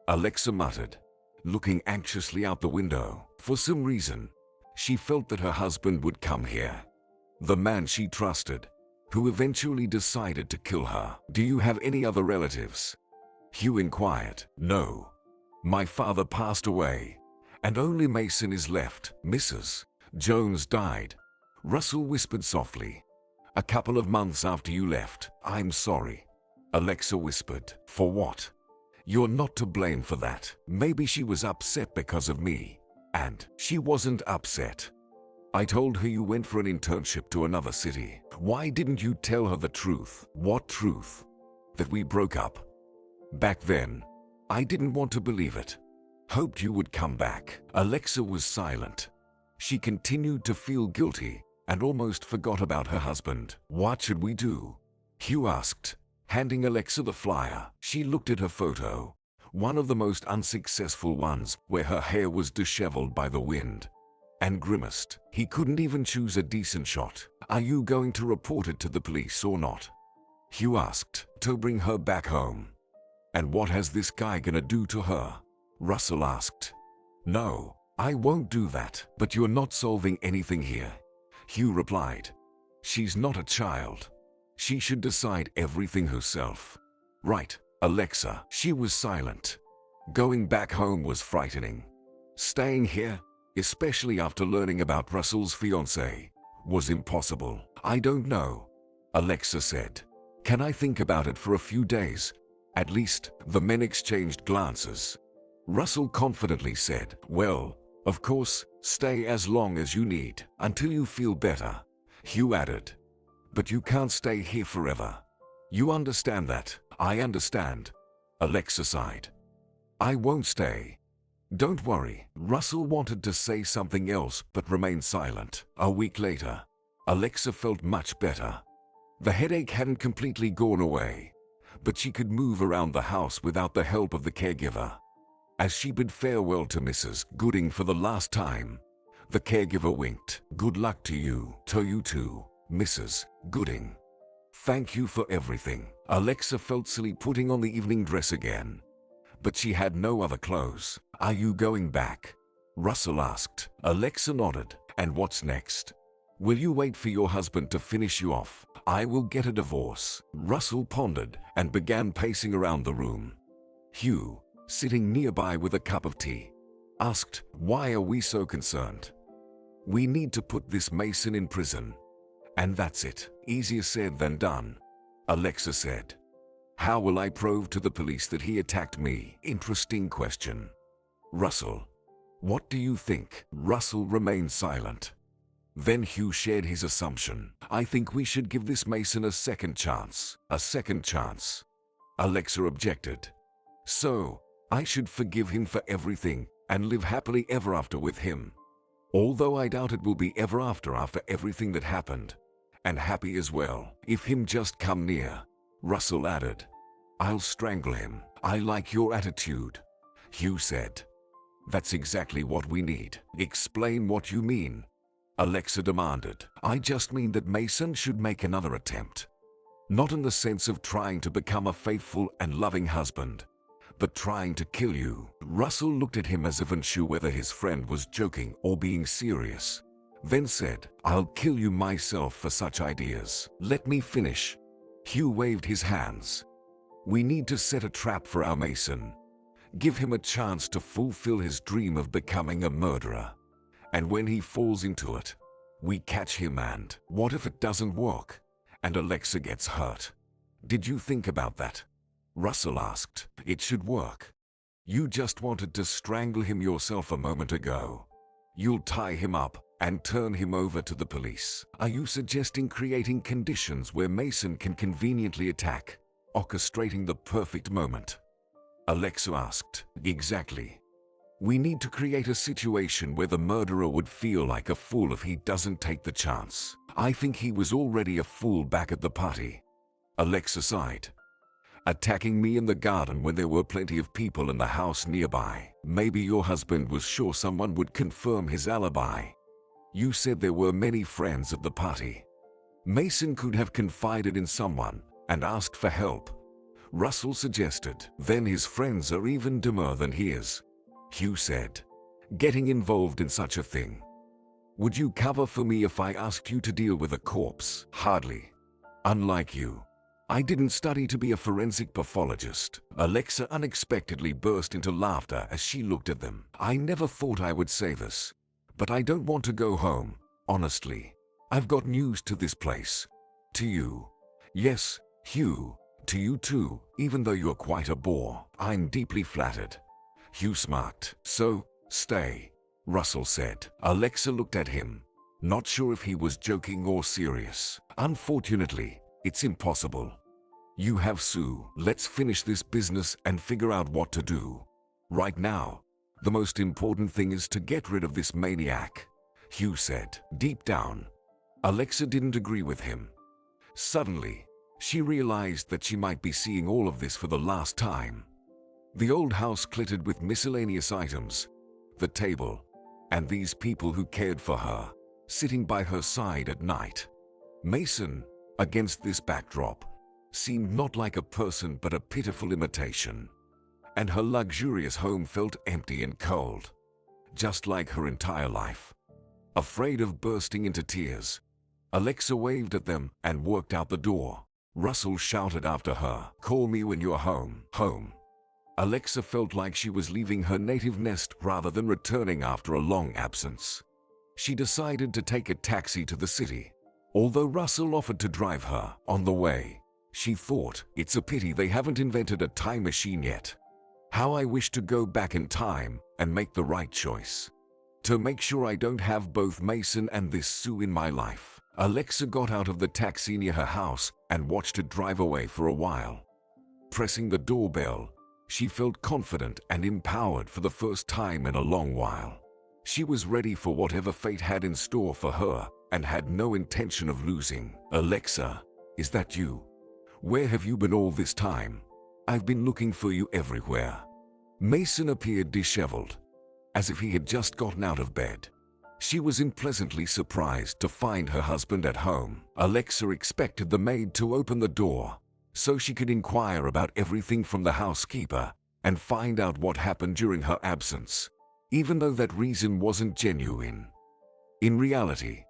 Alexa muttered, looking anxiously out the window. For some reason, she felt that her husband would come here. The man she trusted, who eventually decided to kill her. "Do you have any other relatives?" Hugh inquired. "No. My father passed away, and only Mason is left." "Mrs. Jones died," Russell whispered softly, "a couple of months after you left." "I'm sorry," Alexa whispered. "For what?" "You're not to blame for that. Maybe she was upset because of me." "And she wasn't upset. I told her you went for an internship to another city." "Why didn't you tell her the truth?" "What truth?" "That we broke up. Back then, I didn't want to believe it. Hoped you would come back." Alexa was silent. She continued to feel guilty and almost forgot about her husband. "What should we do?" Hugh asked, Handing Alexa the flyer, she looked at her photo, one of the most unsuccessful ones, where her hair was disheveled by the wind, and grimaced. He couldn't even choose a decent shot. "Are you going to report it to the police or not?" Hugh asked. "To bring her back home." "And what has this guy gonna do to her?" Russell asked. "No, I won't do that." "But you're not solving anything here," Hugh replied. "She's not a child. She should decide everything herself." "Right, Alexa." She was silent. Going back home was frightening. Staying here, especially after learning about Russell's fiancée, was impossible. "I don't know," Alexa said. "Can I think about it for a few days? At least?" The men exchanged glances. Russell confidently said, "Well, of course, stay as long as you need, until you feel better." Hugh added, "But you can't stay here forever. You understand that?" "I understand," Alexa sighed. "I won't stay." "Don't worry." Russell wanted to say something else but remained silent. A week later, Alexa felt much better. The headache hadn't completely gone away, but she could move around the house without the help of the caregiver. As she bid farewell to Mrs. Gooding for the last time, the caregiver winked. "Good luck to you too, Mrs. Gooding. Thank you for everything." Alexa felt silly putting on the evening dress again, but she had no other clothes. "Are you going back?" Russell asked. Alexa nodded. "And what's next? Will you wait for your husband to finish you off?" "I will get a divorce." Russell pondered and began pacing around the room. Hugh, sitting nearby with a cup of tea, asked, "Why are we so concerned?" "We need to put this Mason in prison. And that's it." "Easier said than done," Alexa said. "How will I prove to the police that he attacked me?" "Interesting question." "Russell, what do you think?" Russell remained silent. Then Hugh shared his assumption. "I think we should give this Mason a second chance." "A second chance?" Alexa objected. "So, I should forgive him for everything and live happily ever after with him. Although I doubt it will be ever after everything that happened. And happy as well. If him just come near," Russell added, "I'll strangle him." "I like your attitude," Hugh said. "That's exactly what we need." "Explain what you mean," Alexa demanded. "I just mean that Mason should make another attempt. Not in the sense of trying to become a faithful and loving husband, but trying to kill you." Russell looked at him as if unsure whether his friend was joking or being serious, then said, "I'll kill you myself for such ideas." "Let me finish." Hugh waved his hands. "We need to set a trap for our Mason. Give him a chance to fulfill his dream of becoming a murderer. And when he falls into it, we catch him and—" "What if it doesn't work and Alexa gets hurt?" "Did you think about that?" Russell asked. "It should work. You just wanted to strangle him yourself a moment ago. You'll tie him up and turn him over to the police." "Are you suggesting creating conditions where Mason can conveniently attack, orchestrating the perfect moment?" Alexa asked. "Exactly. We need to create a situation where the murderer would feel like a fool if he doesn't take the chance." "I think he was already a fool back at the party," Alexa sighed. "Attacking me in the garden when there were plenty of people in the house nearby. Maybe your husband was sure someone would confirm his alibi. You said there were many friends at the party. Mason could have confided in someone and asked for help," Russell suggested. "Then his friends are even dumber than he is," Hugh said. "Getting involved in such a thing. Would you cover for me if I asked you to deal with a corpse?" "Hardly. Unlike you, I didn't study to be a forensic pathologist." Alexa unexpectedly burst into laughter as she looked at them. "I never thought I would say this, but I don't want to go home, honestly. I've got news to this place. To you. Yes, Hugh, to you too, even though you're quite a bore." "I'm deeply flattered," Hugh smirked. "So, stay," Russell said. Alexa looked at him, not sure if he was joking or serious. "Unfortunately, it's impossible. You have Sue. Let's finish this business and figure out what to do. Right now, the most important thing is to get rid of this maniac," Hugh said. Deep down, Alexa didn't agree with him. Suddenly, She realized that she might be seeing all of this for the last time. The old house glittered with miscellaneous items, the table, and these people who cared for her, sitting by her side at night. Mason, against this backdrop, seemed not like a person but a pitiful imitation. And her luxurious home felt empty and cold, just like her entire life. Afraid of bursting into tears, Alexa waved at them and walked out the door. Russell shouted after her, "Call me when you're home." Home. Alexa felt like she was leaving her native nest rather than returning after a long absence. She decided to take a taxi to the city. Although Russell offered to drive her on the way, she thought, it's a pity they haven't invented a time machine yet. How I wish to go back in time and make the right choice. To make sure I don't have both Mason and this Sue in my life. Alexa got out of the taxi near her house and watched it drive away for a while. Pressing the doorbell, she felt confident and empowered for the first time in a long while. She was ready for whatever fate had in store for her and had no intention of losing. "Alexa, is that you? Where have you been all this time? I've been looking for you everywhere." Mason appeared disheveled, as if he had just gotten out of bed. She was unpleasantly surprised to find her husband at home. Alexa expected the maid to open the door so she could inquire about everything from the housekeeper and find out what happened during her absence, even though that reason wasn't genuine. In reality,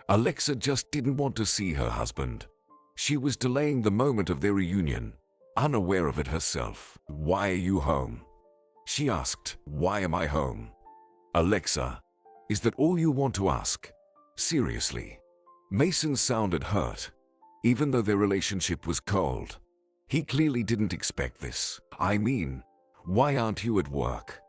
Alexa just didn't want to see her husband. She was delaying the moment of their reunion, unaware of it herself. "Why are you home?" she asked. "Why am I home?" "Alexa, is that all you want to ask? Seriously?" Mason sounded hurt, even though their relationship was cold. He clearly didn't expect this. "I mean, why aren't you at work?"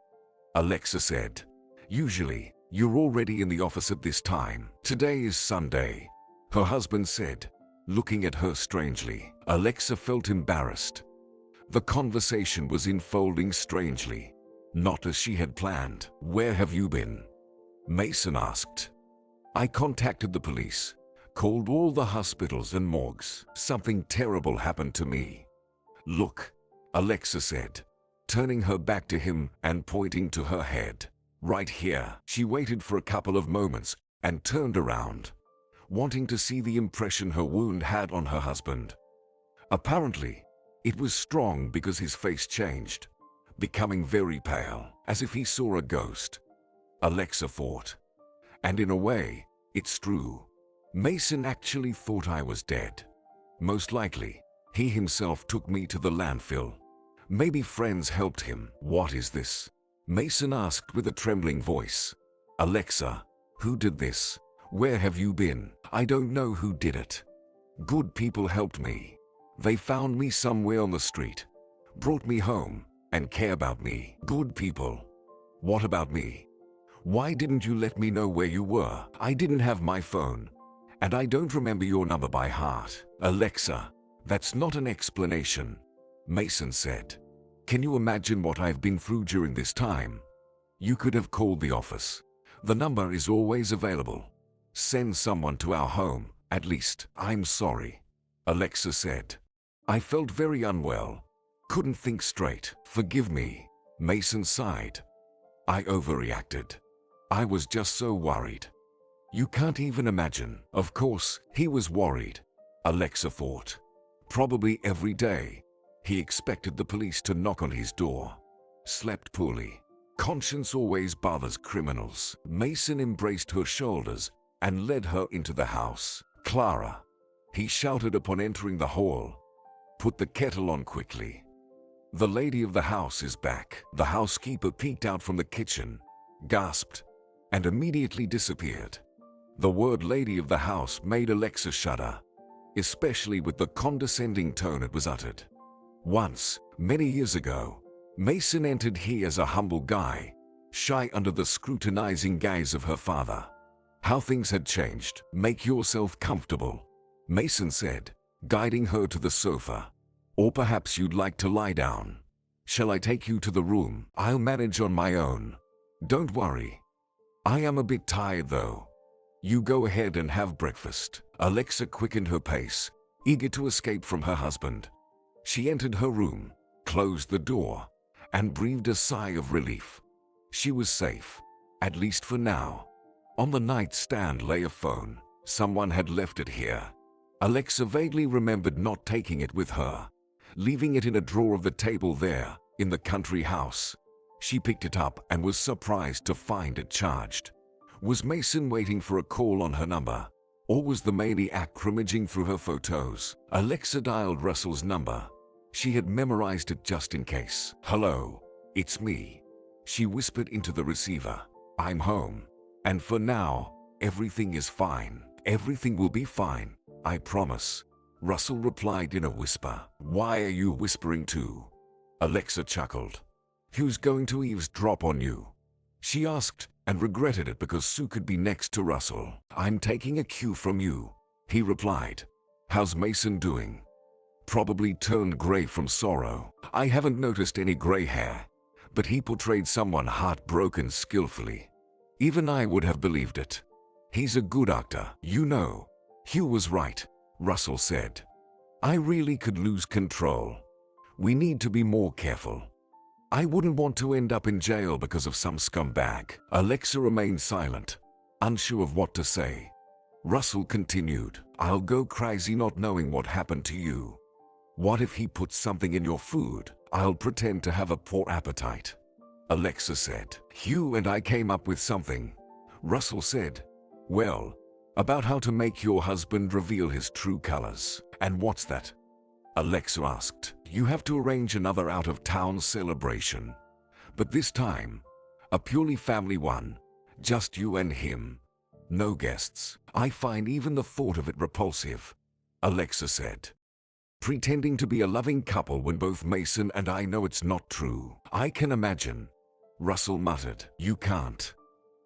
Alexa said. "Usually, you're already in the office at this time. Today is Sunday," her husband said, looking at her strangely. Alexa felt embarrassed. The conversation was unfolding strangely, not as she had planned. "Where have you been?" Mason asked. "I contacted the police, called all the hospitals and morgues. Something terrible happened to me." "Look," Alexa said, turning her back to him and pointing to her head. "Right here." She waited for a couple of moments and turned around, wanting to see the impression her wound had on her husband. Apparently, it was strong because his face changed, becoming very pale, as if he saw a ghost. Alexa thought. And in a way, it's true. Mason actually thought I was dead. Most likely, he himself took me to the landfill. Maybe friends helped him. "What is this?" Mason asked with a trembling voice. "Alexa, who did this? Where have you been?" "I don't know who did it. Good people helped me. They found me somewhere on the street, brought me home, and care about me." "Good people? What about me? Why didn't you let me know where you were?" "I didn't have my phone, and I don't remember your number by heart." "Alexa, that's not an explanation," Mason said. "Can you imagine what I've been through during this time? You could have called the office. The number is always available. Send someone to our home, at least." "I'm sorry," Alexa said. "I felt very unwell. Couldn't think straight." "Forgive me," Mason sighed. "I overreacted. I was just so worried. You can't even imagine." Of course, he was worried, Alexa thought. Probably every day, he expected the police to knock on his door. Slept poorly. Conscience always bothers criminals. Mason embraced her shoulders and led her into the house. "Clara," he shouted upon entering the hall. "Put the kettle on quickly. The lady of the house is back." The housekeeper peeked out from the kitchen, gasped, and immediately disappeared. The word "lady of the house" made Alexa shudder, especially with the condescending tone it was uttered. Once, many years ago, Mason entered here as a humble guy, shy under the scrutinizing gaze of her father. How things had changed. "Make yourself comfortable," Mason said, guiding her to the sofa. "Or perhaps you'd like to lie down. Shall I take you to the room?" "I'll manage on my own. Don't worry. I am a bit tired though. You go ahead and have breakfast." Alexa quickened her pace, eager to escape from her husband. She entered her room, closed the door, and breathed a sigh of relief. She was safe, at least for now. On the nightstand lay a phone. Someone had left it here. Alexa vaguely remembered not taking it with her, leaving it in a drawer of the table there, in the country house. She picked it up and was surprised to find it charged. Was Mason waiting for a call on her number? Or was the maniac rummaging through her photos? Alexa dialed Russell's number. She had memorized it just in case. "Hello, it's me," she whispered into the receiver. "I'm home. And for now, everything is fine. Everything will be fine, I promise," Russell replied in a whisper. "Why are you whispering too?" Alexa chuckled. "Who's going to eavesdrop on you?" she asked, and regretted it because Sue could be next to Russell. "I'm taking a cue from you," he replied. "How's Mason doing?" "Probably turned gray from sorrow. I haven't noticed any gray hair, but he portrayed someone heartbroken skillfully. Even I would have believed it. He's a good actor, you know." "Hugh was right," Russell said. "I really could lose control. We need to be more careful. I wouldn't want to end up in jail because of some scumbag." Alexa remained silent, unsure of what to say. Russell continued, "I'll go crazy not knowing what happened to you. What if he puts something in your food? I'll pretend to have a poor appetite." Alexa said. "Hugh and I came up with something," Russell said. "Well, about how to make your husband reveal his true colors." "And what's that?" Alexa asked. "You have to arrange another out-of-town celebration. But this time, a purely family one. Just you and him. No guests." "I find even the thought of it repulsive," Alexa said. "Pretending to be a loving couple when both Mason and I know it's not true." "I can imagine," Russell muttered. "You can't.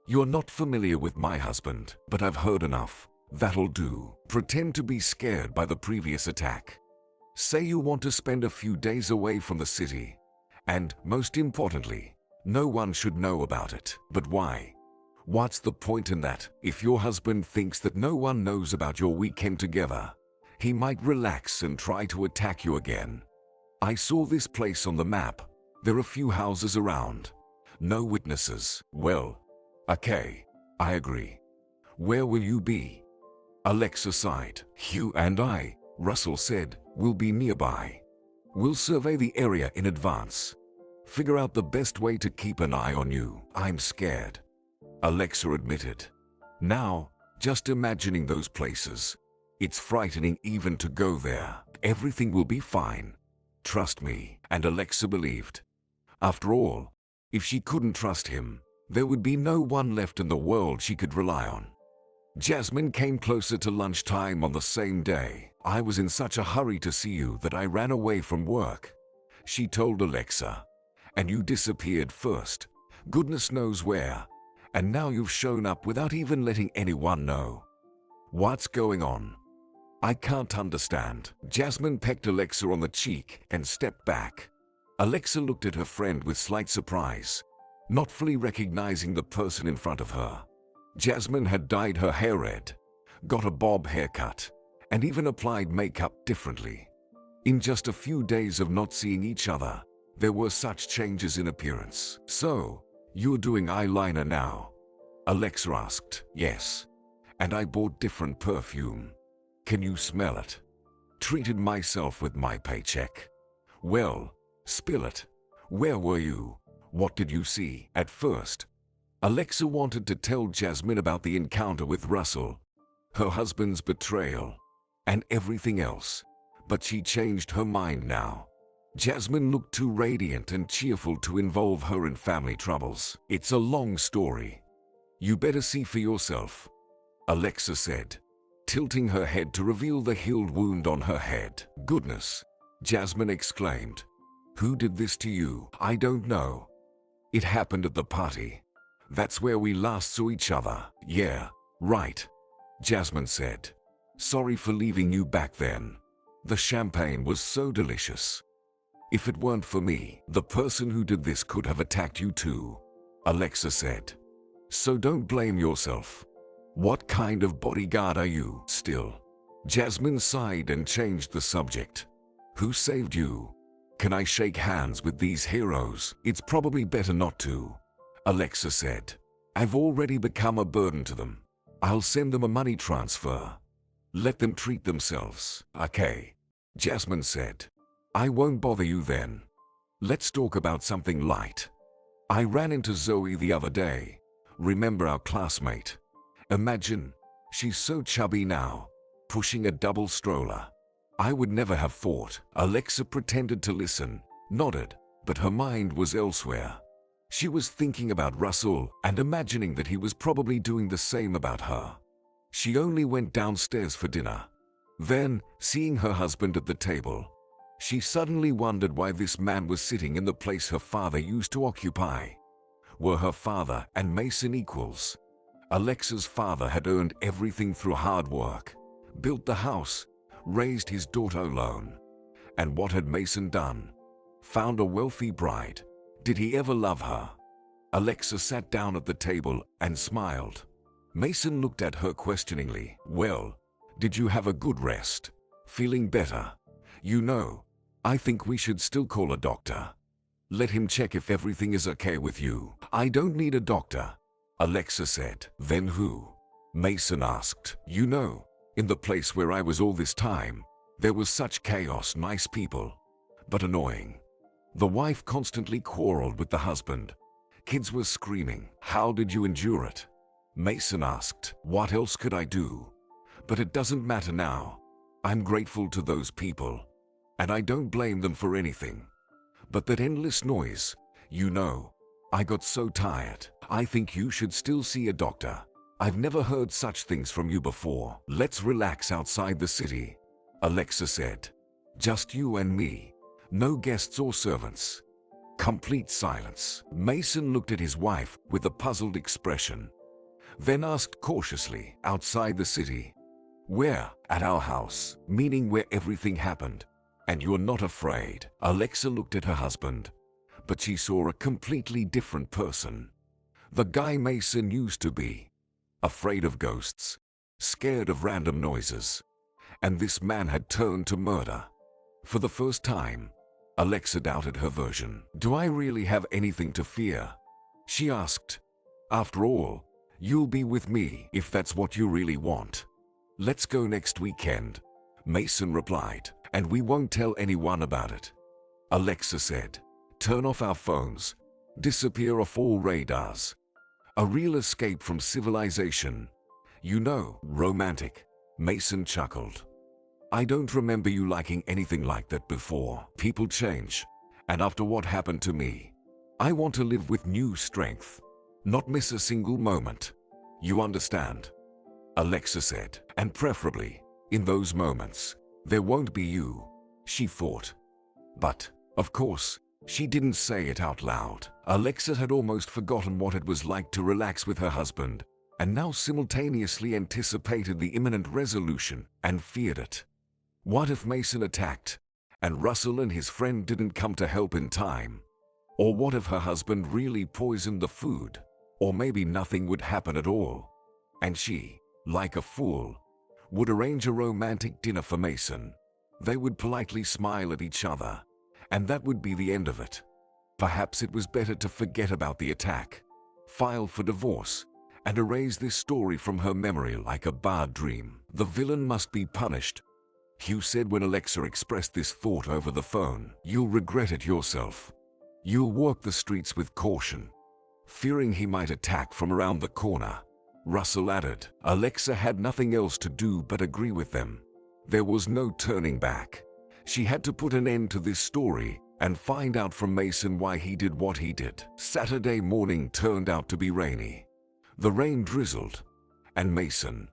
You're not familiar with my husband, but I've heard enough. That'll do. Pretend to be scared by the previous attack. Say you want to spend a few days away from the city. And, most importantly, no one should know about it." "But why? What's the point in that? If your husband thinks that no one knows about your weekend together, he might relax and try to attack you again. I saw this place on the map. There are few houses around. No witnesses." "Well, okay, I agree. Where will you be?" Alexa sighed. "Hugh and I," Russell said, "will be nearby. We'll survey the area in advance. Figure out the best way to keep an eye on you." "I'm scared," Alexa admitted. "Now, just imagining those places. It's frightening even to go there." "Everything will be fine. Trust me." And Alexa believed. After all, if she couldn't trust him, there would be no one left in the world she could rely on. Jasmine came closer to lunchtime on the same day. "I was in such a hurry to see you that I ran away from work," she told Alexa. "And you disappeared first, goodness knows where, and now you've shown up without even letting anyone know. What's going on? I can't understand." Jasmine pecked Alexa on the cheek and stepped back. Alexa looked at her friend with slight surprise, not fully recognizing the person in front of her. Jasmine had dyed her hair red, got a bob haircut, and even applied makeup differently. In just a few days of not seeing each other, there were such changes in appearance. "So, you're doing eyeliner now?" Alexa asked. "Yes. And I bought different perfume. Can you smell it? Treated myself with my paycheck." "Well, spill it. Where were you? What did you see?" At first, Alexa wanted to tell Jasmine about the encounter with Russell, her husband's betrayal, and everything else, but she changed her mind now. Jasmine looked too radiant and cheerful to involve her in family troubles. "It's a long story. You better see for yourself," Alexa said, tilting her head to reveal the healed wound on her head. "Goodness," Jasmine exclaimed. "Who did this to you?" "I don't know. It happened at the party. That's where we last saw each other." "Yeah, right," Jasmine said. "Sorry for leaving you back then. The champagne was so delicious. If it weren't for me, the person who did this could have attacked you too," Alexa said. "So don't blame yourself. What kind of bodyguard are you still?" Jasmine sighed and changed the subject. Who saved you? Can I shake hands with these heroes? It's probably better not to, Alexa said. I've already become a burden to them. I'll send them a money transfer. Let them treat themselves. Okay, Jasmine said. I won't bother you then. Let's talk about something light. I ran into Zoe the other day. Remember our classmate? Imagine, she's so chubby now, pushing a double stroller. I would never have thought. Alexa pretended to listen, nodded, but her mind was elsewhere. She was thinking about Russell and imagining that he was probably doing the same about her. She only went downstairs for dinner. Then, seeing her husband at the table, she suddenly wondered why this man was sitting in the place her father used to occupy. Were her father and Mason equals? Alexa's father had earned everything through hard work, built the house, raised his daughter alone. And what had Mason done? Found a wealthy bride. Did he ever love her? Alexa sat down at the table and smiled. Mason looked at her questioningly. Well, did you have a good rest? Feeling better? You know, I think we should still call a doctor. Let him check if everything is okay with you. I don't need a doctor, Alexa said. Then who? Mason asked. You know, in the place where I was all this time, there was such chaos. Nice people, but annoying. The wife constantly quarreled with the husband. Kids were screaming. How did you endure it? Mason asked. What else could I do? But it doesn't matter now. I'm grateful to those people, and I don't blame them for anything. But that endless noise, you know, I got so tired. I think you should still see a doctor. I've never heard such things from you before. Let's relax outside the city, Alexa said. Just you and me. No guests or servants. Complete silence. Mason looked at his wife with a puzzled expression, then asked cautiously, outside the city? Where? At our house, meaning where everything happened. And you're not afraid? Alexa looked at her husband, but she saw a completely different person. The guy Mason used to be. Afraid of ghosts, scared of random noises. And this man had turned to murder. For the first time, Alexa doubted her version. Do I really have anything to fear? She asked. After all, you'll be with me if that's what you really want. Let's go next weekend, Mason replied, and we won't tell anyone about it. Alexa said, turn off our phones, disappear off all radars. A real escape from civilization. You know, romantic, Mason chuckled. I don't remember you liking anything like that before. People change, and after what happened to me, I want to live with new strength, not miss a single moment. You understand? Alexa said, and preferably, in those moments, there won't be you, she thought. But, of course, she didn't say it out loud. Alexa had almost forgotten what it was like to relax with her husband, and now simultaneously anticipated the imminent resolution and feared it. What if Mason attacked, and Russell and his friend didn't come to help in time? Or what if her husband really poisoned the food? Or maybe nothing would happen at all, and she, like a fool, would arrange a romantic dinner for Mason. They would politely smile at each other, and that would be the end of it. Perhaps it was better to forget about the attack, file for divorce, and erase this story from her memory like a bad dream. The villain must be punished, Hugh said when Alexa expressed this thought over the phone. You'll regret it yourself. You'll walk the streets with caution, fearing he might attack from around the corner, Russell added. Alexa had nothing else to do but agree with them. There was no turning back. She had to put an end to this story and find out from Mason why he did what he did. Saturday morning turned out to be rainy. The rain drizzled, and Mason,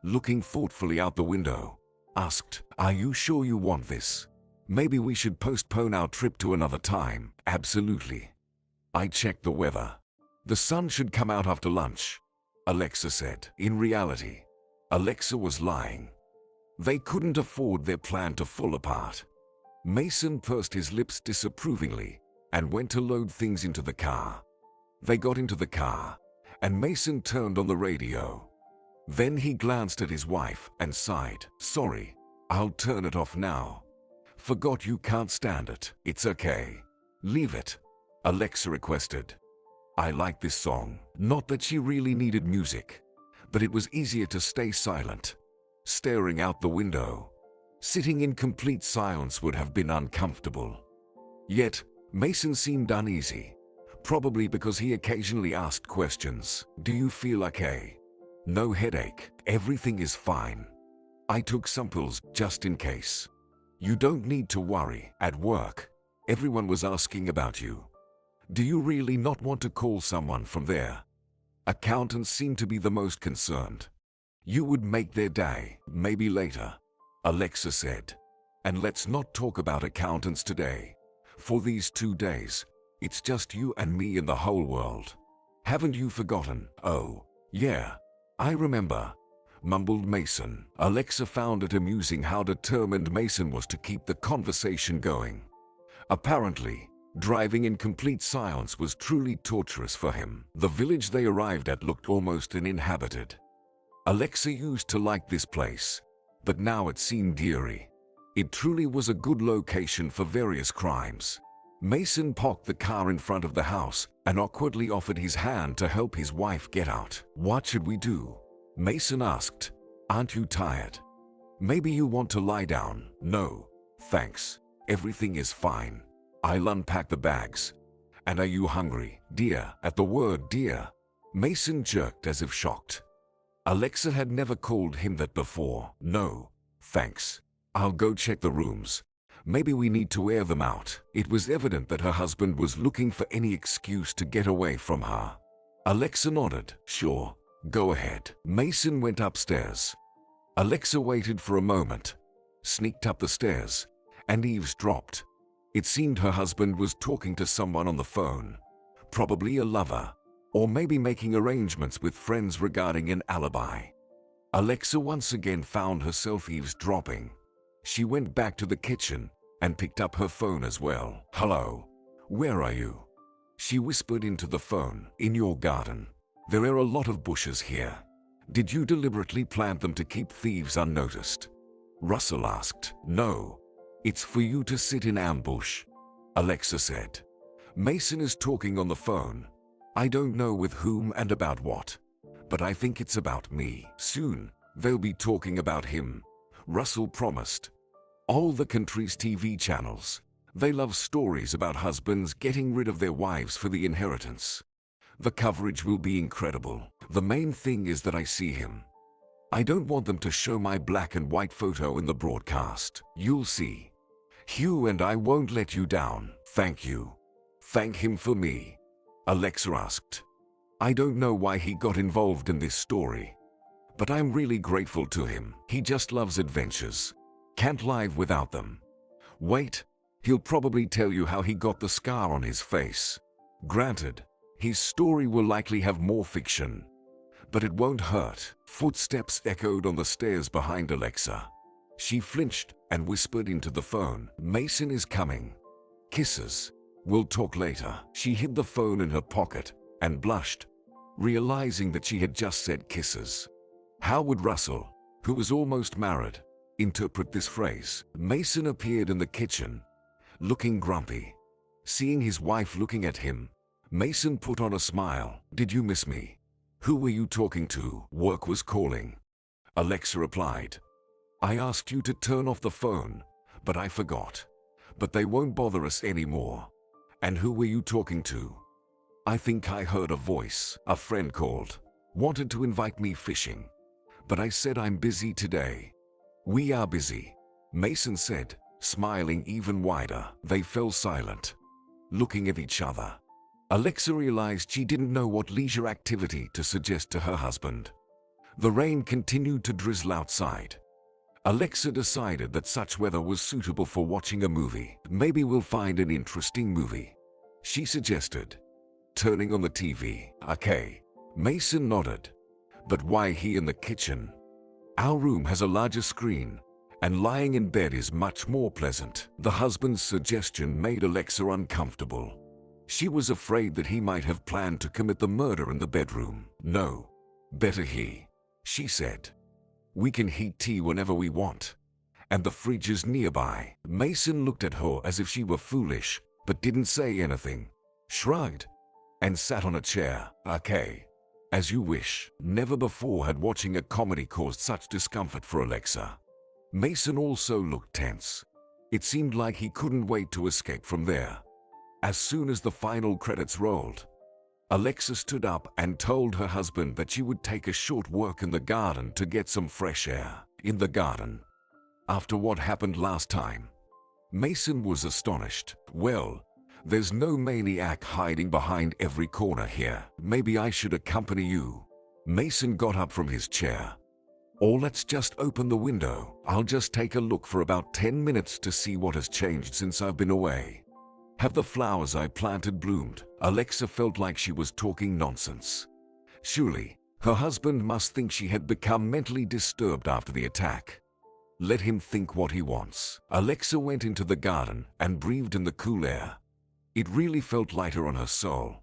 looking thoughtfully out the window, asked, Are you sure you want this? Maybe we should postpone our trip to another time. Absolutely. I checked the weather. The sun should come out after lunch, Alexa said. In reality, Alexa was lying. They couldn't afford their plan to fall apart. Mason pursed his lips disapprovingly and went to load things into the car. They got into the car, and Mason turned on the radio. Then he glanced at his wife and sighed. Sorry, I'll turn it off now. Forgot you can't stand it. It's okay. Leave it. Alexa requested. I like this song. Not that she really needed music, but it was easier to stay silent. Staring out the window, sitting in complete silence would have been uncomfortable. Yet, Mason seemed uneasy, probably because he occasionally asked questions. Do you feel okay? No headache. Everything is fine. I took some pills just in case. You don't need to worry. At work, everyone was asking about you. Do you really not want to call someone from there? Accountants seem to be the most concerned. You would make their day. Maybe later, Alexa said. And let's not talk about accountants today. For these 2 days, it's just you and me in the whole world. Haven't you forgotten? Oh, yeah, I remember, mumbled Mason. Alexa found it amusing how determined Mason was to keep the conversation going. Apparently, driving in complete silence was truly torturous for him. The village they arrived at looked almost uninhabited. Alexa used to like this place, but now it seemed eerie. It truly was a good location for various crimes. Mason parked the car in front of the house and awkwardly offered his hand to help his wife get out. What should we do? Mason asked. Aren't you tired? Maybe you want to lie down. No, thanks. Everything is fine. I'll unpack the bags. And are you hungry, dear? At the word dear, Mason jerked as if shocked. Alexa had never called him that before. No, thanks. I'll go check the rooms. Maybe we need to air them out. It was evident that her husband was looking for any excuse to get away from her. Alexa nodded. Sure, go ahead. Mason went upstairs. Alexa waited for a moment, sneaked up the stairs, and eavesdropped. It seemed her husband was talking to someone on the phone, probably a lover, or maybe making arrangements with friends regarding an alibi. Alexa once again found herself eavesdropping. She went back to the kitchen and picked up her phone as well. Hello, where are you? She whispered into the phone. In your garden. There are a lot of bushes here. Did you deliberately plant them to keep thieves unnoticed? Russell asked. No, it's for you to sit in ambush, Alexa said. Mason is talking on the phone. I don't know with whom and about what, but I think it's about me. Soon, they'll be talking about him, Russell promised. All the country's TV channels, they love stories about husbands getting rid of their wives for the inheritance. The coverage will be incredible. The main thing is that I see him. I don't want them to show my black and white photo in the broadcast. You'll see. Hugh and I won't let you down. Thank you. Thank him for me, Alexa asked. I don't know why he got involved in this story, but I'm really grateful to him. He just loves adventures. Can't live without them. Wait, he'll probably tell you how he got the scar on his face. Granted, his story will likely have more fiction, but it won't hurt. Footsteps echoed on the stairs behind Alexa. She flinched and whispered into the phone. Mason is coming. Kisses. We'll talk later. She hid the phone in her pocket and blushed, realizing that she had just said kisses. How would Russell, who was almost married, interpret this phrase? Mason appeared in the kitchen, looking grumpy. Seeing his wife looking at him, Mason put on a smile. Did you miss me? Who were you talking to? Work was calling, Alexa replied. I asked you to turn off the phone, but I forgot. But they won't bother us anymore. And who were you talking to? I think I heard a voice. A friend called. Wanted to invite me fishing. But I said I'm busy today. We are busy, Mason said, smiling even wider. They fell silent, looking at each other. Alexa realized she didn't know what leisure activity to suggest to her husband. The rain continued to drizzle outside. Alexa decided that such weather was suitable for watching a movie. Maybe we'll find an interesting movie, she suggested, turning on the TV. Okay, Mason nodded. But why he in the kitchen? Our room has a larger screen, and lying in bed is much more pleasant. The husband's suggestion made Alexa uncomfortable. She was afraid that he might have planned to commit the murder in the bedroom. No, better he. she said. We can heat tea whenever we want. And the fridge is nearby. Mason looked at her as if she were foolish, but didn't say anything. Shrugged and sat on a chair. Okay. As you wish. Never before had watching a comedy caused such discomfort for Alexa. Mason also looked tense. It seemed like he couldn't wait to escape from there. As soon as the final credits rolled, Alexa stood up and told her husband that she would take a short walk in the garden to get some fresh air. In the garden. After what happened last time, Mason was astonished. Well, there's no maniac hiding behind every corner here. Maybe I should accompany you. Mason got up from his chair. Or let's just open the window. I'll just take a look for about 10 minutes to see what has changed since I've been away. Have the flowers I planted bloomed? Alexa felt like she was talking nonsense. Surely, her husband must think she had become mentally disturbed after the attack. Let him think what he wants. Alexa went into the garden and breathed in the cool air. It really felt lighter on her soul.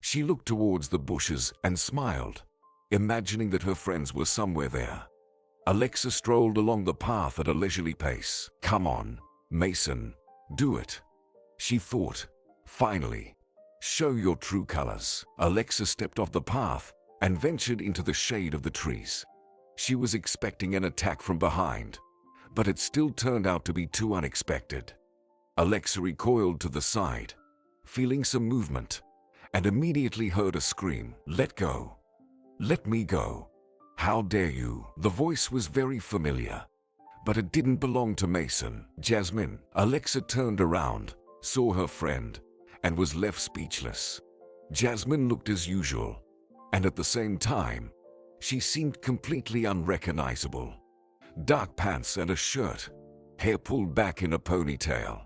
She looked towards the bushes and smiled, imagining that her friends were somewhere there. Alexa strolled along the path at a leisurely pace. Come on, Mason, do it. She thought. Finally. Show your true colors. Alexa stepped off the path and ventured into the shade of the trees. She was expecting an attack from behind, but it still turned out to be too unexpected. Alexa recoiled to the side, feeling some movement, and immediately heard a scream. Let go. Let me go. How dare you? The voice was very familiar, but it didn't belong to Mason. Jasmine. Alexa turned around, saw her friend, and was left speechless. Jasmine looked as usual, and at the same time, she seemed completely unrecognizable. Dark pants and a shirt, hair pulled back in a ponytail.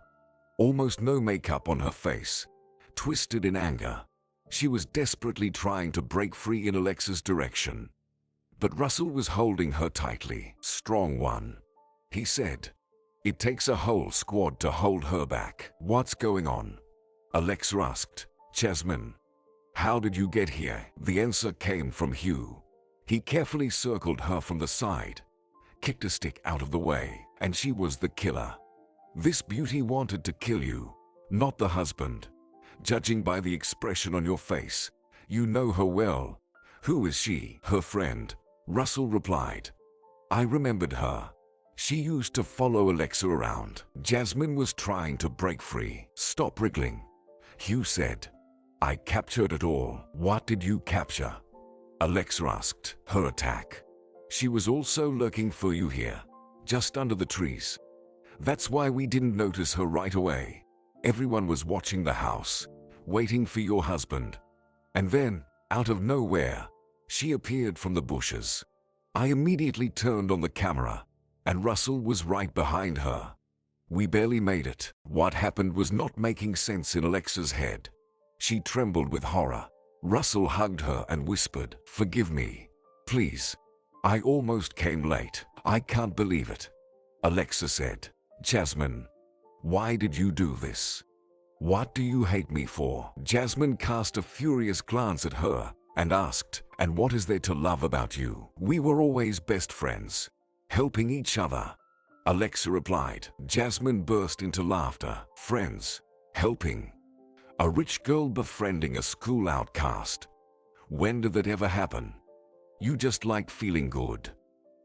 Almost no makeup on her face, twisted in anger. She was desperately trying to break free in Alexa's direction. But Russell was holding her tightly. Strong one, he said. It takes a whole squad to hold her back. What's going on? Alexa asked. Jasmine, how did you get here? The answer came from Hugh. He carefully circled her from the side, kicked a stick out of the way, and she was the killer. This beauty wanted to kill you, not the husband. Judging by the expression on your face, you know her well. Who is she? Her friend, Russell replied. I remembered her. She used to follow Alexa around. Jasmine was trying to break free. Stop wriggling, Hugh said. I captured it all. What did you capture? Alexa asked. Her attack. She was also lurking for you here, just under the trees. That's why we didn't notice her right away. Everyone was watching the house, waiting for your husband. And then, out of nowhere, she appeared from the bushes. I immediately turned on the camera, and Russell was right behind her. We barely made it. What happened was not making sense in Alexa's head. She trembled with horror. Russell hugged her and whispered, Forgive me, please. I almost came late. I can't believe it. Alexa said. Jasmine, why did you do this? What do you hate me for? Jasmine cast a furious glance at her and asked, And what is there to love about you? We were always best friends, helping each other. Alexa replied. Jasmine burst into laughter. Friends, helping. A rich girl befriending a school outcast. When did that ever happen? You just liked feeling good.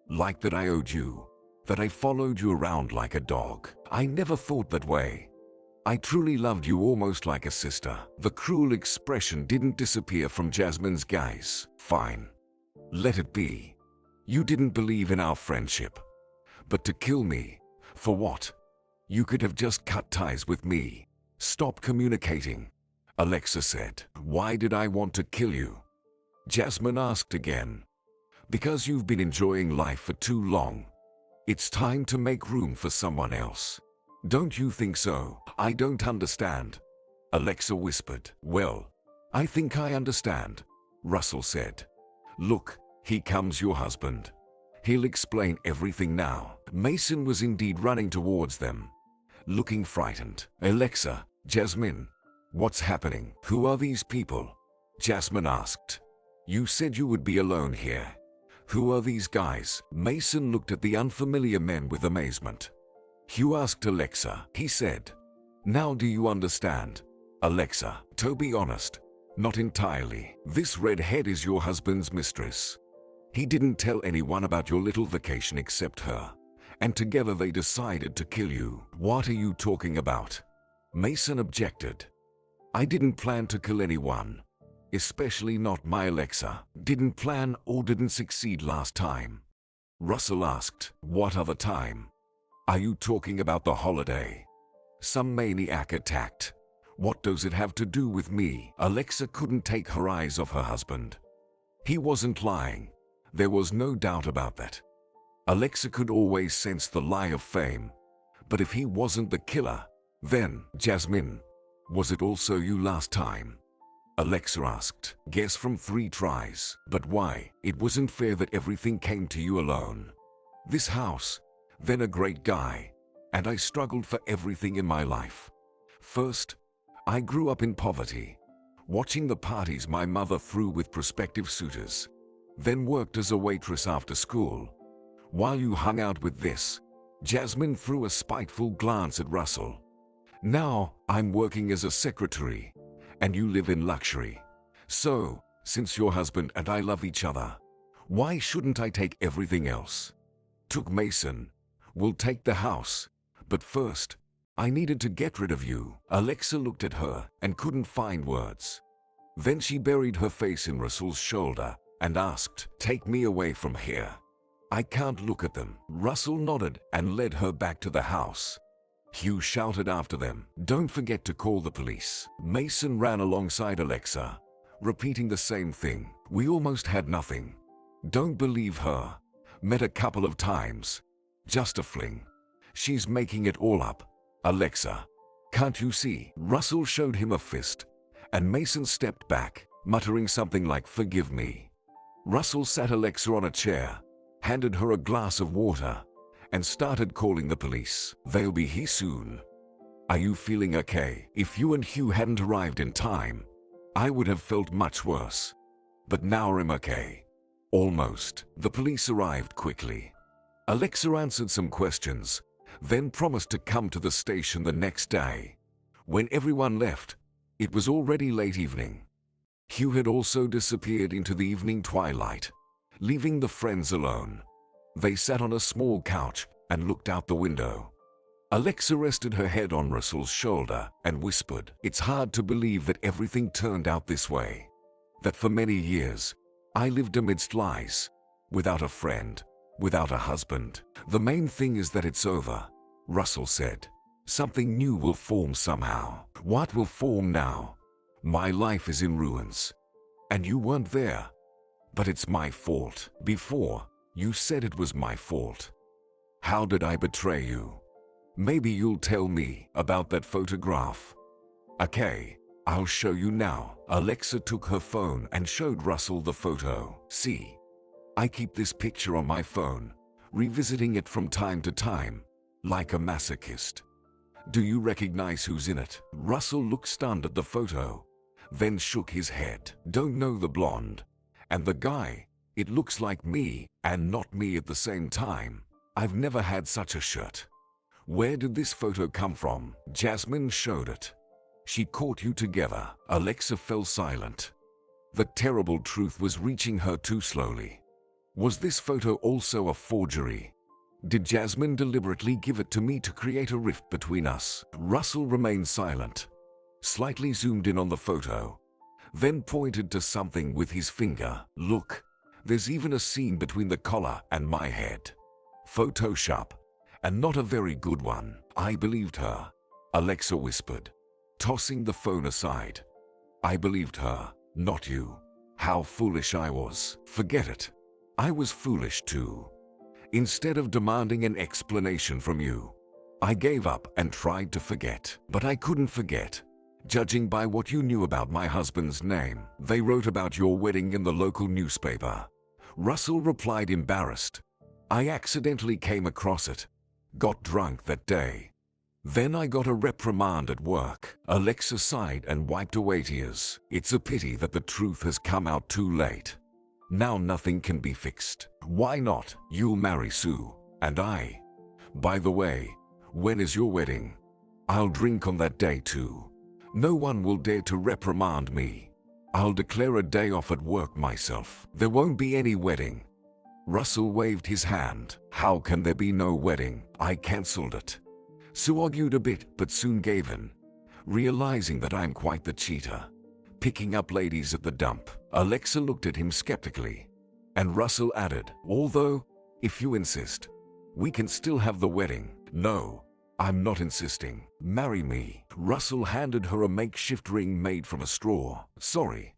Like that I owed you. That I followed you around like a dog. I never thought that way. I truly loved you almost like a sister. The cruel expression didn't disappear from Jasmine's gaze. Fine. Let it be. You didn't believe in our friendship. But to kill me, for what? You could have just cut ties with me. Stop communicating. Alexa said. Why did I want to kill you? Jasmine asked again. Because you've been enjoying life for too long. It's time to make room for someone else. Don't you think so? I don't understand. Alexa whispered. Well, I think I understand, Russell said. Look, here comes your husband. He'll explain everything now. Mason was indeed running towards them, looking frightened. Alexa, Jasmine, what's happening? Who are these people? Jasmine asked. You said you would be alone here. Who are these guys? Mason looked at the unfamiliar men with amazement. Hugh asked Alexa. He said, "Now do you understand?" Alexa, to be honest, not entirely. This redhead is your husband's mistress. He didn't tell anyone about your little vacation except her, and together they decided to kill you. What are you talking about? Mason objected. I didn't plan to kill anyone. Especially not my Alexa. Didn't plan or didn't succeed last time. Russell asked, what other time? Are you talking about the holiday? Some maniac attacked. What does it have to do with me? Alexa couldn't take her eyes off her husband. He wasn't lying. There was no doubt about that. Alexa could always sense the lie of fame. But if he wasn't the killer, then, Jasmine, was it also you last time? Alexa asked. Guess from 3 tries. But why? It wasn't fair that everything came to you alone. This house, then a great guy, and I struggled for everything in my life. First, I grew up in poverty, watching the parties my mother threw with prospective suitors. Then worked as a waitress after school. While you hung out with this, Jasmine threw a spiteful glance at Russell. Now, I'm working as a secretary, and you live in luxury. So, since your husband and I love each other, why shouldn't I take everything else? Took Mason. We'll take the house. But first, I needed to get rid of you. Alexa looked at her and couldn't find words. Then she buried her face in Russell's shoulder and asked, take me away from here. I can't look at them. Russell nodded and led her back to the house. Hugh shouted after them, don't forget to call the police. Mason ran alongside Alexa, repeating the same thing. We almost had nothing. Don't believe her. Met a couple of times. Just a fling. She's making it all up. Alexa, can't you see? Russell showed him a fist, and Mason stepped back, muttering something like, forgive me. Russell sat Alexa on a chair, handed her a glass of water, and started calling the police. They'll be here soon. Are you feeling okay? If you and Hugh hadn't arrived in time, I would have felt much worse. But now I'm okay. Almost. The police arrived quickly. Alexa answered some questions, then promised to come to the station the next day. When everyone left, it was already late evening. Hugh had also disappeared into the evening twilight, leaving the friends alone. They sat on a small couch and looked out the window. Alexa rested her head on Russell's shoulder and whispered, it's hard to believe that everything turned out this way. That for many years, I lived amidst lies, without a friend, without a husband. The main thing is that it's over, Russell said. Something new will form somehow. What will form now? My life is in ruins. And you weren't there. But it's my fault. Before, you said it was my fault. How did I betray you? Maybe you'll tell me about that photograph. Okay, I'll show you now. Alexa took her phone and showed Russell the photo. See, I keep this picture on my phone, revisiting it from time to time, like a masochist. Do you recognize who's in it? Russell looked stunned at the photo, then shook his head. Don't know the blonde. And the guy, it looks like me, and not me at the same time. I've never had such a shirt. Where did this photo come from? Jasmine showed it. She caught you together. Alexa fell silent. The terrible truth was reaching her too slowly. Was this photo also a forgery? Did Jasmine deliberately give it to me to create a rift between us? Russell remained silent, slightly zoomed in on the photo, then pointed to something with his finger. Look, there's even a seam between the collar and my head. Photoshop, and not a very good one. I believed her, Alexa whispered, tossing the phone aside. I believed her, not you. How foolish I was. Forget it. I was foolish too. Instead of demanding an explanation from you, I gave up and tried to forget. But I couldn't forget. Judging by what you knew about my husband's name, they wrote about your wedding in the local newspaper. Russell replied, embarrassed. I accidentally came across it. Got drunk that day. Then I got a reprimand at work. Alexa sighed and wiped away tears. It's a pity that the truth has come out too late. Now nothing can be fixed. Why not? You'll marry Sue, and I. By the way, when is your wedding? I'll drink on that day too. No one will dare to reprimand me. I'll declare a day off at work myself. There won't be any wedding. Russell waved his hand. How can there be no wedding? I cancelled it. Sue argued a bit, but soon gave in, realizing that I'm quite the cheater. Picking up ladies at the dump. Alexa looked at him skeptically, and Russell added, although, if you insist, we can still have the wedding. No, I'm not insisting. Marry me. Russell handed her a makeshift ring made from a straw. Sorry,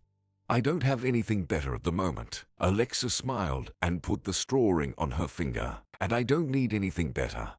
I don't have anything better at the moment. Alexa smiled and put the straw ring on her finger. And I don't need anything better.